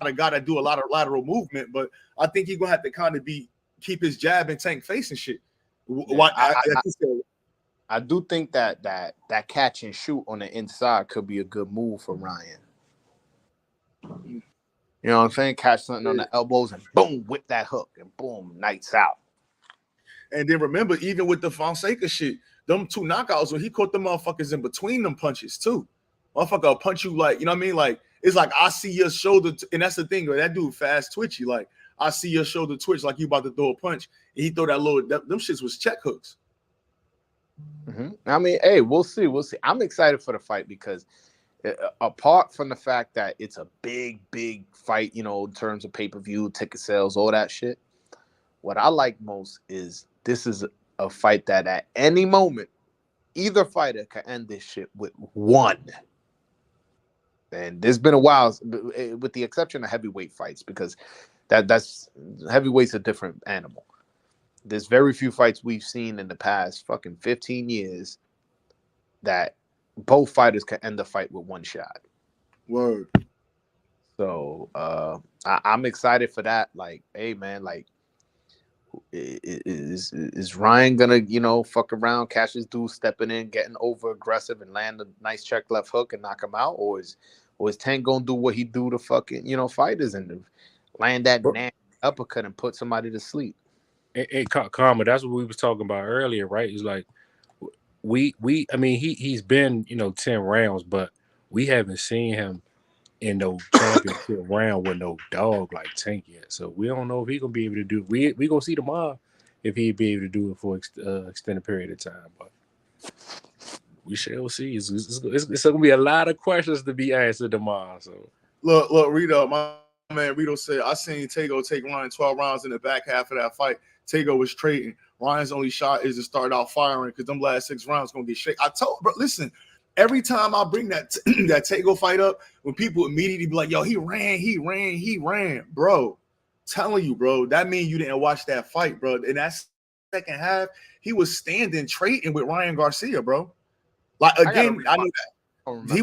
a guy that do a lot of lateral movement, but I think he's gonna have to kind of keep his jab and Tank facing shit. I do think that catch and shoot on the inside could be a good move for Ryan. You know what I'm saying? Catch something on the elbows and boom, whip that hook and boom, nights out. And then remember, even with the Fonseca shit, them 2 knockouts when he caught the motherfuckers in between them punches too. Motherfucker will punch you like, you know what I mean? Like, it's like I see your shoulder, and that's the thing, that dude fast twitchy. Like, I see your shoulder twitch like you about to throw a punch, and he throw that little, them shits was check hooks. Mm-hmm. I mean, hey, we'll see. I'm excited for the fight because apart from the fact that it's a big fight, you know, in terms of pay-per-view, ticket sales, all that shit, what I like most is this is a fight that at any moment, either fighter can end this shit with one. And there's been a while, with the exception of heavyweight fights, because that's heavyweight's a different animal. There's very few fights we've seen in the past fucking 15 years that both fighters can end the fight with one shot. Word. So I'm excited for that. Like, hey man, like, is Ryan gonna, you know, fuck around, catch this dude stepping in, getting over aggressive and land a nice check left hook and knock him out, or is Tank gonna do what he do to fucking, you know, fighters and land that nasty uppercut and put somebody to sleep? Hey, Karma, that's what we was talking about earlier, right? It's like I mean, he's been, you know, 10 rounds, but we haven't seen him in no championship round with no dog like Tank yet. So we don't know if he's gonna be able to do. We gonna see tomorrow if he'd be able to do it for extended period of time. But we shall see. It's gonna be a lot of questions to be answered tomorrow. So look, Rito, my man Rito said I seen Tego take Ryan 12 rounds in the back half of that fight. Tego was trading. Ryan's only shot is to start out firing because them last 6 rounds gonna get shaken. I told, bro, listen. Every time I bring that Tego fight up, when people immediately be like, yo, he ran. Bro, telling you, bro, that means you didn't watch that fight, bro. In that second half, he was standing trading with Ryan Garcia, bro. Like, again, I knew that. He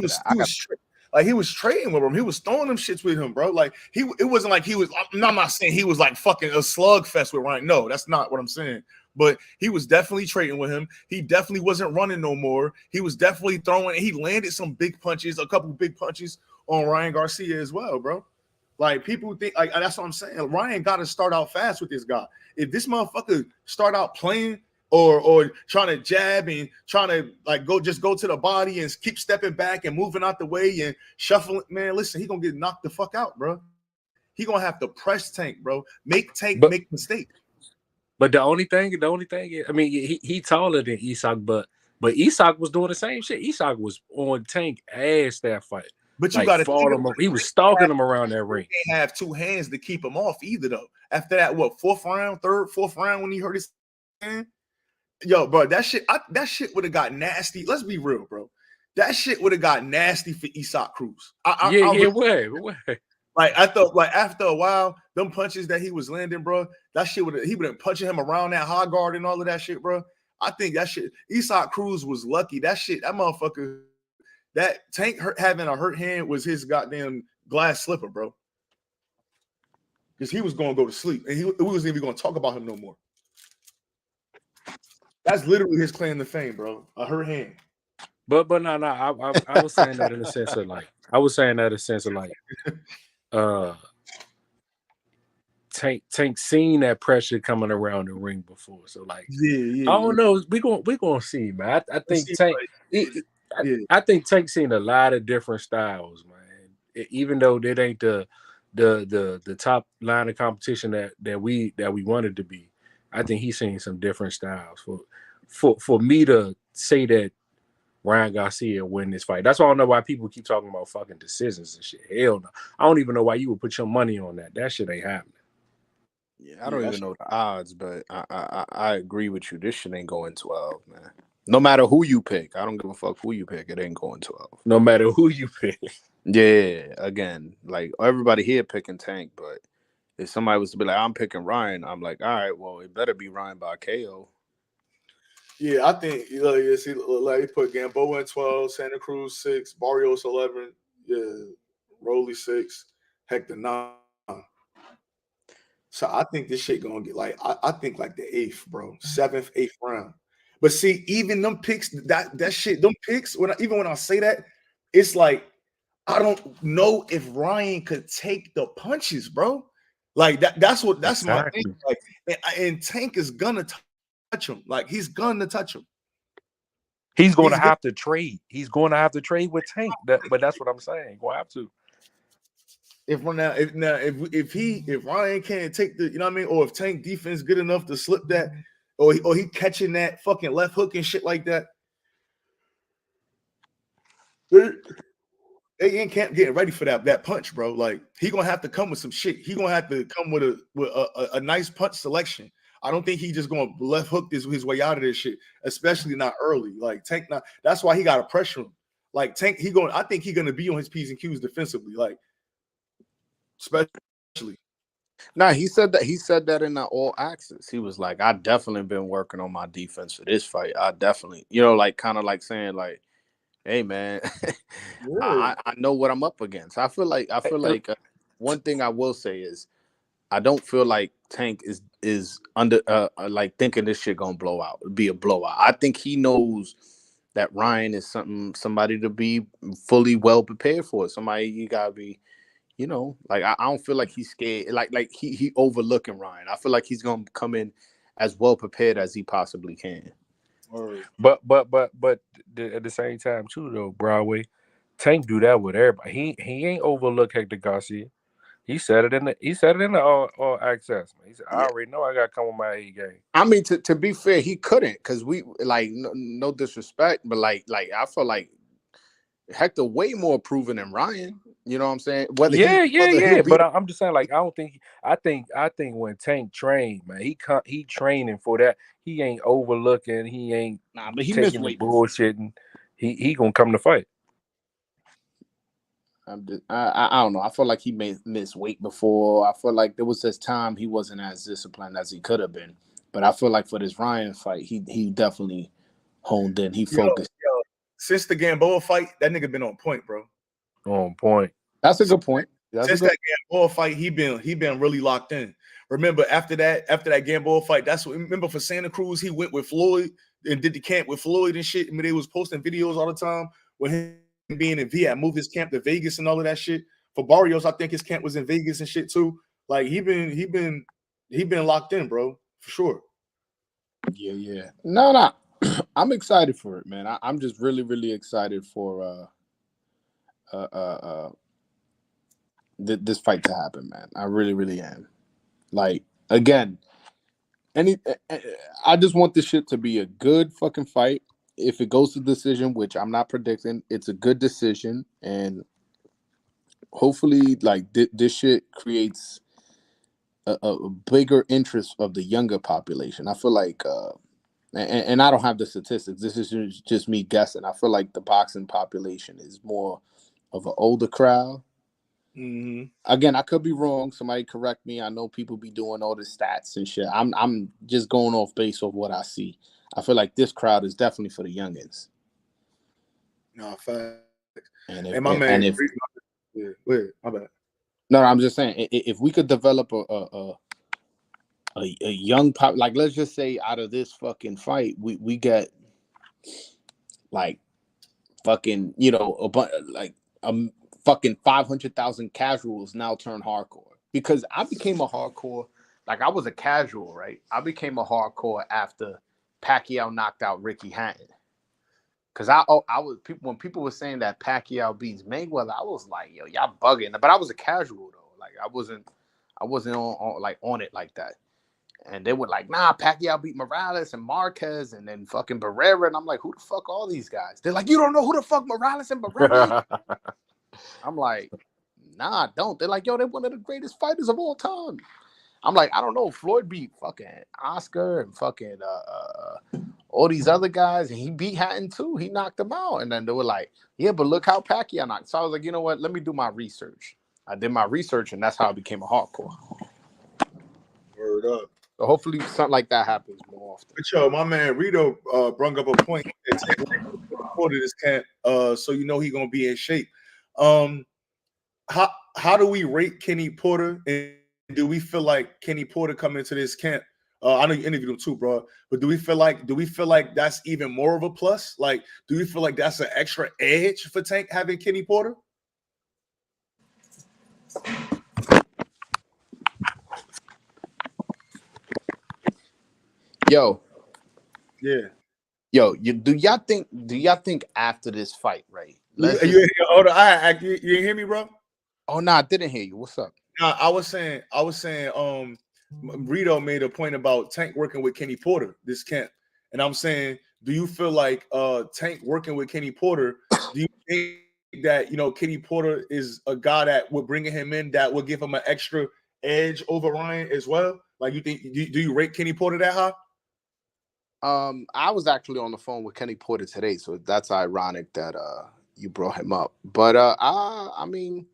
was trading with him. He was throwing them shits with him, bro. Like, it wasn't like he was, I'm not saying he was like fucking a slugfest with Ryan. No, that's not what I'm saying. but he was definitely trading with him. He definitely wasn't running no more. He was definitely throwing. He landed some big punches, a couple big punches on Ryan Garcia as well, bro. Like people think, like that's what I'm saying. Ryan got to start out fast with this guy. If this motherfucker start out playing or trying to jab and trying to like go to the body and keep stepping back and moving out the way and shuffling, man, listen, he gonna get knocked the fuck out, bro. He gonna have to press Tank, bro. Make Tank make mistakes. But the only thing is, I mean, he taller than Isak, but Isak was doing the same shit. Isak was on Tank ass that fight. But you like, got to follow him. He was stalking him around that ring. He didn't have two hands to keep him off either, though. After that, fourth round when he hurt his hand? Yo, bro, that shit would have got nasty. Let's be real, bro. That shit would have got nasty for Isak Cruz. It would. Like I thought, like after a while, them punches that he was landing, bro, that shit he would have punching him around that high guard and all of that shit, bro. I think that shit, Isak Cruz was lucky. That motherfucker, that Tank having a hurt hand was his goddamn glass slipper, bro. Because he was going to go to sleep, and we wasn't even going to talk about him no more. That's literally his claim to fame, bro. A hurt hand. But no, I was saying that in the sense of like, Tank seen that pressure coming around the ring before, so like, I don't know. We gonna see, man. I think Tank. I think Tank seen a lot of different styles, man. Even though that ain't the top line of competition that we wanted to be, I think he's seen some different styles. For me to say that Ryan Garcia win this fight, that's why I don't know why people keep talking about fucking decisions and shit. Hell no, I don't even know why you would put your money on that. That shit ain't happening. Yeah, I don't even know the odds, but I agree with you. This shit ain't going 12, man. No matter who you pick, I don't give a fuck who you pick. It ain't going 12. No matter who you pick. Yeah, again, like everybody here picking Tank, but if somebody was to be like, I'm picking Ryan, I'm like, all right, well, it better be Ryan by KO. Yeah, I think like he put Gamboa in 12, Santa Cruz 6, Barrios 11, Rolly 6, Hector 9. So I think this shit gonna get like I think like the 8th, bro, 7th, 8th round. But see, even them picks, that shit, them picks. When I say that, it's like I don't know if Ryan could take the punches, bro. Like that's exactly. My thing. Like, and Tank is gonna touch him. Like he's gonna touch him. He's going to have to trade. He's going to have to trade with Tank. But that's what I'm saying. He's gonna have to. If Ryan can't take the, you know what I mean, or if Tank defense good enough to slip that, or he catching that fucking left hook and shit like that, they ain't camp getting ready for that punch, bro. Like he gonna have to come with some shit. He gonna have to come with a nice punch selection. I don't think he just gonna left hook his way out of this shit, especially not early. Like Tank, that's why he got to pressure him. Like Tank, I think he's gonna be on his P's and Q's defensively, like. Especially. Nah, he said that in the All Access. He was like, I definitely been working on my defense for this fight. I definitely, like kind of like saying like, hey man, I know what I'm up against. I feel like one thing I will say is I don't feel like Tank is under like thinking this shit gonna be a blowout. I think he knows that Ryan is somebody to be fully well prepared for. Somebody you gotta be. Like I don't feel like he's scared. Like he overlooking Ryan. I feel like he's gonna come in as well prepared as he possibly can. But at the same time too, though, Broadway, Tank do that with everybody. He ain't overlook Hector Garcia. He said it in the All Access. Man. He said, I already know I got to come with my A game. I mean, to be fair, he couldn't because we like no disrespect, but like I feel like Hector way more proven than Ryan. You know what I'm saying? But I'm just saying, like, I think when Tank trained, man, he training for that. He ain't overlooking. He ain't but he taking the bullshit, and he gonna come to fight. I don't know. I feel like he may miss weight before. I feel like there was this time he wasn't as disciplined as he could have been. But I feel like for this Ryan fight, he definitely honed in. He focused. Since the Gamboa fight, that nigga been on point, bro. On point. That's a good point. Since that Gamboa fight, he been really locked in. remember after that Gamboa fight, that's what remember for Santa Cruz, he went with Floyd and did the camp with Floyd and shit. I mean, they was posting videos all the time with him being in Viet, moved his camp to Vegas and all of that shit. For Barrios, I think his camp was in Vegas and shit too. Like he been locked in, bro, for sure. Yeah. No. I'm excited for it, man. I'm just really, really excited for this fight to happen, man. I really, really am. Like, again, I just want this shit to be a good fucking fight. If it goes to decision, which I'm not predicting, it's a good decision, and hopefully, like this shit creates a bigger interest of the younger population. I feel like, and I don't have the statistics. This is just me guessing. I feel like the boxing population is more of an older crowd. Mm-hmm. Again, I could be wrong. Somebody correct me. I know people be doing all the stats and shit. I'm just going off base of what I see. I feel like this crowd is definitely for the youngins. No, fact. And my man, my bad. No, I'm just saying, if we could develop a young pop, like let's just say out of this fucking fight, we get like fucking, you know, fucking 500,000 casuals now turn hardcore. Because I became a hardcore, like I was a casual, right? I became a hardcore after Pacquiao knocked out Ricky Hatton. Because I was when people were saying that Pacquiao beats Mayweather, I was like, yo, y'all bugging. But I was a casual though. Like I wasn't on it like that. And they were like, nah, Pacquiao beat Morales and Marquez and then fucking Barrera. And I'm like, who the fuck are all these guys? They're like, you don't know who the fuck Morales and Barrera is? I'm like, nah, I don't. They're like, yo, they're one of the greatest fighters of all time. I'm like, I don't know. Floyd beat fucking Oscar and fucking all these other guys, and he beat Hatton too. He knocked them out. And then they were like, yeah, but look how Pacquiao knocked. So I was like, you know what? Let me do my research. I did my research, and that's how I became a hardcore. Word up. So hopefully something like that happens more often. But yo, my man Rito brung up a point that supported this camp, so you know he gonna be in shape. How do we rate Kenny Porter, and do we feel like Kenny Porter coming into this camp? I know you interviewed him too, bro. But do we feel like that's even more of a plus? Like, do we feel like that's an extra edge for Tank having Kenny Porter? Yo, yeah. Yo, do y'all think after this fight, right? You didn't hear me, bro? Oh no, I didn't hear you. What's up? Nah, I was saying, Rito made a point about Tank working with Kenny Porter this camp, and I'm saying, do you feel like Tank working with Kenny Porter? Do you think that Kenny Porter is a guy that would bring him in that would give him an extra edge over Ryan as well? Like, you think do you rate Kenny Porter that high? I was actually on the phone with Kenny Porter today, so that's ironic that you brought him up. But I mean,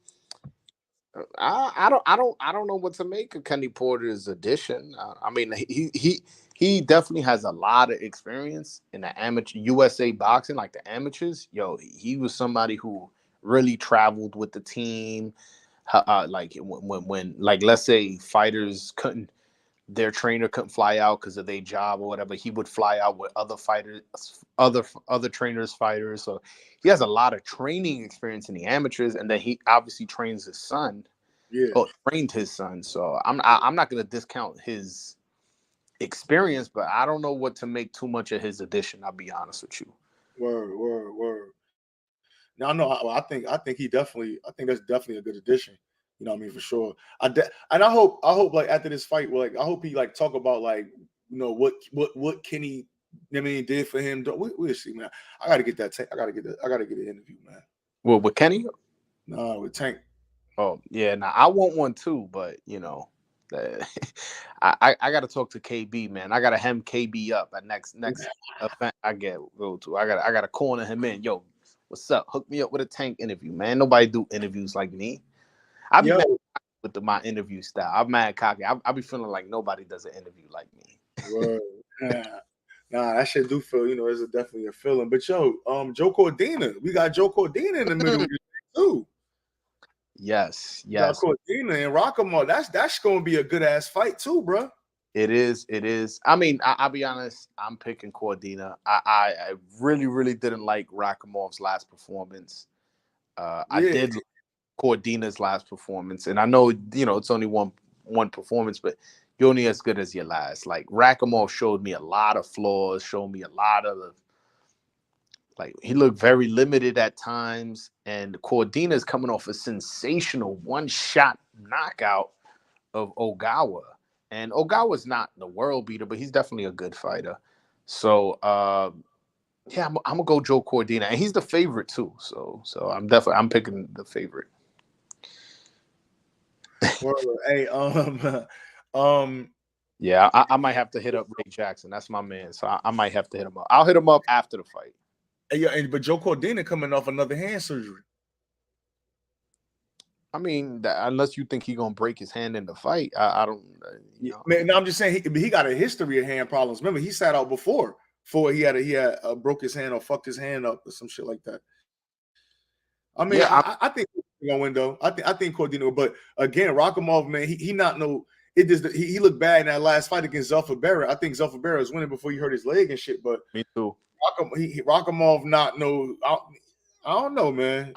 I don't know what to make of Kenny Porter's addition. I mean, he definitely has a lot of experience in the amateur USA boxing, like the amateurs. Yo, he was somebody who really traveled with the team. Like when like let's say fighters their trainer couldn't fly out because of their job or whatever, he would fly out with other fighters, other trainers, fighters. So he has a lot of training experience in the amateurs, and then he obviously trains his son. Yeah, trained his son. So I'm not going to discount his experience, but I don't know what to make too much of his addition. I'll be honest with you. Word. No, I think he definitely. I think that's definitely a good addition. You know what I mean, for sure. And I hope like after this fight, like I hope he like talk about like what Kenny, did for him. We'll see, man. I gotta get that. I gotta get an interview, man. Well, with Kenny? No, with Tank. Oh yeah, now I want one too, but I got to talk to KB, man. I got to hem KB up at next event I go to. I got to corner him in. Yo, what's up? Hook me up with a Tank interview, man. Nobody do interviews like me. I be mad with my interview style. I'm mad cocky. I be feeling like nobody does an interview like me. Word. Nah, that shit do feel, there's definitely a feeling. But yo, Joe Cordina, we got Joe Cordina in the middle too. Yes, You got yes, Cordina and Rakamore. That's going to be a good ass fight too, bro. it is. It is. I mean, I'll be honest. I'm picking Cordina. I really, really didn't like Rakamov's last performance. I Yeah, did like Cordina's last performance, and I know it's only one performance, but you're only as good as your last. Like Rakamov showed me a lot of flaws, showed me a lot of like he looked very limited at times, and Cordina's coming off a sensational one-shot knockout of Ogawa. And Ogawa's not the world beater, but he's definitely a good fighter. So yeah, I'm gonna go Joe Cordina, and he's the favorite too. So I'm picking the favorite. well, hey, Yeah, I might have to hit up Ray Jackson. That's my man. So I might have to hit him up. I'll hit him up after the fight. yeah, but Joe Cordina coming off another hand surgery. I mean, unless you think he's gonna break his hand in the fight, I don't. Man, no, I'm just saying he got a history of hand problems. Remember, he sat out before he had broke his hand or fucked his hand up or some shit like that. I mean, yeah, I think he's gonna win though. I think Cordino, but again, Rakamov, man, he not no. It just he looked bad in that last fight against Zelfa Barrett. I think Zelfa Barrett was winning before he hurt his leg and shit. But me too. Rakamov not no. I don't know, man.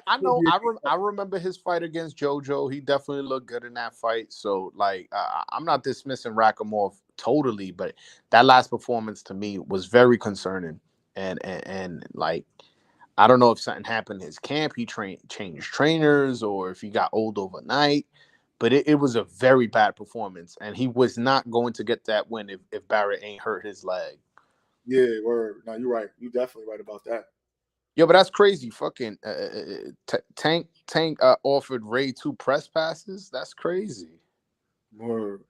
I know. I remember his fight against JoJo. He definitely looked good in that fight. So, like, I'm not dismissing Rakamov totally, but that last performance to me was very concerning. And like, I don't know if something happened in his camp. He changed trainers, or if he got old overnight. But it was a very bad performance, and he was not going to get that win if Barrett ain't hurt his leg. Yeah, word. No, you're right. You're definitely right about that. Yo, but that's crazy. Fucking Tank offered Ray 2 press passes. That's crazy. Word.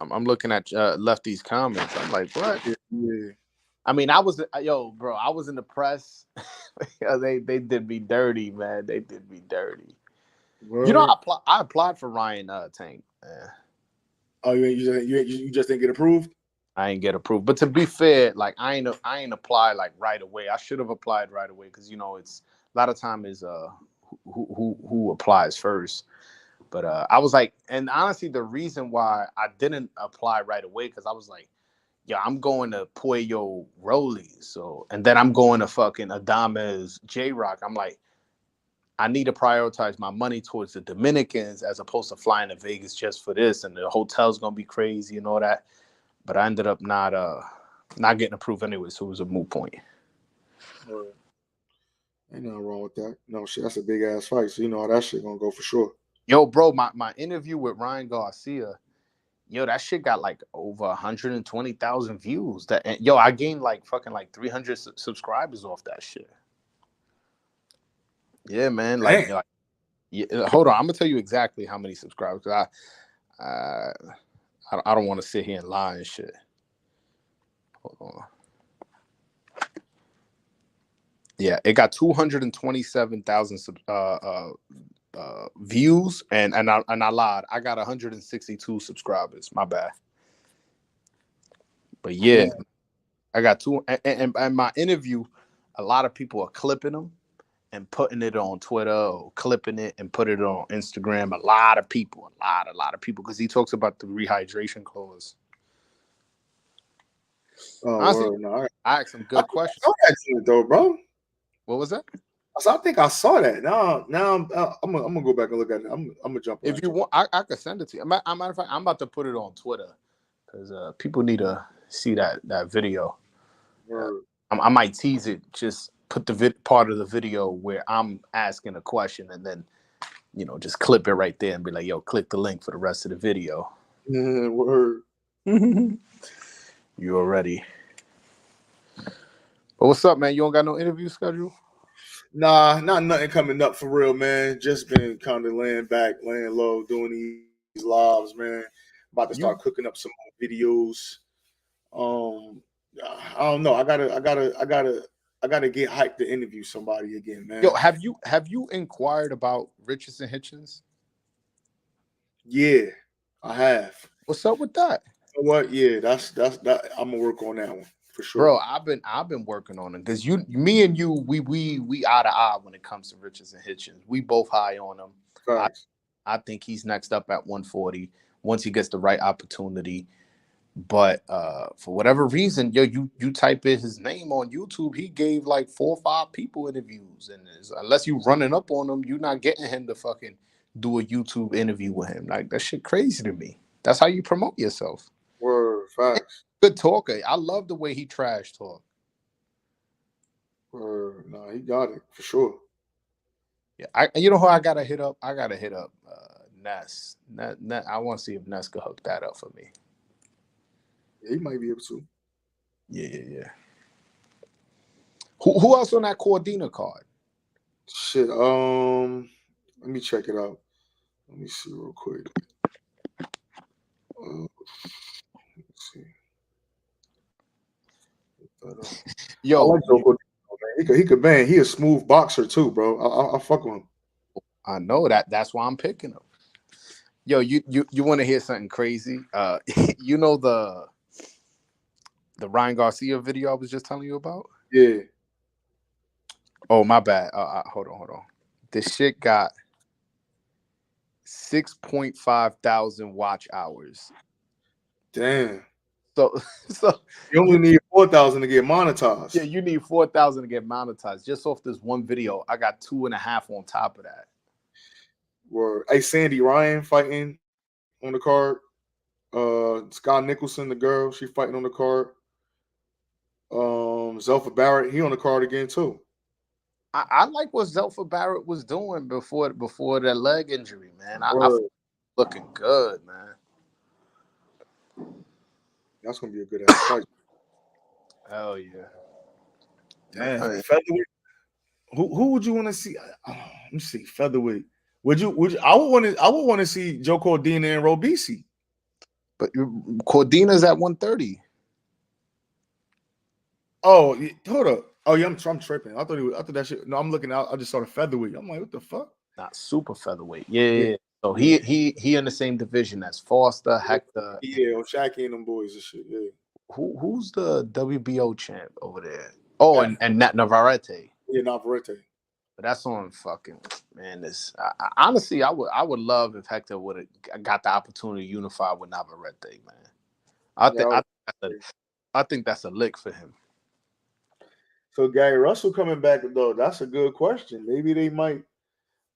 I'm looking at Lefty's comments. I'm like, what? Yeah. I mean, I was in the press. they did me dirty, man. They did me dirty. Word. You know, I applied for Ryan Tank. Oh, you just didn't get approved? I ain't get approved. But to be fair, like I ain't apply like right away. I should have applied right away because it's a lot of time is who applies first. But I was like, and honestly, the reason why I didn't apply right away because I was like, yeah, I'm going to Puello Rolly, and then I'm going to fucking Adames J-Rock. I'm like, I need to prioritize my money towards the Dominicans as opposed to flying to Vegas just for this, and the hotel's gonna be crazy and all that. But I ended up not getting approved anyway, so it was a moot point. Ain't nothing wrong with that. No shit, that's a big ass fight, so you know how that shit gonna go for sure. Yo, bro, my interview with Ryan Garcia, that shit got like over 120,000 views. I gained like fucking like 300 subscribers off that shit. Yeah, man. Like hold on, I'm gonna tell you exactly how many subscribers. I don't want to sit here and lie and shit. Hold on. Yeah, it got 227,000 views, and I lied. I got 162 subscribers. My bad. But yeah, I got two. And my interview, a lot of people are clipping them and putting it on Twitter, or clipping it and put it on Instagram. A lot of people, because he talks about the rehydration clause. Oh, honestly, no, I asked some good questions. I saw that shit though, bro. What was that? I think I saw that. Now I'm gonna go back and look at it. I'm gonna jump. If you want, I could send it to you. Matter of fact, I'm about to put it on Twitter because people need to see that video. I might tease it. Just put the part of the video where I'm asking a question, and then just clip it right there and be like, "Yo, click the link for the rest of the video." Yeah, word. You already. But what's up, man? You don't got no interview schedule? Nah, not nothing coming up for real, man. Just been kind of laying low, doing these lives, man. About to start cooking up some more videos. I don't know. I gotta get hyped to interview somebody again, man. Yo, have you inquired about Richardson Hitchens? Yeah, I have. What's up with that? You know what? Yeah, that's I'm gonna work on that one for for sure. Bro, I've been working on it because me and you, we eye to eye when it comes to Richards and Hitchens. We both high on him. Facts. I think he's next up at 140 once he gets the right opportunity. But for whatever reason, you type in his name on YouTube, he gave like 4 or 5 people interviews, and unless you running up on him, you're not getting him to fucking do a YouTube interview with him. Like, that shit crazy to me. That's how you promote yourself. Word. Facts. Good talker. I love the way he trash talk. Word. Nah, he got it for sure. Yeah, you know who I gotta hit up? I gotta hit up Ness. I want to see if Ness could hook that up for me. Yeah, he might be able to. Yeah. Who else on that Cordina card? Shit. Let me check it out. Let me see real quick. Let's see. Yo, I like Joe Cordina, man. He could bang. He a smooth boxer too, bro. I fuck with him. I know that. That's why I'm picking him. Yo, you want to hear something crazy? You know the Ryan Garcia video I was just telling you about? Yeah. Oh, my bad. Hold on. This shit got 6.5 thousand watch hours. Damn. So You only need 4,000 to get monetized. yeah, you need 4,000 to get monetized. Just off this one video, I got 2.5 on top of that. Word. Hey, Sandy Ryan fighting on the card. Scott Nicholson, the girl, she fighting on the card. Zelfa Barrett, he on the card again too. I like what Zelfa Barrett was doing before that leg injury, man. I looking good, man. That's gonna be a good ass fight. Hell yeah. Damn, featherweight. Who would you want to see? Let me see. Featherweight. Would you? I would want to see Joe Cordina and Robisi. But Cordina's at 130. Oh, hold up. Oh yeah, I'm tripping. I thought that shit. No, I'm looking out. I just saw the featherweight. I'm like, what the fuck? Not super featherweight. Yeah. So he in the same division as Foster, Hector. Yeah, Shaqy and them boys and shit. Yeah. Who's the WBO champ over there? Oh, and Nat Navarrete. Yeah, Navarrete. But that's on fucking man. Honestly, I would love if Hector would have got the opportunity to unify with Navarrete, man. I think that's a lick for him. So Gary Russell coming back though, that's a good question. Maybe they might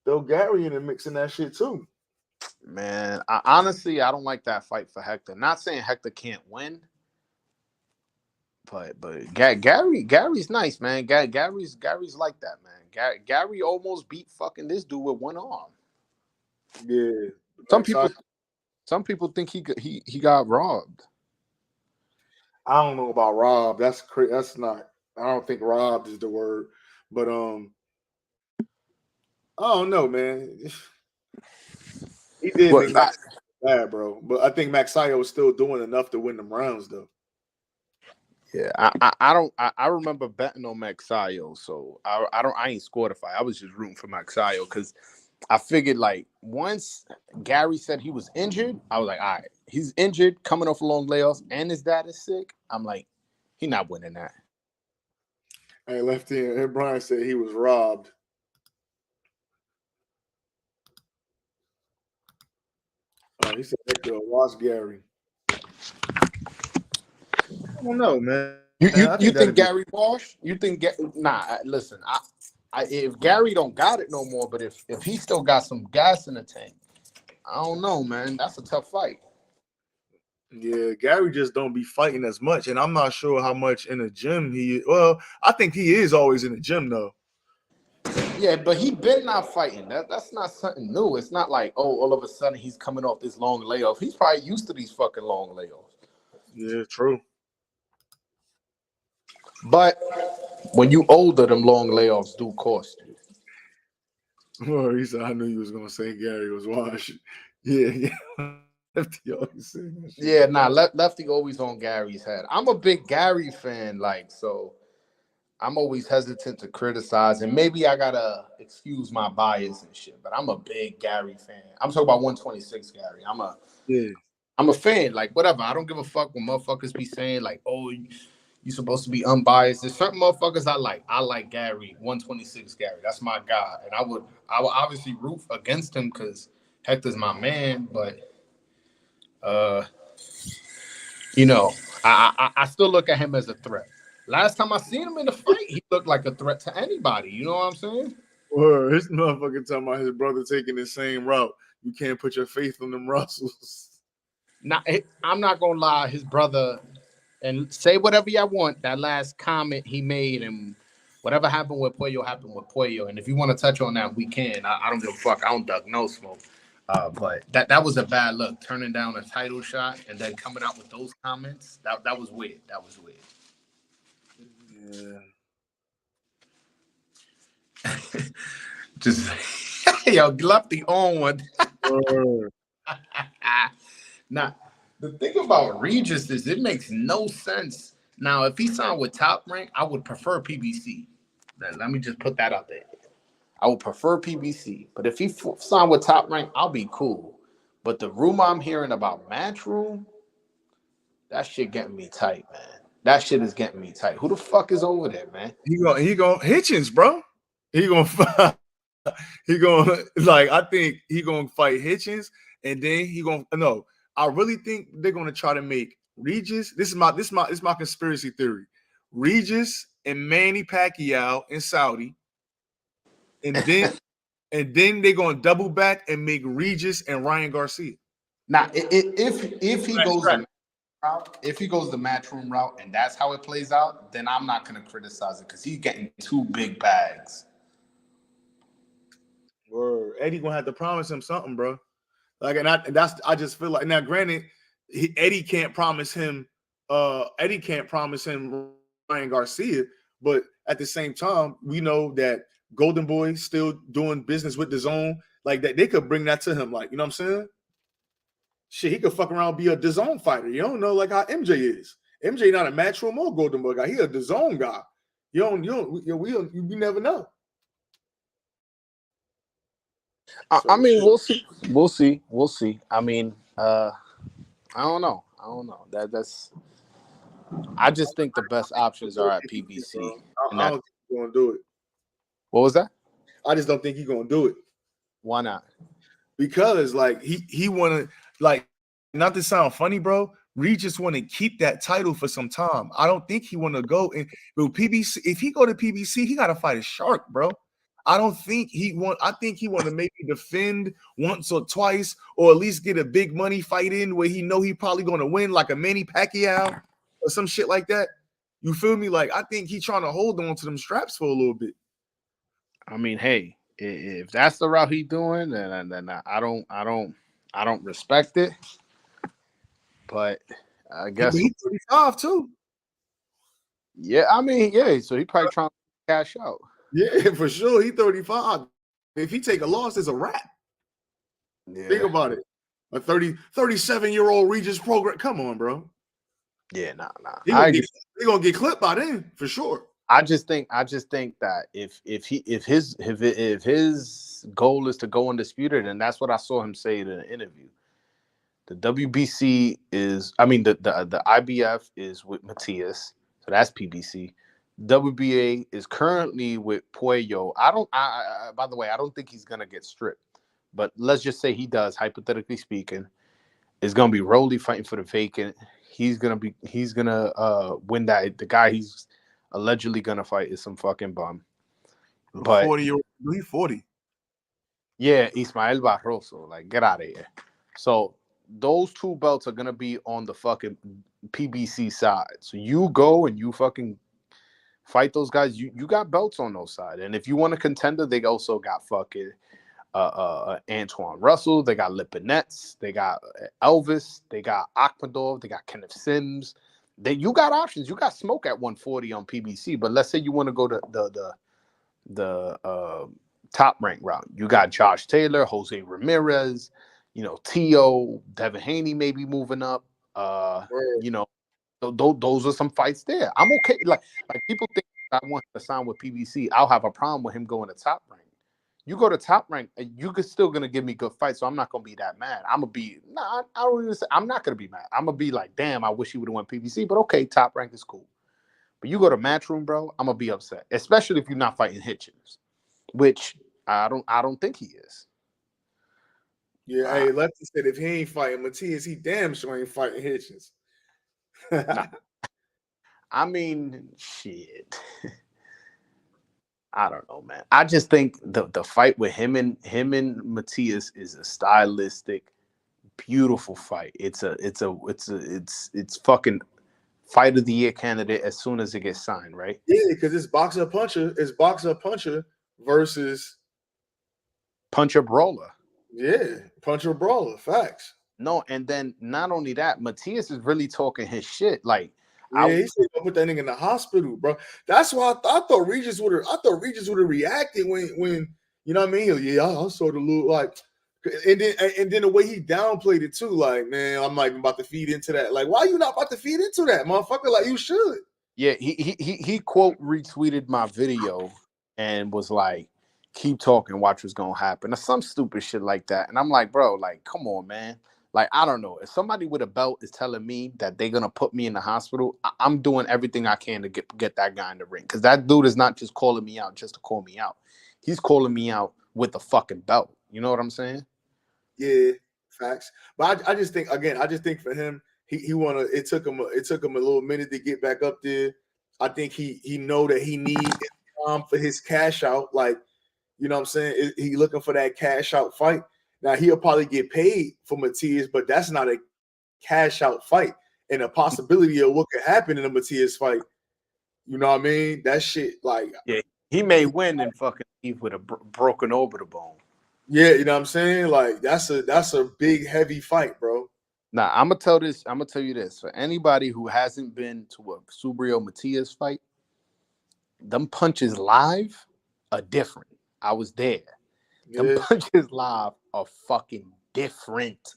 throw Gary in the mix in that shit too. Man, honestly, I don't like that fight for Hector. Not saying Hector can't win, but Gary's nice, man. Gary's like that, man. Gary almost beat fucking this dude with one arm. Yeah. Some people think he got robbed. I don't know about robbed. That's not. I don't think robbed is the word, but I don't know, man. He did make Max bad, bro. But I think Maxio was still doing enough to win them rounds, though. Yeah, I remember betting on Maxio, so I ain't scored a fight. I was just rooting for Maxio because I figured like once Gary said he was injured, I was like, all right, he's injured, coming off a long layoff, and his dad is sick. I'm like, he's not winning that. Hey, Lefty and Brian said he was robbed. He said Hector watch Gary. I don't know, man. You think Gary washed? You think listen, if Gary don't got it no more, but if he still got some gas in the tank, I don't know, man. That's a tough fight. Yeah, Gary just don't be fighting as much, and I'm not sure how much in the gym he is. Well, I think he is always in the gym though. Yeah, but he been not fighting. That's not something new. It's not like, oh, all of a sudden he's coming off this long layoff. He's probably used to these fucking long layoffs. Yeah, true. But when you older, them long layoffs do cost you. Well, he said, I knew you was gonna say Gary was washed. Yeah. Lefty always saying that shit. Yeah, Lefty always on Gary's head. I'm a big Gary fan, so I'm always hesitant to criticize, and maybe I gotta excuse my bias and shit. But I'm a big Gary fan. I'm talking about 126 Gary. I'm a fan. Like whatever. I don't give a fuck what motherfuckers be saying. Like, oh, You're supposed to be unbiased. There's certain motherfuckers I like. I like Gary, 126 Gary. That's my guy. And I would obviously root against him because Hector's my man, but you know, I still look at him as a threat. Last time I seen him in the fight, he looked like a threat to anybody. You know what I'm saying? Word, this motherfucker talking about his brother taking the same route. You can't put your faith on them Russells. Now, I'm not gonna lie, his brother, and say whatever y'all want. That last comment he made, and whatever happened with Puello. And if you want to touch on that, we can. I don't give a fuck. I don't duck no smoke. But that was a bad look, turning down a title shot and then coming out with those comments. That was weird. That was weird. Yeah. Just yo, Lefty on one. Now, the thing about Regis is it makes no sense. Now, if he signed with Top Rank, I would prefer PBC. Let me just put that out there. I would prefer PBC. But if he signed with Top Rank, I'll be cool. But the rumor I'm hearing about Matchroom, that shit getting me tight, man. That shit is getting me tight. Who the fuck is over there, man? He going Hitchens, bro. He gonna like, I think he gonna fight Hitchens, and then he gonna no. I really think they're gonna try to make Regis. This is my conspiracy theory. Regis and Manny Pacquiao in Saudi, and then they're gonna double back and make Regis and Ryan Garcia. Now, if he goes the route, if he goes the Matchroom route, and that's how it plays out, then I'm not gonna criticize it because he's getting two big bags. Word. Eddie gonna have to promise him something, bro. Like, I just feel like, now, granted, Eddie can't promise him Ryan Garcia, but at the same time, we know that Golden Boy still doing business with the Zone, like that. They could bring that to him, like, you know what I'm saying? Shit, he could fuck around and be a DAZN fighter. You don't know, like how MJ is. MJ not a Matchroom or Golden Boy guy. He a DAZN guy. You never know. I mean, we'll see. I mean, I don't know. That's. I just think the best options are at PBC. I don't think he's gonna do it. What was that? I just don't think he's gonna do it. Why not? Because like he wanna, like, not to sound funny, bro. Regis want to keep that title for some time. I don't think he want to go in. But PBC, if he go to PBC, he got to fight a shark, bro. I don't think he want. I think he want to maybe defend once or twice, or at least get a big money fight in where he know he probably going to win, like a Manny Pacquiao or some shit like that. You feel me? Like, I think he trying to hold on to them straps for a little bit. I mean, hey, if that's the route he doing, then I don't respect it. But I guess he's 35 too. Yeah, I mean, yeah. So he probably trying to cash out. Yeah, for sure. He 35. If he take a loss, it's a wrap. Yeah. Think about it. A 37-year-old Regis program. Come on, bro. Yeah, nah. He gonna get clipped by then for sure. I just think that if his goal is to go undisputed, and that's what I saw him say in an interview. The WBC is, I mean, the IBF is with Matias, so that's PBC. WBA is currently with Puello. By the way, I don't think he's gonna get stripped, but let's just say he does. Hypothetically speaking, it's gonna be Rolly fighting for the vacant. He's gonna win that. The guy he's allegedly gonna fight is some fucking bum. But 40. Yeah, Ismael Barroso. Like, get out of here. So those two belts are gonna be on the fucking PBC side. So you go and you fucking fight those guys. You got belts on those side. And if you want a contender, they also got fucking Antoine Russell. They got Lipinets. They got Elvis. They got Akhmadov. They got Kenneth Sims. You got options. You got smoke at 140 on PBC. But let's say you want to go to the top rank route. You got Josh Taylor, Jose Ramirez, Tio, Devin Haney may be moving up. Those are some fights there. I'm okay. Like people think I want to sign with PBC. I'll have a problem with him going to top rank. You go to top rank, you could still gonna give me good fights, so I'm not gonna be that mad. I'm not gonna be mad. I'm gonna be like, damn, I wish he would have went PBC, but okay, top rank is cool. But you go to Matchroom, bro, I'm gonna be upset, especially if you're not fighting Hitchens, which I don't think he is. Yeah, hey, Lefty said if he ain't fighting Matias, he damn sure ain't fighting Hitchens. Nah. I mean, shit. I don't know, man. I just think the fight with him and Matias is a stylistic, beautiful fight. It's fucking fight of the year candidate as soon as it gets signed, right? Yeah, because it's boxer puncher. It's boxer puncher versus puncher brawler. Yeah, puncher brawler. Facts. No, and then not only that, Matias is really talking his shit. Like, yeah, he said gonna put that nigga in the hospital, bro. That's why I thought Regis would have reacted when you know what I mean. Yeah, I saw the little like, and then the way he downplayed it too. Like, man, I'm not even about to feed into that. Like, why you not about to feed into that, motherfucker? Like, you should. Yeah, he quote retweeted my video and was like, "Keep talking, watch what's gonna happen," or some stupid shit like that. And I'm like, bro, like, come on, man. Like, I don't know. If somebody with a belt is telling me that they're gonna put me in the hospital, I'm doing everything I can to get that guy in the ring. Because that dude is not just calling me out just to call me out. He's calling me out with the fucking belt. You know what I'm saying? Yeah, facts. But I just think for him, it took him a little minute to get back up there. I think he know that he needs time for his cash out. Like, you know what I'm saying? He looking for that cash out fight. Now he'll probably get paid for Matias, but that's not a cash out fight. And a possibility of what could happen in a Matias fight. You know what I mean? That shit, like, yeah, he may win and fucking leave with a broken orbital bone. Yeah, you know what I'm saying? Like, that's a big, heavy fight, bro. Now, I'm gonna tell you this. For anybody who hasn't been to a Subriel Matias fight, them punches live are different. I was there. Yeah. Them punches live are fucking different.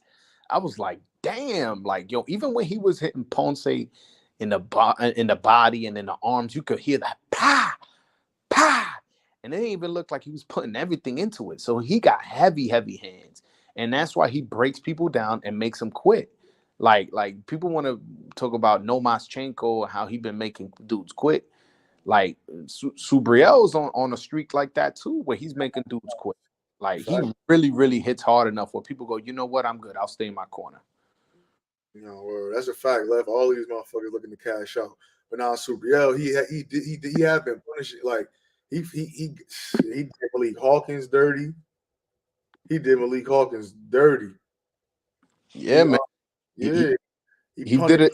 I was like, damn, like, yo, even when he was hitting Ponce in the body and in the arms, you could hear that pa, pa. And it didn't even look like he was putting everything into it. So he got heavy hands. And that's why he breaks people down and makes them quit. Like people want to talk about Nomaschenko and how he been making dudes quit. Like Subriel's on a streak like that too, where he's making dudes quit. Like, he really hits hard enough where people go, you know what, I'm good. I'll stay in my corner. You know, that's a fact. Left all these motherfuckers looking to cash out. But now Subriel, he have been punishing. Like, he did Malik Hawkins dirty. He did Malik Hawkins dirty. Yeah, man. Yeah. He did it.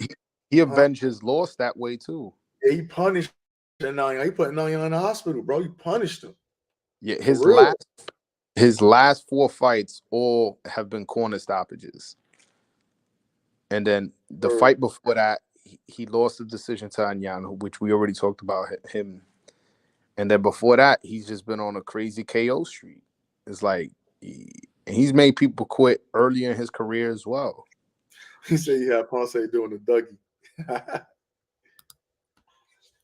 He avenged his loss that way too. Yeah, he punished Nanya. He put Nanya in the hospital, bro. He punished him. Yeah, his last 4 fights all have been corner stoppages. And then the fight before that, he lost the decision to Anyan, which we already talked about him. And then before that, he's just been on a crazy KO streak. It's like, he's made people quit earlier in his career as well. He said he had Ponce doing the Dougie.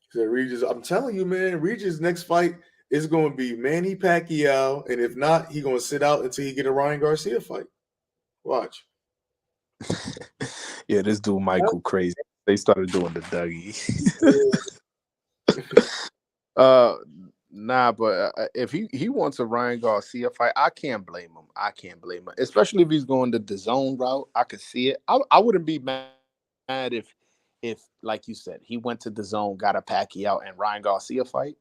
He said Regis, I'm telling you, man, Regis' next fight is going to be Manny Pacquiao, and if not, he's going to sit out until he get a Ryan Garcia fight. Watch. Yeah, this dude Michael crazy. They started doing the Dougie. But if he wants a Ryan Garcia fight, I can't blame him. Especially if he's going the DAZN route. I could see it. I wouldn't be mad if, like you said, he went to DAZN, got a Pacquiao and Ryan Garcia fight.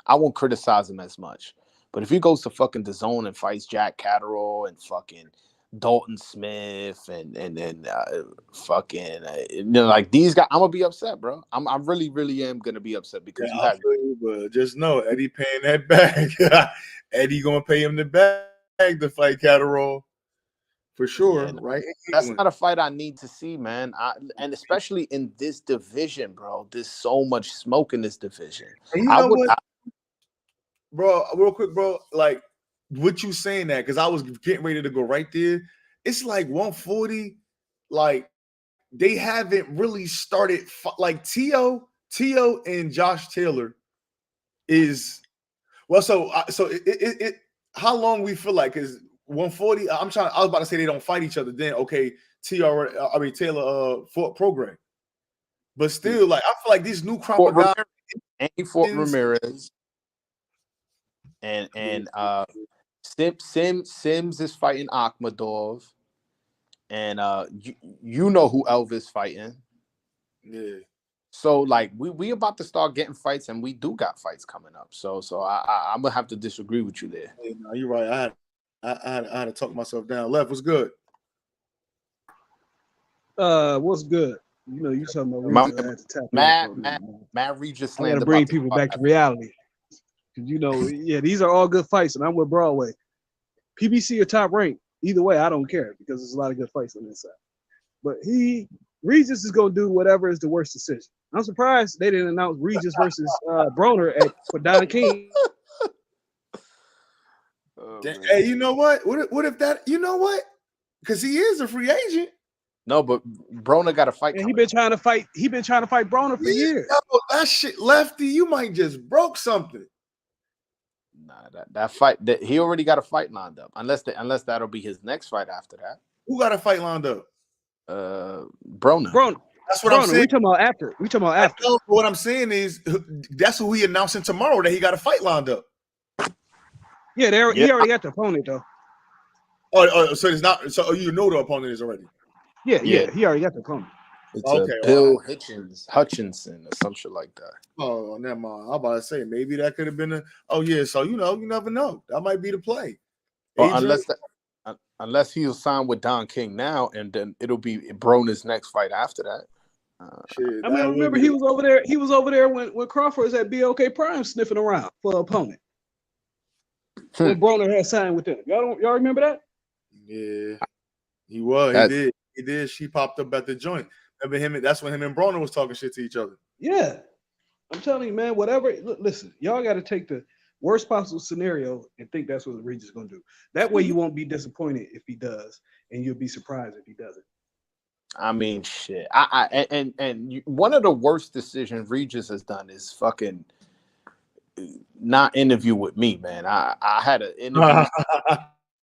I won't criticize him as much. But if he goes to fucking DAZN and fights Jack Catterall and fucking Dalton Smith and like these guys, I'm gonna be upset, bro. I really am gonna be upset because but just know Eddie paying that bag. Eddie gonna pay him the bag to fight Catterall for sure, right? That's not a fight I need to see, man. And especially in this division, bro. There's so much smoke in this division. Bro, real quick, bro. Like, what you saying that? Because I was getting ready to go right there. It's like 140. Like, they haven't really started. Like Tio and Josh Taylor is well. So it how long we feel like is 140? I was about to say they don't fight each other. Then okay, Taylor fought Prograis. But still, like I feel like these new crop Fought of guys. Ramirez, and he fought Ramirez, and Sims is fighting Akhmadov, and you know who Elvis fighting. Yeah. So like we about to start getting fights, and we do got fights coming up. So I'm gonna have to disagree with you there. Hey, no, you're right. I had to talk myself down. Left was good. What's good? You know, you talking about Regis, I had to tap Matt Regis I slander. gotta bring people back to reality. You know, yeah, these are all good fights, and I'm with Broadway. PBC or Top Rank, either way, I don't care because there's a lot of good fights on this side. But Regis is gonna do whatever is the worst decision. I'm surprised they didn't announce Regis versus Broner for Don King. Hey, you know what? What if that? You know what? Because he is a free agent. No, but Broner got a fight. And he been trying to fight Broner for years. Yo, that shit, Lefty, you might just broke something. Nah, that fight that he already got a fight lined up. Unless that'll be his next fight after that. Who got a fight lined up? Broner. That's what I'm saying. We talking about after. No, what I'm saying is that's who he announcing tomorrow that he got a fight lined up. Yeah, he already got the opponent though. Oh, so it's not. So you know the opponent is already. Yeah, he already got the opponent. It's Bill Hutchinson or some shit like that. Oh, never mind. I'm about to say maybe that could have been a. Oh yeah, so you never know. That might be the play. Well, unless he'll sign with Don King now, and then it'll be Broner's next fight after that. I mean, remember he was over there. He was over there when Crawford was at BOK Prime sniffing around for an opponent. When Broner had signed with them, y'all remember that? Yeah, he was. He did. She popped up at the joint. Remember him? That's when him and Broner was talking shit to each other. Yeah, I'm telling you, man. Whatever. Listen, y'all got to take the worst possible scenario and think that's what Regis is gonna do. That way, you won't be disappointed if he does, and you'll be surprised if he doesn't. I mean, shit. One of the worst decisions Regis has done is fucking not interview with me, man. I had an interview.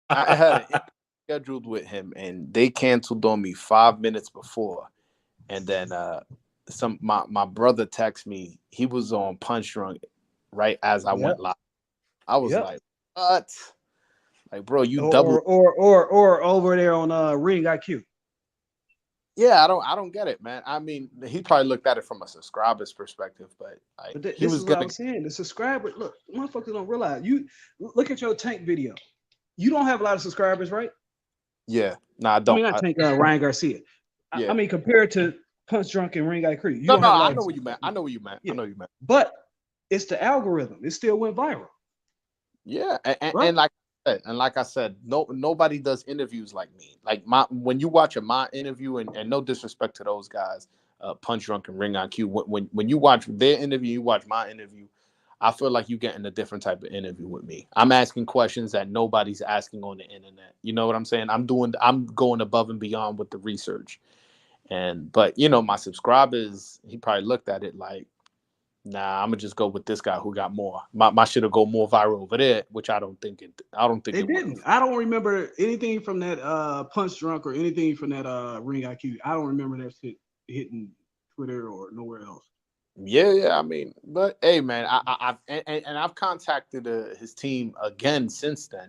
I had an interview scheduled with him, and they canceled on me 5 minutes before. And then my brother texted me. He was on Punch Drunk right as I went live. I was like, what? Like, bro, you double or over there on Ring IQ. Yeah, I don't get it, man. I mean, he probably looked at it from a subscriber's perspective, but this is what I'm saying. The subscriber, look, motherfuckers don't realize. You look at your Tank video. You don't have a lot of subscribers, right? Yeah, no, I don't. I mean, I think Ryan Garcia. Yeah. I mean, compared to Punch Drunk and Ring IQ. No, I know what you meant. I know what you meant. But it's the algorithm. It still went viral. Yeah, and like I said, nobody does interviews like me. Like when you watch my interview, and no disrespect to those guys, Punch Drunk and Ring IQ. When you watch their interview, you watch my interview. I feel like you're getting a different type of interview with me. I'm asking questions that nobody's asking on the internet. You know what I'm saying? I'm going above and beyond with the research. But my subscribers, he probably looked at it like, nah, I'm gonna just go with this guy who got more. My shit will go more viral over there, which I don't think it didn't. I don't remember anything from that Punch Drunk or anything from that Ring IQ. I don't remember that shit hitting Twitter or nowhere else. Yeah. I mean, but hey, man, I've contacted his team again since then,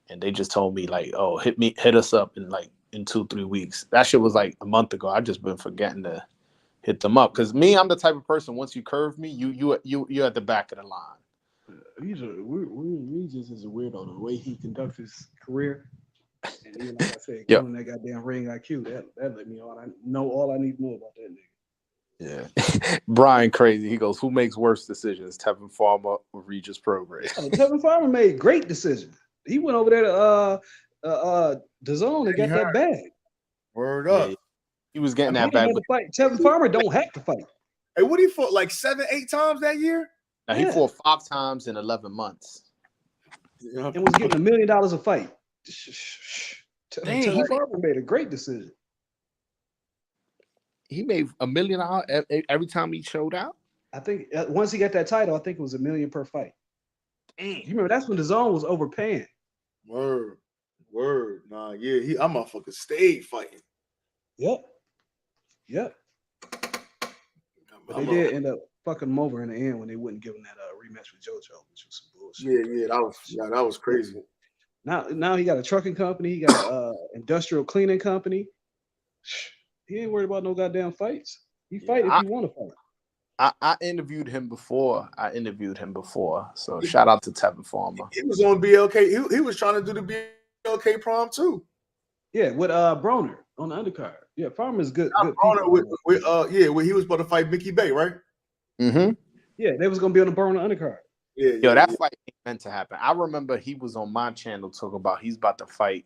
and they just told me like, oh, hit us up in 2-3 weeks. That shit was like a month ago. I've just been forgetting to hit them up because I'm the type of person. Once you curve me, you're at the back of the line. Regis is a weirdo. The way he conducts his career, and even like I said, killing that goddamn Ring IQ, that let me know all I need to know about that nigga. Yeah, Brian crazy. He goes, "Who makes worse decisions, Tevin Farmer or Regis Prograis?" Tevin Farmer made great decisions. He went over there to DAZN and got that bag. Word up. Yeah, he was getting that bag. Tevin Farmer don't have to fight. Hey, what he fought like 7-8 times that year? Now, he fought 5 times in 11 months. And was getting $1 million a fight. Tevin Farmer made a great decision. He made $1 million every time he showed out. I think once he got that title, I think it was $1 million per fight. You remember that's when DAZN was overpaying. Word. Nah, yeah, I motherfucker stayed fighting. Yep. But they did end up fucking him over in the end when they wouldn't give him that rematch with JoJo, which was some bullshit. that was crazy. Now he got a trucking company. He got a industrial cleaning company. He ain't worried about no goddamn fights. He fight if he want to fight. I interviewed him before. So shout out to Tevin Farmer. He was on BLK. He was trying to do the BLK prom too. Yeah, with Broner on the undercard. Yeah, Farmer's good. Broner he was about to fight Mickey Bay, right? Mm-hmm. Yeah, they was gonna be on the Broner undercard. Yo, that fight ain't meant to happen. I remember he was on my channel talking about he's about to fight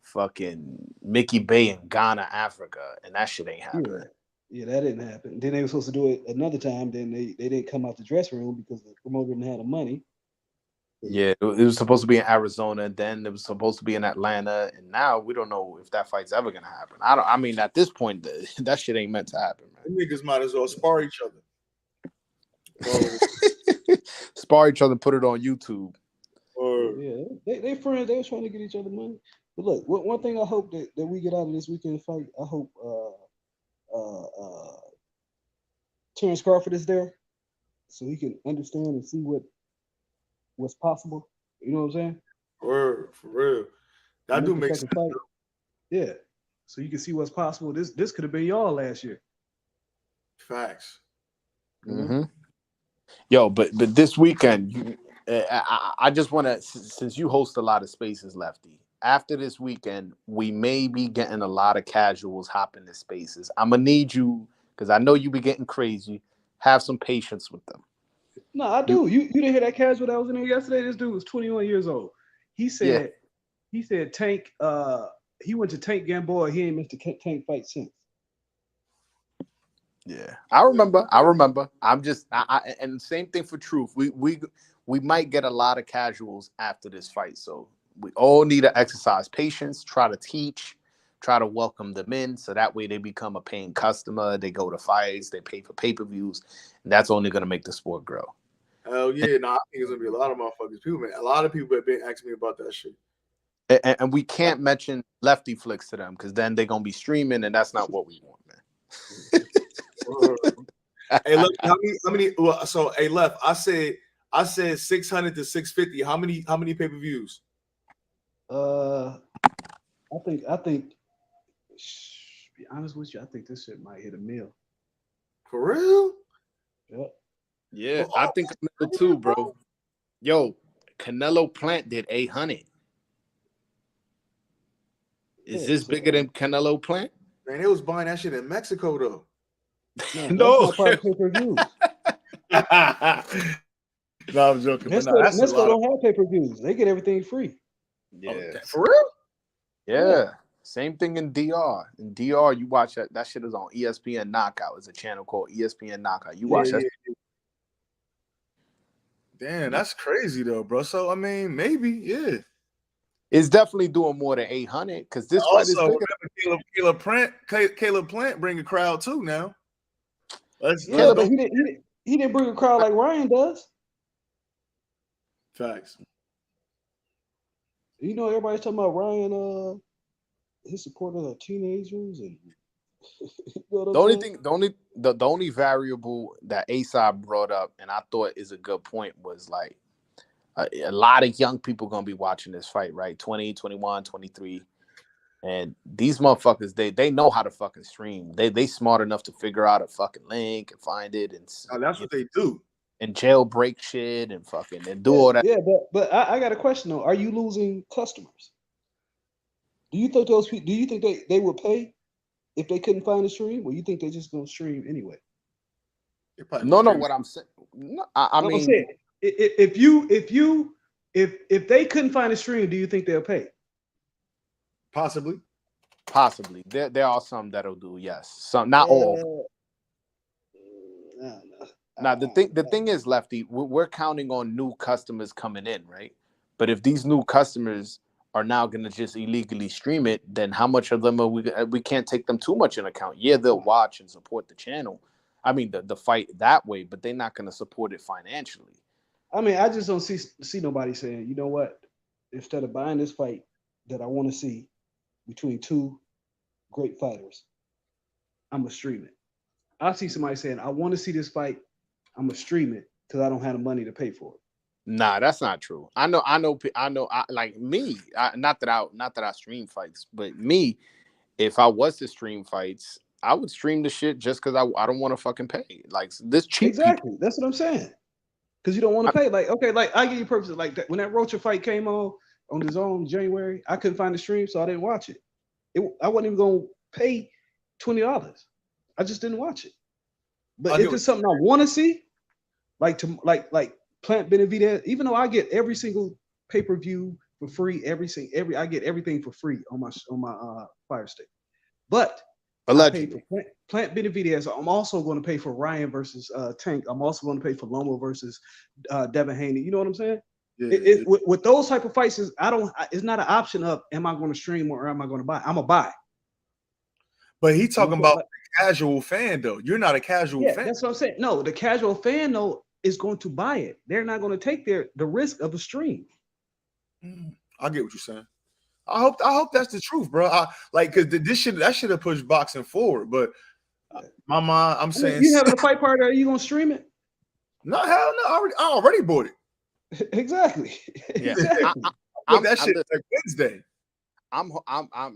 fucking Mickey Bay in Ghana, Africa, and that shit ain't happening. Yeah, that didn't happen. Then they were supposed to do it another time. Then they didn't come out the dressing room because the promoter didn't have the money. Yeah, it was supposed to be in Arizona, then it was supposed to be in Atlanta, and now we don't know if that fight's ever gonna happen. I mean, at this point, that shit ain't meant to happen, man. The niggas might as well spar each other. Spar each other, put it on YouTube. They friends. They was trying to get each other money. But look, one thing I hope that we get out of this weekend fight, I hope Terrence Crawford is there, so he can understand and see what's possible. You know what I'm saying? For real. That do make sense. Fight. Yeah. So you can see what's possible. This could have been y'all last year. Facts. Mm-hmm. Yo, but this weekend, I just want to, since you host a lot of spaces, Lefty, after this weekend, we may be getting a lot of casuals hopping the spaces. I'm going to need you, because I know you be getting crazy, have some patience with them. No, I do. You didn't hear that casual that was in there yesterday? This dude was 21 years old. He said Tank, he went to Tank Gamboa. He ain't missed a Tank fight since. Yeah, I remember. I'm just, and same thing for Truth. We might get a lot of casuals after this fight, so we all need to exercise patience, try to teach, try to welcome them in, so that way they become a paying customer. They go to fights, they pay for pay-per-views, and that's only going to make the sport grow. Hell yeah, I think it's gonna be a lot of motherfuckers. A lot of people have been asking me about that shit. And we can't mention Lefty Flicks to them because then they're gonna be streaming, and that's not what we want, man. Hey, look, how many? Well, so, hey, Left, I said 600 to 650. How many pay-per-views? I think. To be honest with you, I think this shit might hit a mill. For real? Yep. Yeah, I think another two, bro. Yo, Canelo Plant did 800. Is this bigger than Canelo Plant? Man, they was buying that shit in Mexico though. No, that's not part of pay-per-views. No, I'm joking. Mexico don't have pay-per-views. They get everything free. Yeah. For real? Yeah. Same thing in DR. In DR, you watch that. That shit is on ESPN Knockout. It's a channel called ESPN Knockout. You watch that. Yeah. Damn, that's crazy though, bro. So I mean, maybe, yeah. It's definitely doing more than 800 because this fight is bigger. Caleb Plant bring a crowd too now. But he didn't bring a crowd like Ryan does. Facts. You know, everybody's talking about Ryan. His supporters are teenagers, and the only variable that ASAP brought up, and I thought is a good point, was like a lot of young people gonna be watching this fight, right? 20, 21, 23. And these motherfuckers, they know how to fucking stream. They smart enough to figure out a fucking link and find it, and that's what they do. And jailbreak shit and fucking and do all that. Yeah, but I got a question though. Are you losing customers? Do you think those people? Do you think they would pay if they couldn't find a stream, or you think they just gonna stream anyway? No, what I'm saying. No, I mean, I'm saying, if they couldn't find a stream, do you think they'll pay? Possibly. There are some that'll do, yes. Some, not all. No. Now the thing is, Lefty, we're counting on new customers coming in, right? But if these new customers are now going to just illegally stream it, then how much of them are we can't take them too much in account. Yeah, they'll watch and support the channel. I mean, the fight that way, but they're not going to support it financially. I mean, I just don't see nobody saying, you know what, instead of buying this fight that I want to see between two great fighters, I'm going to stream it. I see somebody saying, "I want to see this fight. I'm gonna stream it because I don't have the money to pay for it." Nah, that's not true. I know. Like me. Not that I stream fights, but me, if I was to stream fights, I would stream the shit just because I don't want to fucking pay. Like this cheap people. Exactly. That's what I'm saying. Because you don't want to pay. Like, okay, like I give you purposes. Like that, when that Rocha fight came on the Zone in January, I couldn't find the stream, so I didn't watch it. I wasn't even gonna pay $20. I just didn't watch it. But if it's something I want to see, like Plant Benavidez, even though I get every single pay-per-view for free, I get everything for free on my Fire Stick. But allegedly, I pay for Plant Benavidez. I'm also going to pay for Ryan versus Tank. I'm also going to pay for Lomo versus Devin Haney. You know what I'm saying? Yeah. With those type of fights, it's not an option of am I going to stream or am I going to buy? I'm gonna buy. But he talking about the casual fan though. You're not a casual fan. That's what I'm saying. No, the casual fan though is going to buy it. They're not going to take the risk of a stream. I get what you're saying. I hope that's the truth, bro. Because that should have pushed boxing forward. But I'm saying you having a fight party, are you gonna stream it? No, hell no. I already bought it. Exactly. Yeah. Exactly. That shit like Wednesday. I'm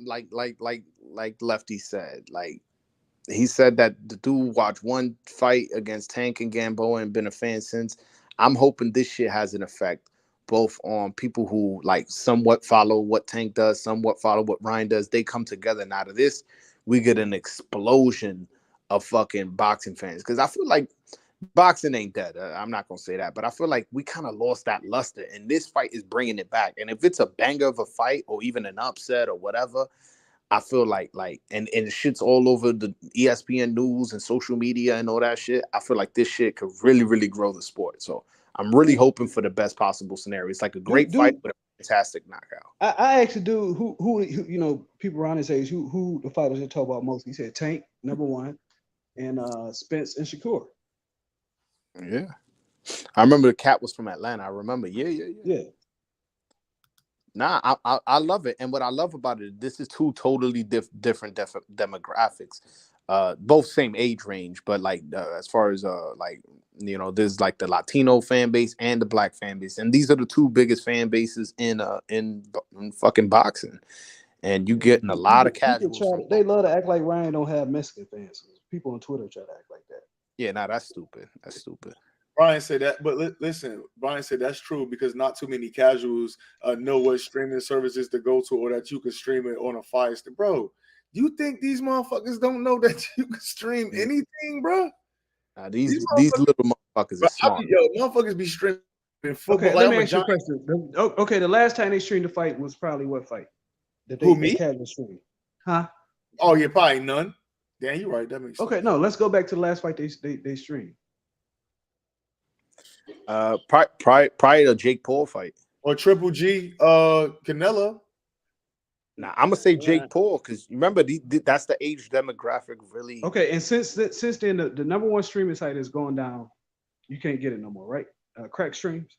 like Lefty said. Like he said that the dude watched one fight against Tank and Gamboa and been a fan since. I'm hoping this shit has an effect both on people who like somewhat follow what Tank does, somewhat follow what Ryan does. They come together, and out of this, we get an explosion of fucking boxing fans. Because I feel like boxing ain't dead. I'm not gonna say that, but I feel like we kind of lost that luster, and this fight is bringing it back. And if it's a banger of a fight or even an upset or whatever, I feel like and shit's all over the ESPN news and social media and all that shit. I feel like this shit could really, really grow the sport. So I'm really hoping for the best possible scenario. It's like a great fight with a fantastic knockout. I asked the dude who you know, people around his age who the fighters they talk about most. He said Tank #1 and Spence and Shakur. Yeah, I remember the cat was from Atlanta. I remember. Yeah. Nah, I love it, and what I love about it, this is two totally different demographics. Both same age range, but like as far as like you know, there's like the Latino fan base and the Black fan base, and these are the two biggest fan bases in fucking boxing. And you getting a lot of casuals. They love to act like Ryan don't have Mexican fans. People on Twitter try to act like that. Yeah, nah, that's stupid. That's stupid. Brian said that, but listen, Brian said that's true because not too many casuals know what streaming services to go to or that you can stream it on a Fire Stick. Bro, you think these motherfuckers don't know that you can stream anything, bro? These little motherfuckers are smart. Motherfuckers be streaming football. Okay, let me ask you a question. Okay, the last time they streamed the fight was probably what fight? Who, me? Casual stream. Huh? Oh, yeah, probably none. Yeah, you're right. That makes sense. Okay, no, let's go back to the last fight they streamed. Prior to Jake Paul fight or Triple G, Canelo. Nah, I'm gonna say Jake Paul because remember that's the age demographic really. Okay, and since then the #1 streaming site is going down, you can't get it no more, right? Crack Streams.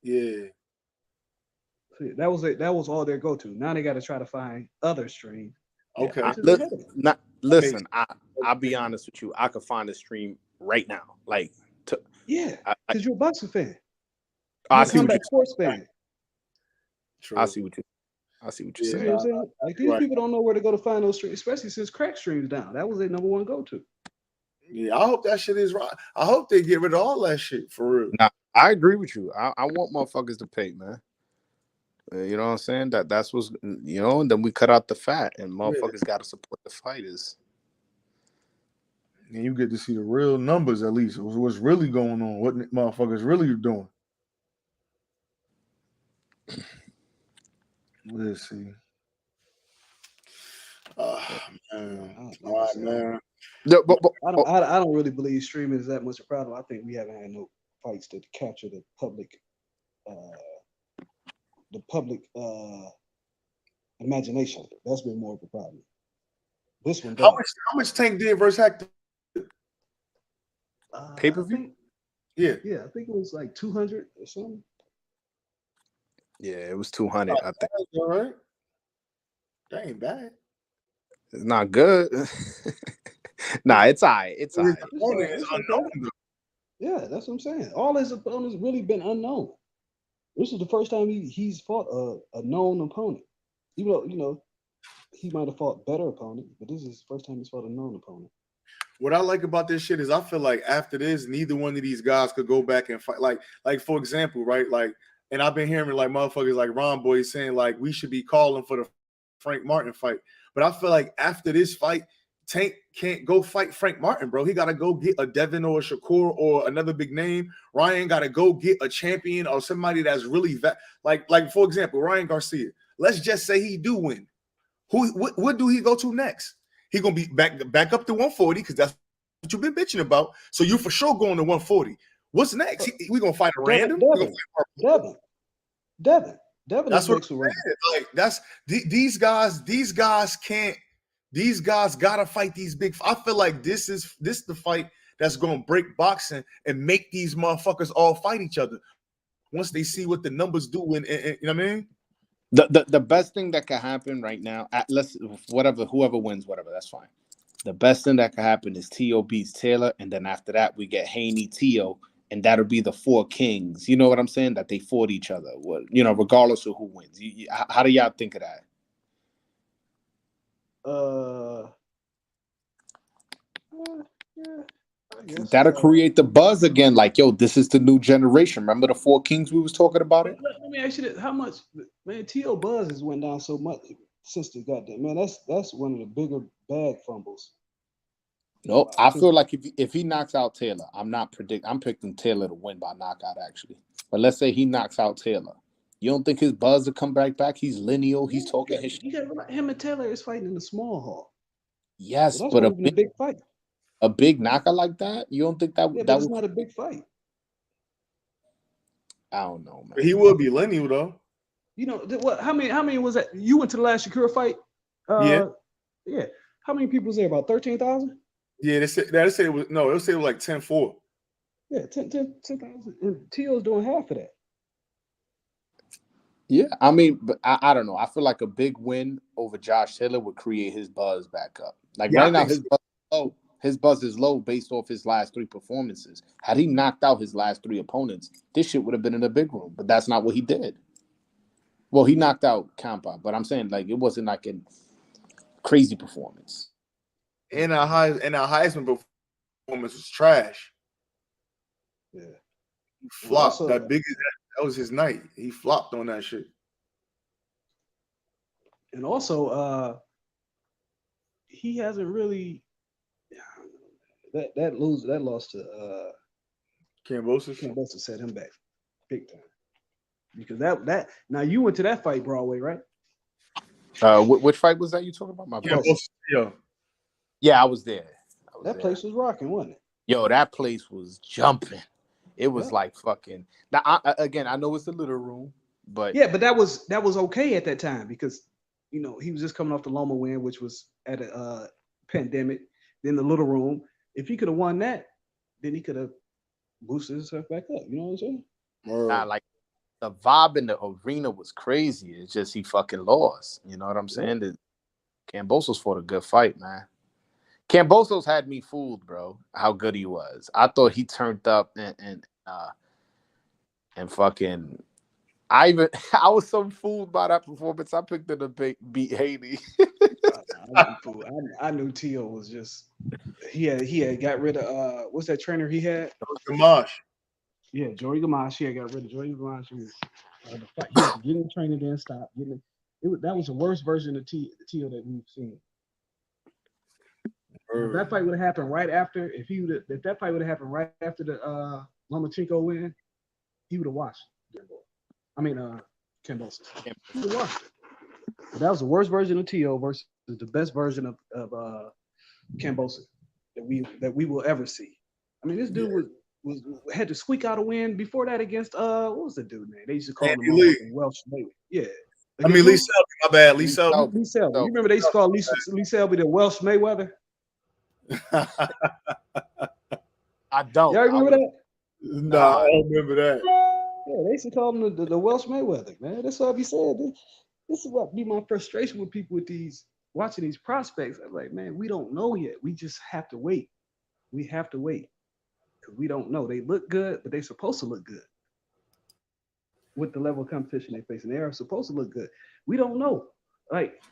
Yeah. That was all their go-to. Now they got to try to find other streams. Okay. Listen, I'll be honest with you. I could find a stream right now. Like, because you're a boxing fan. I see what you're fan. I see what you're saying. You know what I'm saying? Like these people don't know where to go to find those streams, especially since Crack Streams down. That was their #1 go-to. Yeah, I hope that shit is right. I hope they get rid of all that shit for real. Nah, I agree with you. I want motherfuckers to pay, man. You know what I'm saying? That's what's and then we cut out the fat, and motherfuckers got to support the fighters. And you get to see the real numbers at least. What's really going on? What motherfuckers really doing? Let's see. Man. All right, man. No, but I don't really believe streaming is that much a problem. I think we haven't had no fights to capture the public imagination. That's been more of a problem. This one, how much Tank did versus Hector? Pay-per-view? Yeah, I think it was like 200 or something. Yeah, it was 200. I think. All right, that ain't bad. It's not good. Nah, it's all right. It's all His right. opponent is It's okay. unknown, though. Yeah, that's what I'm saying. All his opponents really been unknown. This is the first time he's fought a known opponent. Even though, he might have fought better opponents, but this is the first time he's fought a known opponent. What I like about this shit is I feel like after this, neither one of these guys could go back and fight. Like for example, right? Like, and I've been hearing like motherfuckers like Ron Boy saying like we should be calling for the Frank Martin fight. But I feel like after this fight, Tank can't go fight Frank Martin, bro. He got to go get a Devin or a Shakur or another big name. Ryan got to go get a champion or somebody that's really like for example, Ryan Garcia. Let's just say he do win. What do he go to next? He gonna be back up to 140 because that's what you've been bitching about. So you for sure going to 140. What's next? We gonna fight a random? Devin. That's what I'm saying. Like that's these guys can't. These guys gotta fight these big. I feel like this is the fight that's gonna break boxing and make these motherfuckers all fight each other once they see what the numbers do. And you know what I mean? The best thing that could happen right now, whoever wins, whatever, that's fine. The best thing that could happen is T.O. beats Taylor, and then after that we get Haney, T.O., and that'll be the four kings. You know what I'm saying? That they fought each other. Well, regardless of who wins. How do y'all think of that? Yeah, That'll create the buzz again. Like, yo, this is the new generation. Remember the four kings we was talking about it? Let me ask you this: how much, man? T.O. Buzz has went down so much since the goddamn man. That's one of the bigger bag fumbles. No, I feel like if he knocks out Taylor, I'm picking Taylor to win by knockout actually. But let's say he knocks out Taylor. You don't think his buzz will come back? He's lineal. He's talking his shit. Him and Taylor is fighting in a small hall. Yes, so but a big fight. A big knocker like that? You don't think that? Yeah, that it's not a big fight. I don't know, man. But he will be lineal though. What? How many was that? You went to the last Shakur fight? Yeah. How many people was there? About 13,000? Yeah, they said it was like 10-4. Yeah, 10,000. And T.O.'s doing half of that. Yeah, I mean, but I don't know. I feel like a big win over Josh Taylor would create his buzz back up. Like right now, his buzz is low. His buzz is low based off his last 3 performances. Had he knocked out his last 3 opponents, this shit would have been in a big room. But that's not what he did. Well, he knocked out Campa, but I'm saying like it wasn't like a crazy performance. And our Heisman performance was trash. Yeah, he flopped. That was his night. He flopped on that shit. And also, he hasn't really that loss to Kambosos set him back big time. Because that now you went to that fight Broadway, right? Which fight was that you talking about? Yeah, I was there. That place was rocking, wasn't it? Yo, that place was jumping. It was like fucking. Now, I know it's a little room, but yeah, but that was okay at that time because he was just coming off the Loma win, which was at a pandemic. Then the little room. If he could have won that, then he could have boosted himself back up. You know what I'm saying? Nah, like the vibe in the arena was crazy. It's just he fucking lost. You know what I'm saying? Yeah. Kambosos fought a good fight, man. Kambosos had me fooled, bro. How good he was. I thought he turned up and fucking. I was so fooled by that performance. I picked him to beat Haney. I knew T.O. was just he had got rid of what's that trainer he had? Gamache. Yeah, Joey Gamache. He had got rid of Joey Gamache. He was getting training, then stop getting it. That was the worst version of T.O. that we've seen. If that fight would have happened right after, if that fight would have happened right after the Lomachenko win, he would have watched. Kambosos. He would have watched it. But that was the worst version of T.O. versus the best version of Kambosos that we will ever see. I mean, this dude was had to squeak out a win before that against what was the dude name? They used to call him Welsh Mayweather. Yeah. Lee Selby. My bad, Lee Selby. Lee Selby. You remember they used to call Lee Selby the Welsh Mayweather? I don't. Y'all remember that? No, I don't remember that. Yeah, they used to call him the Welsh Mayweather, man. That's what I be saying. This is what be my frustration with people with these watching these prospects, I'm like, man, we don't know yet. We just have to wait. We have to wait because we don't know. They look good, but they're supposed to look good with the level of competition they face, and they are supposed to look good. We don't know. Like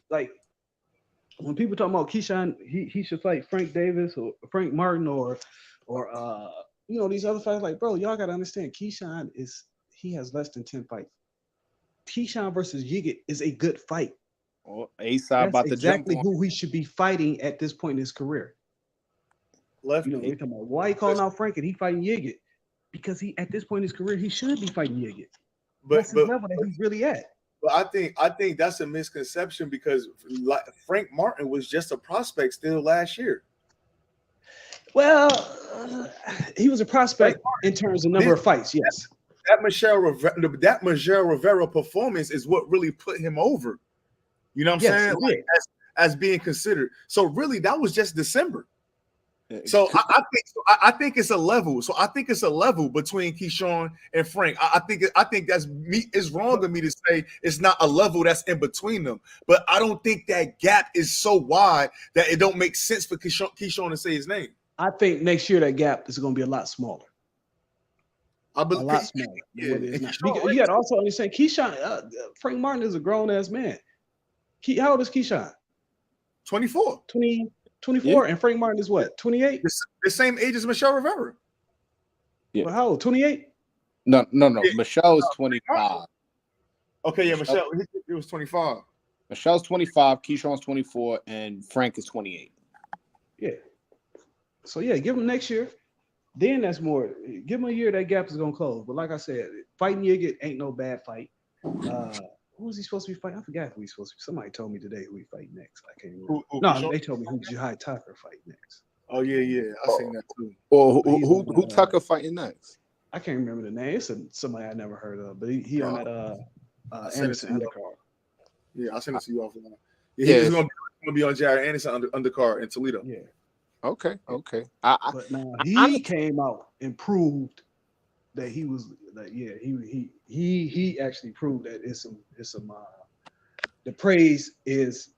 when people talk about Keyshawn, he should fight Frank Davis or Frank Martin or these other fights. Like, bro, y'all gotta understand, Keyshawn he has less than 10 fights. Keyshawn versus Yiggit is a good fight. Or A-side about That's to jump exactly on. who he should be fighting at this point in his career. Left. We're talking about why he calling out Frank and he fighting Yiggit. Because he at this point in his career, he should be fighting Yiggit. That's his level that he's really at. But I think that's a misconception because Frank Martin was just a prospect still last year. Well, he was a prospect in terms of number of fights, yes. That Michelle Rivera performance is what really put him over. You know what I'm saying? Like, as being considered. So really, that was just December. So I think it's a level. So I think it's a level between Keyshawn and Frank. I think that's me. It's wrong of me to say it's not a level that's in between them. But I don't think that gap is so wide that it don't make sense for Keyshawn to say his name. I think next year that gap is going to be a lot smaller. A lot smaller. Yeah, what it is now. Because you got to also understand, Keyshawn, Frank Martin is a grown ass man. How old is Keyshawn? 24. 24, and Frank Martin is what? 28? The same age as Michelle Rivera. Yeah. Well, how old? 28? No. Yeah. Michelle is 25. Okay, yeah, Michelle, it was 25. Michelle's 25, Keyshawn's 24, and Frank is 28. Yeah. So yeah, give him next year. Then that's more. Give him a year, that gap is gonna close. But like I said, fighting Yiggit ain't no bad fight. Who was he supposed to be fighting? I forgot who he's supposed to be. Somebody told me today who he fight next. I can't remember. They told me who Jihad Tucker fight next. Oh yeah, I seen that too. Or who Tucker fighting next? I can't remember the name. It's somebody I never heard of, but he on that Anderson undercard. Yeah, I'll send it to you offline. Yeah, he's gonna be on Jared Anderson undercard in Toledo. Yeah. Okay. But now he came out and proved that he was like, he actually proved that it's some the praise is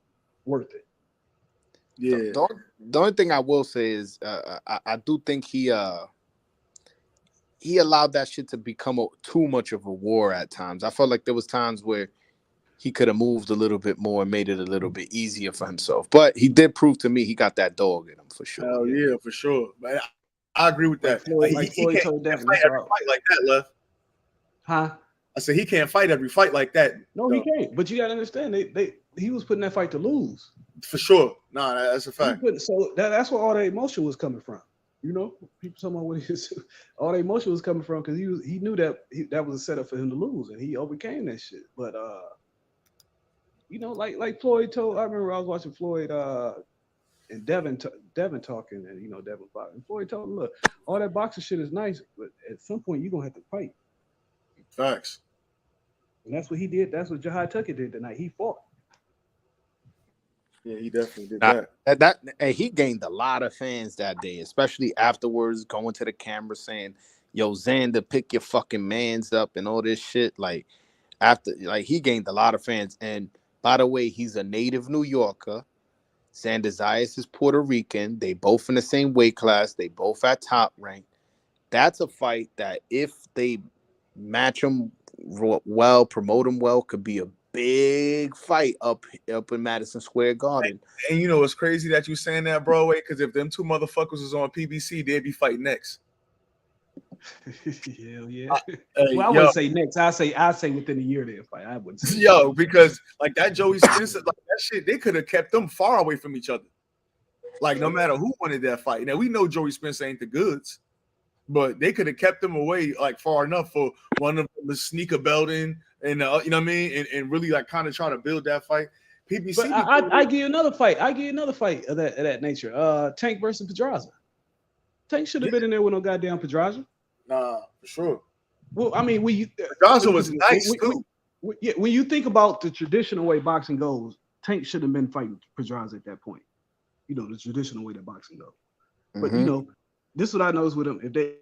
worth it. Yeah. The only thing I will say is I do think he allowed that shit to become too much of a war at times. I felt like there was times where he could have moved a little bit more and made it a little bit easier for himself. But he did prove to me he got that dog in him for sure. Oh yeah, for sure. But I agree with that. He can't fight every fight like that, Left. Huh? I said he can't fight every fight like that. No, he can't. But you gotta understand, he was putting that fight to lose. For sure. No, that's a fact. So that's where all the emotion was coming from. You know, people talking about what all the emotion was coming from because he knew that that was a setup for him to lose, and he overcame that shit. But like Floyd told, I remember I was watching Floyd and Devin talking, and Devin fought, and Floyd told him, look, all that boxing shit is nice, but at some point you're gonna have to fight. Facts. And that's what he did. That's what Jihad Tucker did tonight. He fought. Yeah, he definitely did that. And he gained a lot of fans that day, especially afterwards, going to the camera saying, "Yo, Xander, pick your fucking mans up," and all this shit. Like he gained a lot of fans. And by the way, he's a native New Yorker. Xander Zayas is Puerto Rican. They both in the same weight class. They both at top rank. That's a fight that if they match them well, promote them well, could be a big fight up in Madison Square Garden. And you know it's crazy that you saying that, bro, because if them two motherfuckers was on PBC, they'd be fighting next. Hell yeah. Well, I wouldn't say next. I say within a year they'll fight. I wouldn't say. Yo, because like that Joey Spencer, like that shit, they could have kept them far away from each other. Like no matter who wanted that fight. Now we know Joey Spencer ain't the goods, but they could have kept them away like far enough for one of them to sneak a belt in and you know what I mean, and really like kind of try to build that fight. PBC. But I give you another fight. Of that nature. Tank versus Pedraza. Tank should have been in there with no goddamn Pedraza. Nah, for sure. Well, I mean, Pedraza was nice too. When you think about the traditional way boxing goes, Tank should have been fighting Pedraza at that point. You know, the traditional way that boxing goes. But this is what I noticed with him. If they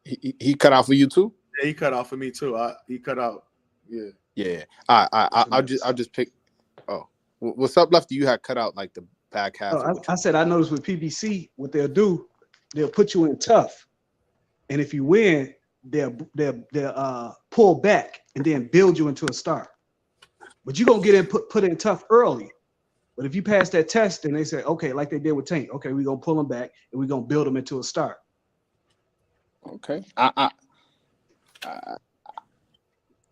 he cut out for you too? Yeah, he cut out for me too. He cut out. Yeah. Yeah. I'll just pick. Oh, what's up, Lefty? You had cut out like the back half. Oh, I said I noticed with PBC, what they'll do, they'll put you in tough, and if you win, they'll pull back and then build you into a star. But you're gonna get in put in tough early. But if you pass that test and they say, okay, like they did with Tank, okay, we're gonna pull him back and we're gonna build him into a star. Okay.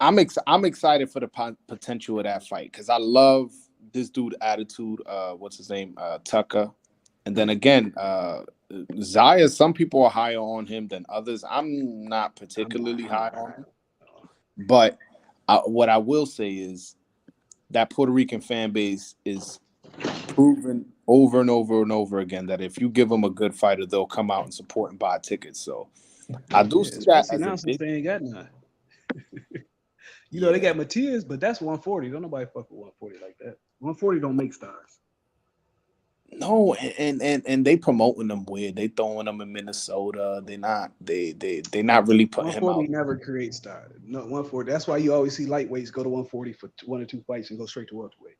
I'm excited for the potential of that fight because I love this dude attitude. What's his name? Tucker. And then again, Zaya, some people are higher on him than others. I'm not particularly high on him. But what I will say is that Puerto Rican fan base is proven over and over and over again that if you give them a good fighter, they'll come out and support and buy tickets. So I do see that as now a since big. they ain't got none. You know, they got Matias, but that's 140. Don't nobody fuck with 140 like that. 140 don't make stars. No, and they promoting them weird. They throwing them in Minnesota. They not really putting him out. 140 never creates stars. No, 140. That's why you always see lightweights go to 140 for 1 or 2 fights and go straight to welterweight.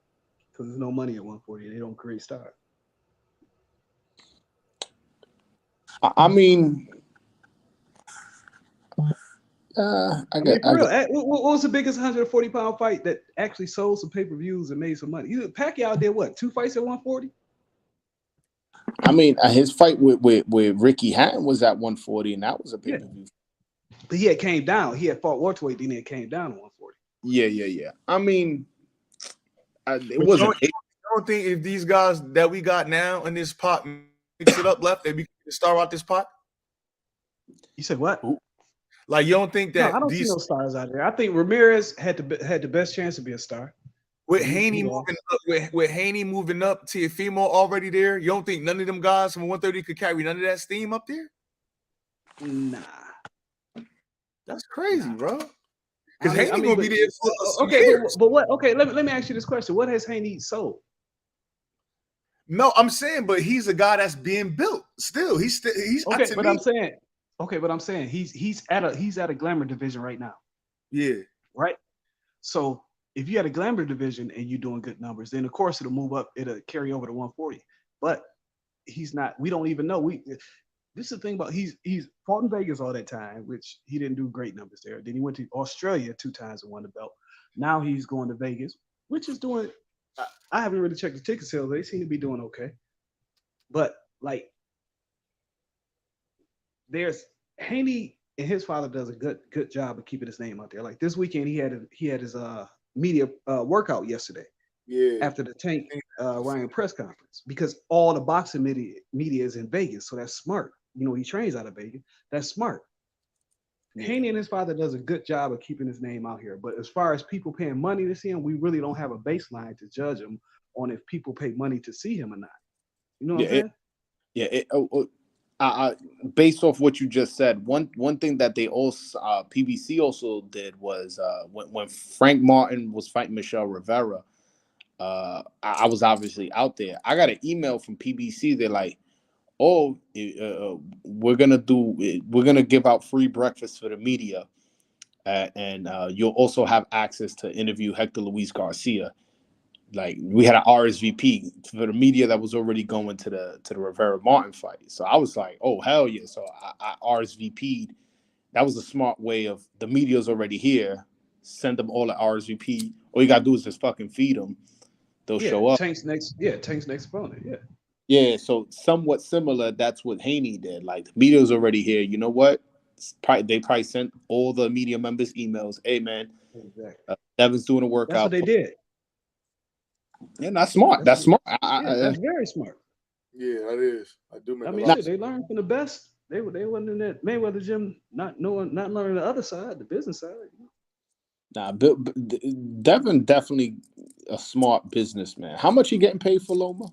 Because there's no money at 140. They don't create stars. I mean, For real. What was the biggest 140-pound fight that actually sold some pay-per-views and made some money? Pacquiao did what? 2 fights at 140? I mean, his fight with Ricky Hatton was at 140, and that was a pay-per-view. But he had came down. He had fought welterweight, then he came down to 140. Yeah. I mean, it wasn't. I don't think if these guys that we got now in this pot mix it up left, they be star out this pot. You said what? Like you don't think that? No, I don't see no stars out there. I think Ramirez had the best chance to be a star. With Haney moving up, with Haney moving up to Teofimo already there, you don't think none of them guys from 130 could carry none of that steam up there? Nah, that's crazy, bro. Because Haney gonna be there for some okay, years. but what? Okay, let me ask you this question: what has Haney sold? No, I'm saying, but he's a guy that's being built still. He's okay, but I'm saying he's at a glamour division right now. Yeah, right. So if you had a glamour division and you're doing good numbers, then of course it'll move up. It'll carry over to 140. But he's not. We don't even know. This is the thing about he's fought in Vegas all that time, which he didn't do great numbers there. Then he went to Australia 2 times and won the belt. Now he's going to Vegas, which is doing. I haven't really checked the ticket sales. They seem to be doing okay. But like, there's Haney and his father does a good job of keeping his name out there. Like this weekend, he had his media workout yesterday. Yeah. After the Tank Ryan press conference, because all the boxing media is in Vegas, so that's smart. You know, he trains out of Vegas. That's smart. Yeah. Haney and his father does a good job of keeping his name out here. But as far as people paying money to see him, we really don't have a baseline to judge him on if people pay money to see him or not. You know what I'm saying? Based off what you just said, one thing that they also PBC also did was when Frank Martin was fighting Michelle Rivera, I was obviously out there. I got an email from PBC. They're like, "Oh, we're gonna give out free breakfast for the media, and you'll also have access to interview Hector Luis Garcia." Like we had an RSVP for the media that was already going to the Rivera Martin fight. So I was like, "Oh hell yeah!" So I RSVP'd. That was a smart way of the media's already here. Send them all at RSVP. All you gotta do is just fucking feed them. They'll show up. Tank's next opponent. Yeah. Yeah, so somewhat similar. That's what Haney did. Like the media's already here. You know what? They probably sent all the media members emails. Hey man, exactly. Devin's doing a workout. That's what they did. Yeah, that's smart. That's smart. That's very smart. Yeah, that is. I do. They learned from the best. They wasn't in that Mayweather gym, not learning the other side, the business side. Nah, Devin definitely a smart businessman. How much he getting paid for Loma?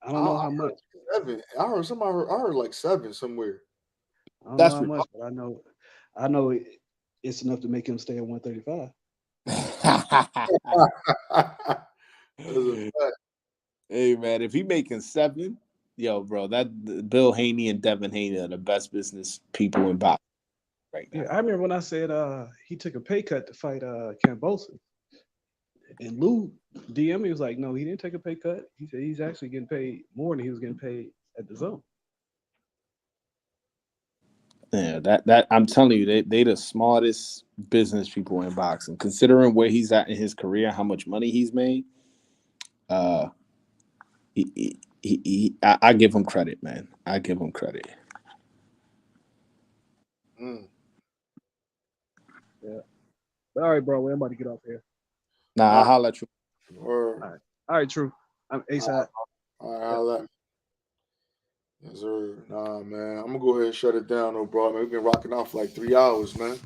I don't know how much. 7. I heard like 7 somewhere. I don't know how much, but I know it's enough to make him stay at 135. Hey man, if he making 7, yo, bro, that Bill Haney and Devin Haney are the best business people in boxing. right now. Yeah, I remember when I said he took a pay cut to fight Kambosos. And Lou DM me was like, no, he didn't take a pay cut. He said he's actually getting paid more than he was getting paid at the Zone. Yeah, that I'm telling you, they the smartest business people in boxing. Considering where he's at in his career, how much money he's made, I give him credit, man. I give him credit. Mm. Yeah. But all right, bro, I'm about to get off here. Nah, I'll holler at you. Word. All right, true. I'm ASAP. All right, holla at me. Yes, sir. Nah, man. I'm gonna go ahead and shut it down, though, bro. Man, we've been rocking out for like 3 hours, man.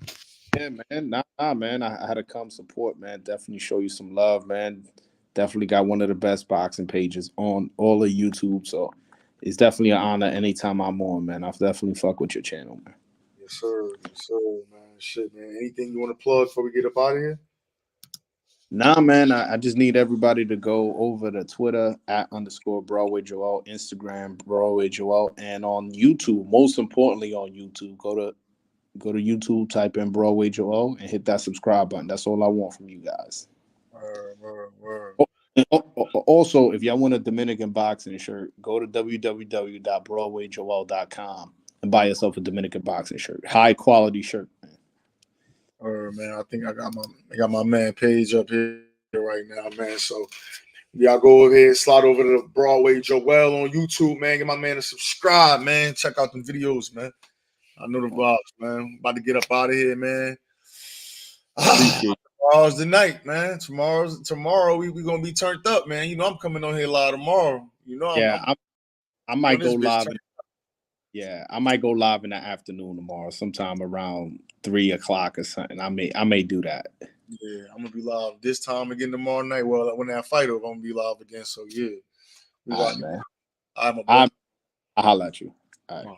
Yeah, man. Nah, man. I had to come support, man. Definitely show you some love, man. Definitely got one of the best boxing pages on all of YouTube. So it's definitely an honor anytime I'm on, man. I'll definitely fuck with your channel, man. Yes, sir. Yes, sir, man. Shit, man. Anything you want to plug before we get up out of here? Nah, man. I just need everybody to go over to Twitter @_Broadway Joel, Instagram Broadway Joel, and on YouTube. Most importantly, on YouTube, go to YouTube, type in Broadway Joel, and hit that subscribe button. That's all I want from you guys. Word. Also, if y'all want a Dominican boxing shirt, go to www.broadwayjoel.com and buy yourself a Dominican boxing shirt. High quality shirt, man. Man. I think I got my man page up here right now, man. So y'all go over here, slide over to the Broadway Joel on YouTube, man. Get my man to subscribe, man. Check out them videos, man. I know the vibes, man. About to get up out of here, man. Appreciate Tomorrow's the night, man. Tomorrow we gonna be turned up, man. You know I'm coming on here live tomorrow. You know I might go this bitch live. turned I might go live in the afternoon tomorrow, sometime around 3 o'clock or something. I may do that. Yeah, I'm gonna be live this time again tomorrow night. Well, when that fight over, I'm gonna be live again. So yeah, we All right, got man. I'm a I'll holler at you. All right.